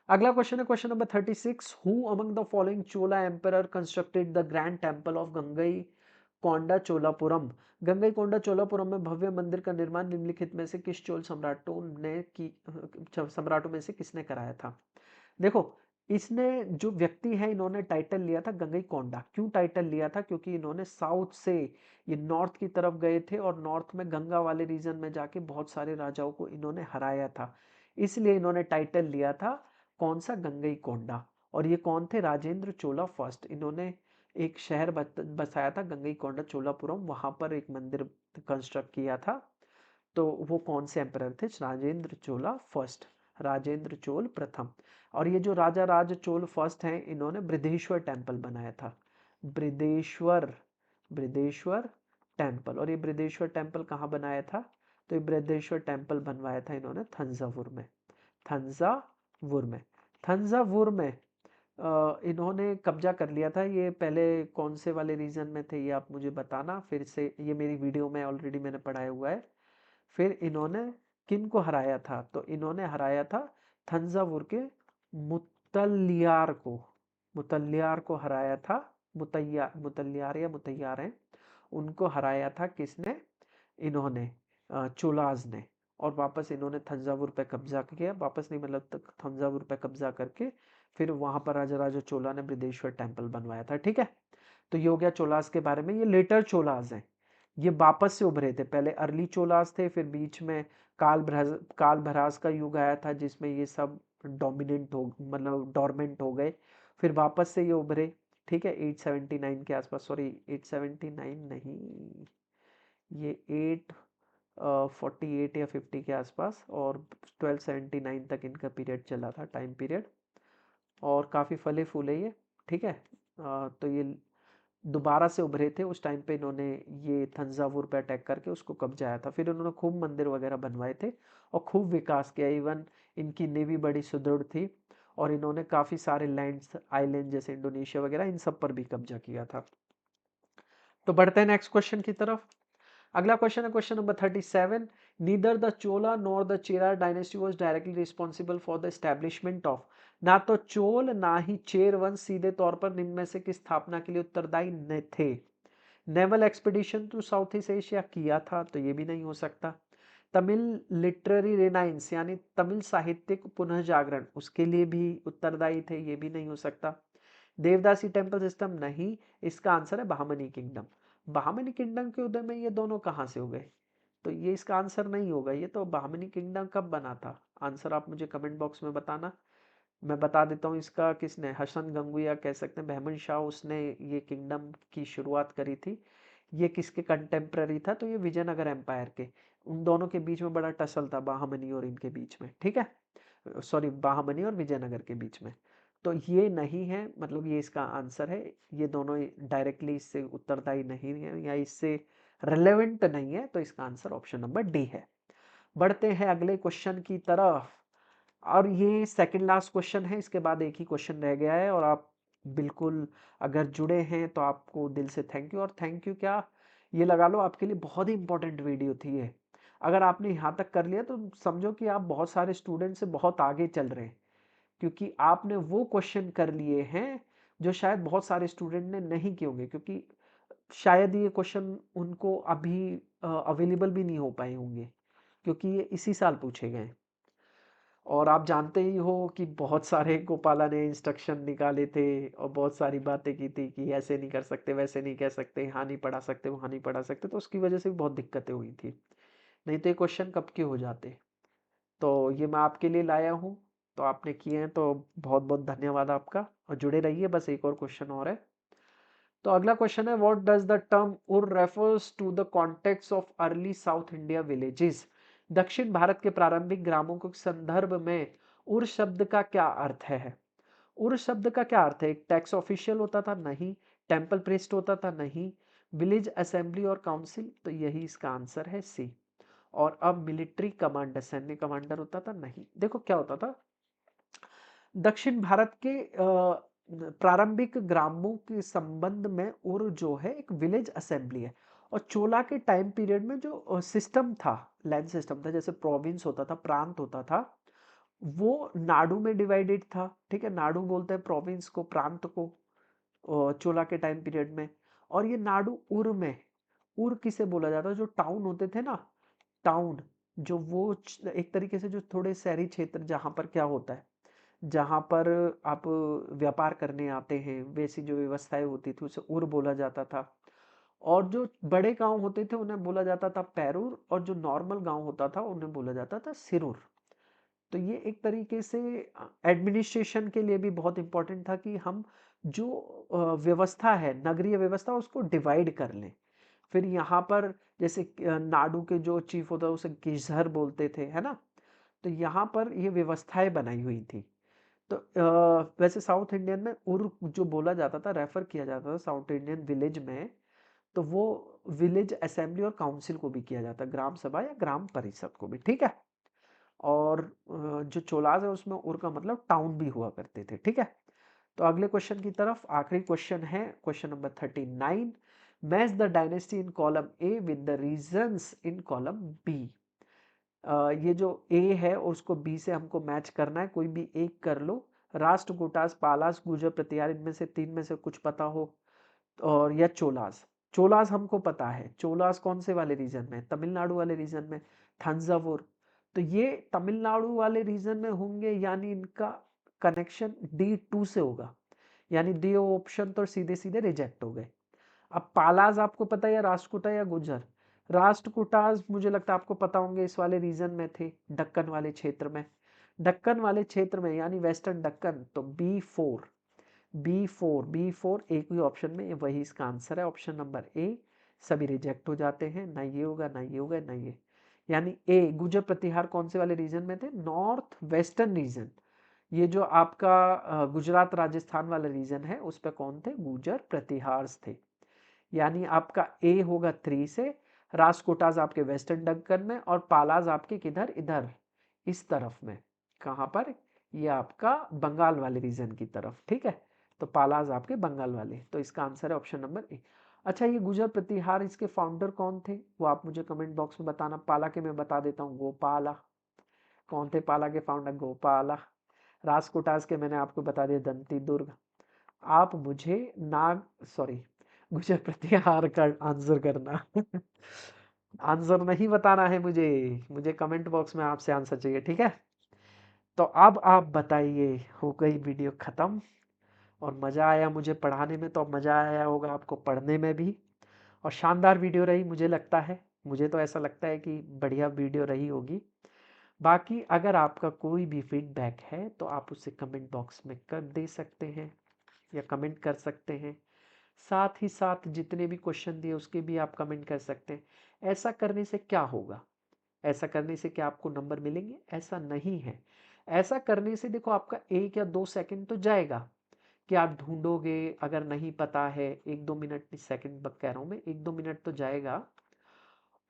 अगला क्वेश्चन है question number 36। Who among the following Chola emperor constructed the grand temple of Gangaikonda Cholapuram? Gangaikonda Cholapuram में भव्य मंदिर का निर्माण निम्नलिखित में से किस चोल सम्राटों में से किसने कराया था? देखो, इसने जो व्यक्ति है, इन्होंने टाइटल लिया था गंगई कोंडा। क्यों टाइटल लिया था? क्योंकि इन्होंने साउथ से ये नॉर्थ की तरफ गए थे और नॉर्थ में गंगा वाले रीजन में जाके बहुत सारे राजाओं को इन्होंने हराया था, इसलिए इन्होंने टाइटल लिया था कौन सा? गंगई कोंडा। और ये कौन थे? राजेंद्र चोला फर्स्ट। इन्होंने एक शहर बसाया था गंगई कोंडा चोलापुरम, वहां पर एक मंदिर कंस्ट्रक्ट किया था। तो वो कौन से एम्परर थे? राजेंद्र चोला फर्स्ट, राजेंद्र चोल प्रथम। और ये जो राजा राज चोल फर्स्ट हैं, इन्होंने बृहदेश्वर टेम्पल बनाया था। बृहदेश्वर, बृहदेश्वर टेम्पल। और ये बृहदेश्वर टेम्पल कहाँ बनाया था? तो ये बृहदेश्वर टेम्पल बनवाया था इन्होंने थंजावुर में। थंजावुर में, थंजावुर में इन्होंने कब्जा कर लिया था। ये पहले कौन से वाले रीजन में थे, ये आप मुझे बताना फिर से, ये मेरी वीडियो में ऑलरेडी मैंने पढ़ाया हुआ है। फिर इन्होंने किन को हराया था? तो इन्होंने हराया था थंजावुर के मुतल्लियार को, मुतल्लियार को हराया था। मुतल्लियार या मुतैयार हैं, उनको हराया था किसने? इन्होंने, चोलाज ने। और वापस इन्होंने थंजावुर पे कब्जा किया, वापस नहीं मतलब तक थंजावुर पे कब्जा करके फिर वहां पर राजा राजा चोला ने बृहदेश्वर टेम्पल बनवाया था। ठीक है, तो ये हो गया चोलास के बारे में। ये लेटर चोलास हैं, ये वापस से उभरे थे। पहले अर्ली चोलास थे, फिर बीच में काल भरास का युग आया था जिसमें ये सब डोमिनेंट हो, मतलब डोरमेंट हो गए, फिर वापस से ये उभरे। ठीक है, 879 के आसपास, सॉरी 879 नहीं, ये 848 या 50 के आसपास, और 1279 तक इनका पीरियड चला था, टाइम पीरियड। और काफ़ी फले फूले ये। ठीक है, तो ये दोबारा से उभरे थे। उस टाइम पे इन्होंने ये थंजावुर पे अटैक करके उसको कब्जाया था। फिर इन्होंने खूब मंदिर वगैरह बनवाए थे और खूब विकास किया। इवन इनकी नेवी बड़ी सुदृढ़ थी और इन्होंने काफ़ी सारे लैंड्स, आइलैंड जैसे इंडोनेशिया वगैरह, इन सब पर भी कब्जा किया था। तो बढ़ते हैं नेक्स्ट क्वेश्चन की तरफ। अगला क्वेश्चन है question number 37। Neither the Chola nor the Chera dynasty was directly responsible for the establishment of. ना तो चोल ना ही चेर वंश सीधे तौर पर निम्न में से किस स्थापना के लिए उत्तरदायी न थे? Naval expedition to South East Asia किया था, तो ये भी नहीं हो सकता। तमिल लिटरेरी रेनाइंस यानी तमिल साहित्यिक पुनः जागरण, उसके लिए भी उत्तरदायी थे, ये भी नहीं हो सकता। देवदासी टेम्पल सिस्टम नहीं, इसका आंसर है बहामनी किंगडम। बहामनी किंगडम के उदय में ये दोनों कहाँ से हो गए? तो ये इसका आंसर नहीं होगा। ये तो बहामनी किंगडम कब बना था? आंसर आप मुझे कमेंट बॉक्स में बताना। मैं बता देता हूँ इसका, किसने, हसन गंगुया कह सकते हैं, बहमन शाह, उसने ये किंगडम की शुरुआत करी थी। ये किसके कंटेम्प्ररी था? तो ये विजयनगर एम्पायर के। उन दोनों के बीच में बड़ा टसल था, बहामनी और इनके बीच में। ठीक है, सॉरी, बहामनी और विजयनगर के बीच में। तो ये नहीं है, मतलब ये इसका आंसर है। ये दोनों डायरेक्टली इससे उत्तरदायी नहीं है या इससे रिलेवेंट नहीं है, तो इसका आंसर ऑप्शन नंबर डी है। बढ़ते हैं अगले क्वेश्चन की तरफ, और ये सेकंड लास्ट क्वेश्चन है, इसके बाद एक ही क्वेश्चन रह गया है। और आप बिल्कुल अगर जुड़े हैं तो आपको दिल से थैंक यू। और थैंक यू क्या, ये लगा लो आपके लिए बहुत ही इंपॉर्टेंट वीडियो थी ये। अगर आपने यहाँ तक कर लिया तो समझो कि आप बहुत सारे स्टूडेंट से बहुत आगे चल रहे हैं, क्योंकि आपने वो क्वेश्चन कर लिए हैं जो शायद बहुत सारे स्टूडेंट ने नहीं किए होंगे, क्योंकि शायद ये क्वेश्चन उनको अभी अवेलेबल भी नहीं हो पाए होंगे, क्योंकि ये इसी साल पूछे गए। और आप जानते ही हो कि बहुत सारे गोपाला ने इंस्ट्रक्शन निकाले थे और बहुत सारी बातें की थी कि ऐसे नहीं कर सकते, वैसे नहीं कह सकते, यहाँ नहीं पढ़ा सकते, वहाँ नहीं पढ़ा सकते, तो उसकी वजह से भी बहुत दिक्कतें हुई थी। नहीं तो ये क्वेश्चन कब के हो जाते। तो ये मैं आपके लिए लाया हूँ, तो आपने किए हैं तो बहुत बहुत धन्यवाद आपका। और जुड़े रहिए, बस एक और क्वेश्चन और है। तो अगला क्वेश्चन है, what does the term ur refers to the context of early South India villages. दक्षिण भारत के प्रारंभिक ग्रामों के संदर्भ में उर शब्द का क्या अर्थ है। उर शब्द का क्या अर्थ है, एक टैक्स ऑफिशियल होता था, नहीं। टेम्पल प्रेस्ट होता था, नहीं। विलेज असेंबली और काउंसिल, तो यही इसका आंसर है सी। और अब मिलिट्री कमांडर, सैन्य कमांडर होता था, नहीं। देखो क्या होता था, दक्षिण भारत के प्रारंभिक ग्रामों के संबंध में उर जो है एक विलेज असेंबली है। और चोला के टाइम पीरियड में जो सिस्टम था, लैंड सिस्टम था, जैसे प्रोविंस होता था, प्रांत होता था, वो नाडु में डिवाइडेड था। ठीक है, नाडु बोलते हैं प्रोविंस को, प्रांत को, चोला के टाइम पीरियड में। और ये नाडु उर में, उर किसे बोला जाता है, जो टाउन होते थे ना, टाउन, जो वो एक तरीके से जो थोड़े शहरी क्षेत्र जहां पर क्या होता है, जहां पर आप व्यापार करने आते हैं, वैसी जो व्यवस्थाएं होती थी उसे उर बोला जाता था। और जो बड़े गांव होते थे उन्हें बोला जाता था पैरूर, और जो नॉर्मल गांव होता था उन्हें बोला जाता था सिरूर। तो ये एक तरीके से एडमिनिस्ट्रेशन के लिए भी बहुत इंपॉर्टेंट था कि हम जो व्यवस्था है, नगरीय व्यवस्था, उसको डिवाइड कर लें। फिर यहाँ पर जैसे नाडु के जो चीफ होता है उसे गिरधर बोलते थे, है ना। तो यहाँ पर ये व्यवस्थाएं बनाई हुई थी। तो वैसे साउथ इंडियन में उर जो बोला जाता था, रेफर किया जाता था साउथ इंडियन विलेज में, तो वो विलेज असेंबली और काउंसिल को भी किया जाता, ग्राम सभा या ग्राम परिषद को भी। ठीक है। और जो चोलाज है उसमें उर का मतलब टाउन भी हुआ करते थे। ठीक है। तो अगले क्वेश्चन की तरफ, आखिरी क्वेश्चन है question number 39। Match the dynasty in column A with the regions in column B. ये जो ए है और उसको बी से हमको मैच करना है, कोई भी एक कर लो। राष्ट्रकूटास, पालास, गुर्जर, प्रतिहार, इनमें से तीन में से कुछ पता हो, और या चोलास। चोलास हमको पता है, चोलास कौन से वाले रीजन में, तमिलनाडु वाले रीजन में, थंजावुर। तो ये तमिलनाडु वाले रीजन में होंगे, यानी इनका कनेक्शन D2 से होगा, यानी डी ऑप्शन तो सीधे सीधे रिजेक्ट हो गए। अब पालाज आपको पता है, या राष्ट्रकूटा या गुर्जर। राष्ट्रकूटाज मुझे लगता है आपको पता होंगे, इस वाले रीजन में थे, दक्कन वाले क्षेत्र में, दक्कन वाले क्षेत्र में, यानी वेस्टर्न दक्कन। तो बी फोर एक ही ऑप्शन में, वही इसका आंसर है, ऑप्शन नंबर ए। सभी रिजेक्ट हो जाते हैं, ना ये होगा, ना ये होगा, ना ये। यानी ए, गुर्जर प्रतिहार कौन से वाले रीजन में थे, नॉर्थ वेस्टर्न रीजन। ये जो आपका गुजरात राजस्थान वाला रीजन है, उस पर कौन थे, गुर्जर प्रतिहार थे। यानी आपका ए होगा 3 से। राजकोटाज आपके वेस्टर्न डक्कन में, और पालाज आपके किधर, इधर इस तरफ में, कहां पर, ये आपका बंगाल वाले रीजन की तरफ। ठीक है। तो पालाज आपके बंगाल वाले, तो इसका आंसर है ऑप्शन नंबर ए। अच्छा, ये गुर्जर प्रतिहार, इसके फाउंडर कौन थे वो आप मुझे कमेंट बॉक्स में बताना। पाला के मैं बता देता हूँ, गोपाला। कौन थे पाला के फाउंडर, गोपाला। राजकोटाज के मैंने आपको बता दिया, दंती दुर्ग। आप मुझे नाग, सॉरी, गुर्जर प्रतिहार का आंसर करना। आंसर नहीं बताना है मुझे, मुझे कमेंट बॉक्स में आपसे आंसर चाहिए। ठीक है। तो अब आप बताइए, हो गई वीडियो खत्म, और मज़ा आया मुझे पढ़ाने में, तो अब मज़ा आया होगा आपको पढ़ने में भी। और शानदार वीडियो रही मुझे लगता है, मुझे तो ऐसा लगता है कि बढ़िया वीडियो रही होगी। बाकी अगर आपका कोई भी फीडबैक है तो आप उसे कमेंट बॉक्स में कर दे सकते हैं, या कमेंट कर सकते हैं। साथ ही साथ जितने भी क्वेश्चन दिए उसके भी आप कमेंट कर सकते हैं। ऐसा करने से क्या होगा, ऐसा करने से क्या आपको नंबर मिलेंगे, ऐसा नहीं है। ऐसा करने से देखो आपका 1 या 2 सेकंड तो जाएगा, कि आप ढूंढोगे, अगर नहीं पता है, 1-2 मिनट, सेकंड कह रहा हूं मैं, 1-2 मिनट तो जाएगा।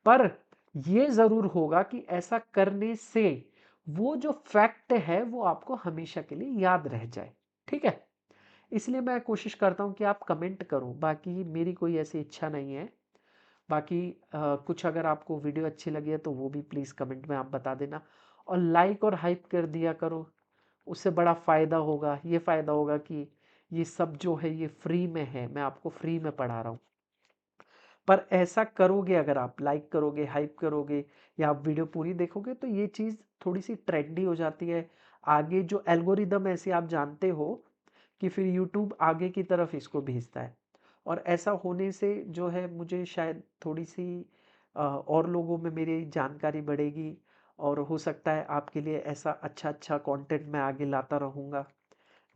पर ये जरूर होगा कि ऐसा करने से वो जो फैक्ट है वो आपको हमेशा के लिए याद रह जाए। ठीक है। इसलिए मैं कोशिश करता हूं कि आप कमेंट करो, बाकी मेरी कोई ऐसी इच्छा नहीं है। बाकी कुछ अगर आपको वीडियो अच्छी लगी है तो वो भी प्लीज़ कमेंट में आप बता देना, और लाइक और हाइप कर दिया करो। उससे बड़ा फ़ायदा होगा, ये फ़ायदा होगा कि ये सब जो है ये फ्री में है, मैं आपको फ्री में पढ़ा रहा हूँ। पर ऐसा करोगे, अगर आप लाइक करोगे, हाइप करोगे, या आप वीडियो पूरी देखोगे, तो ये चीज़ थोड़ी सी ट्रेंडी हो जाती है। आगे जो एल्गोरिदम ऐसे आप जानते हो कि फिर यूट्यूब आगे की तरफ इसको भेजता है। और ऐसा होने से जो है मुझे शायद थोड़ी सी और लोगों में मेरी जानकारी बढ़ेगी, और हो सकता है आपके लिए ऐसा अच्छा अच्छा कंटेंट मैं आगे लाता रहूँगा।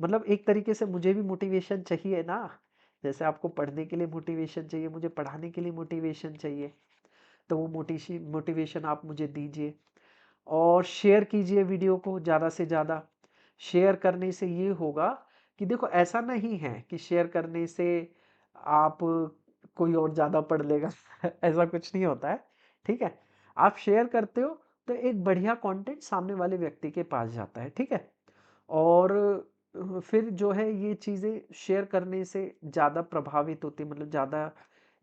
मतलब एक तरीके से मुझे भी मोटिवेशन चाहिए ना, जैसे आपको पढ़ने के लिए मोटिवेशन चाहिए, मुझे पढ़ाने के लिए मोटिवेशन चाहिए, तो वो मोटिवेशन आप मुझे दीजिए। और शेयर कीजिए वीडियो को ज़्यादा से ज़्यादा। शेयर करने से ये होगा कि देखो, ऐसा नहीं है कि शेयर करने से आप कोई और ज़्यादा पढ़ लेगा ऐसा कुछ नहीं होता है, ठीक है। आप शेयर करते हो तो एक बढ़िया कंटेंट सामने वाले व्यक्ति के पास जाता है, ठीक है। और फिर जो है ये चीज़ें शेयर करने से ज़्यादा प्रभावित होती है, मतलब ज़्यादा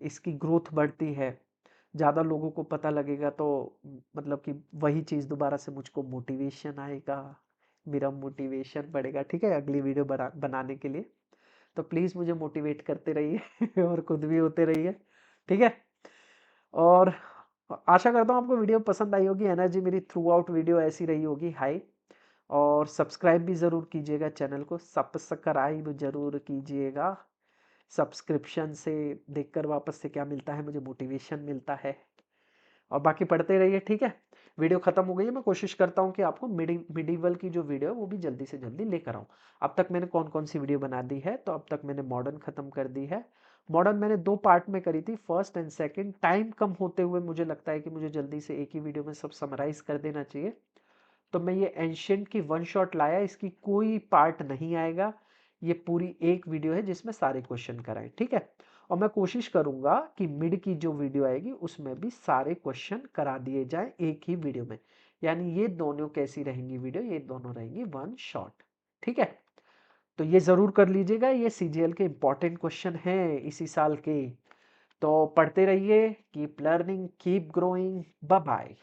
इसकी ग्रोथ बढ़ती है, ज़्यादा लोगों को पता लगेगा, तो मतलब कि वही चीज़ दोबारा से मुझको मोटिवेशन आएगा, मेरा मोटिवेशन बढ़ेगा, ठीक है, अगली वीडियो बनाने के लिए। तो प्लीज़ मुझे मोटिवेट करते रहिए और खुद भी होते रहिए, ठीक है। और आशा करता हूँ आपको वीडियो पसंद आई होगी। एनर्जी मेरी थ्रू आउट वीडियो ऐसी रही होगी हाई। और सब्सक्राइब भी ज़रूर कीजिएगा चैनल को, सब्सक्राइब ज़रूर कीजिएगा। सब्सक्रिप्शन से देखकर वापस से क्या मिलता है, मुझे मोटिवेशन मिलता है। और बाकी पढ़ते रहिए, ठीक है। वीडियो खत्म हो गई है, मैं कोशिश करता हूँ कि आपको मिडीवल की जो वीडियो है वो भी जल्दी से जल्दी लेकर आऊँ। अब तक मैंने कौन कौन सी वीडियो बना दी है, तो अब तक मैंने मॉडर्न खत्म कर दी है। मॉडर्न मैंने 2 पार्ट में करी थी, फर्स्ट एंड सेकंड। टाइम कम होते हुए मुझे लगता है कि मुझे जल्दी से एक ही वीडियो में सब समराइज कर देना चाहिए, तो मैं ये एंशिएंट की वन शॉट लाया, इसकी कोई पार्ट नहीं आएगा, ये पूरी एक वीडियो है जिसमें सारे क्वेश्चन कराए, ठीक है। और मैं कोशिश करूंगा कि मिड की जो वीडियो आएगी उसमें भी सारे क्वेश्चन करा दिए जाए एक ही वीडियो में, यानी ये दोनों कैसी रहेंगी वीडियो, ये दोनों रहेंगी वन शॉट, ठीक है। तो ये जरूर कर लीजिएगा, ये सीजीएल के इंपॉर्टेंट क्वेश्चन हैं इसी साल के। तो पढ़ते रहिए, keep learning, keep growing, bye bye.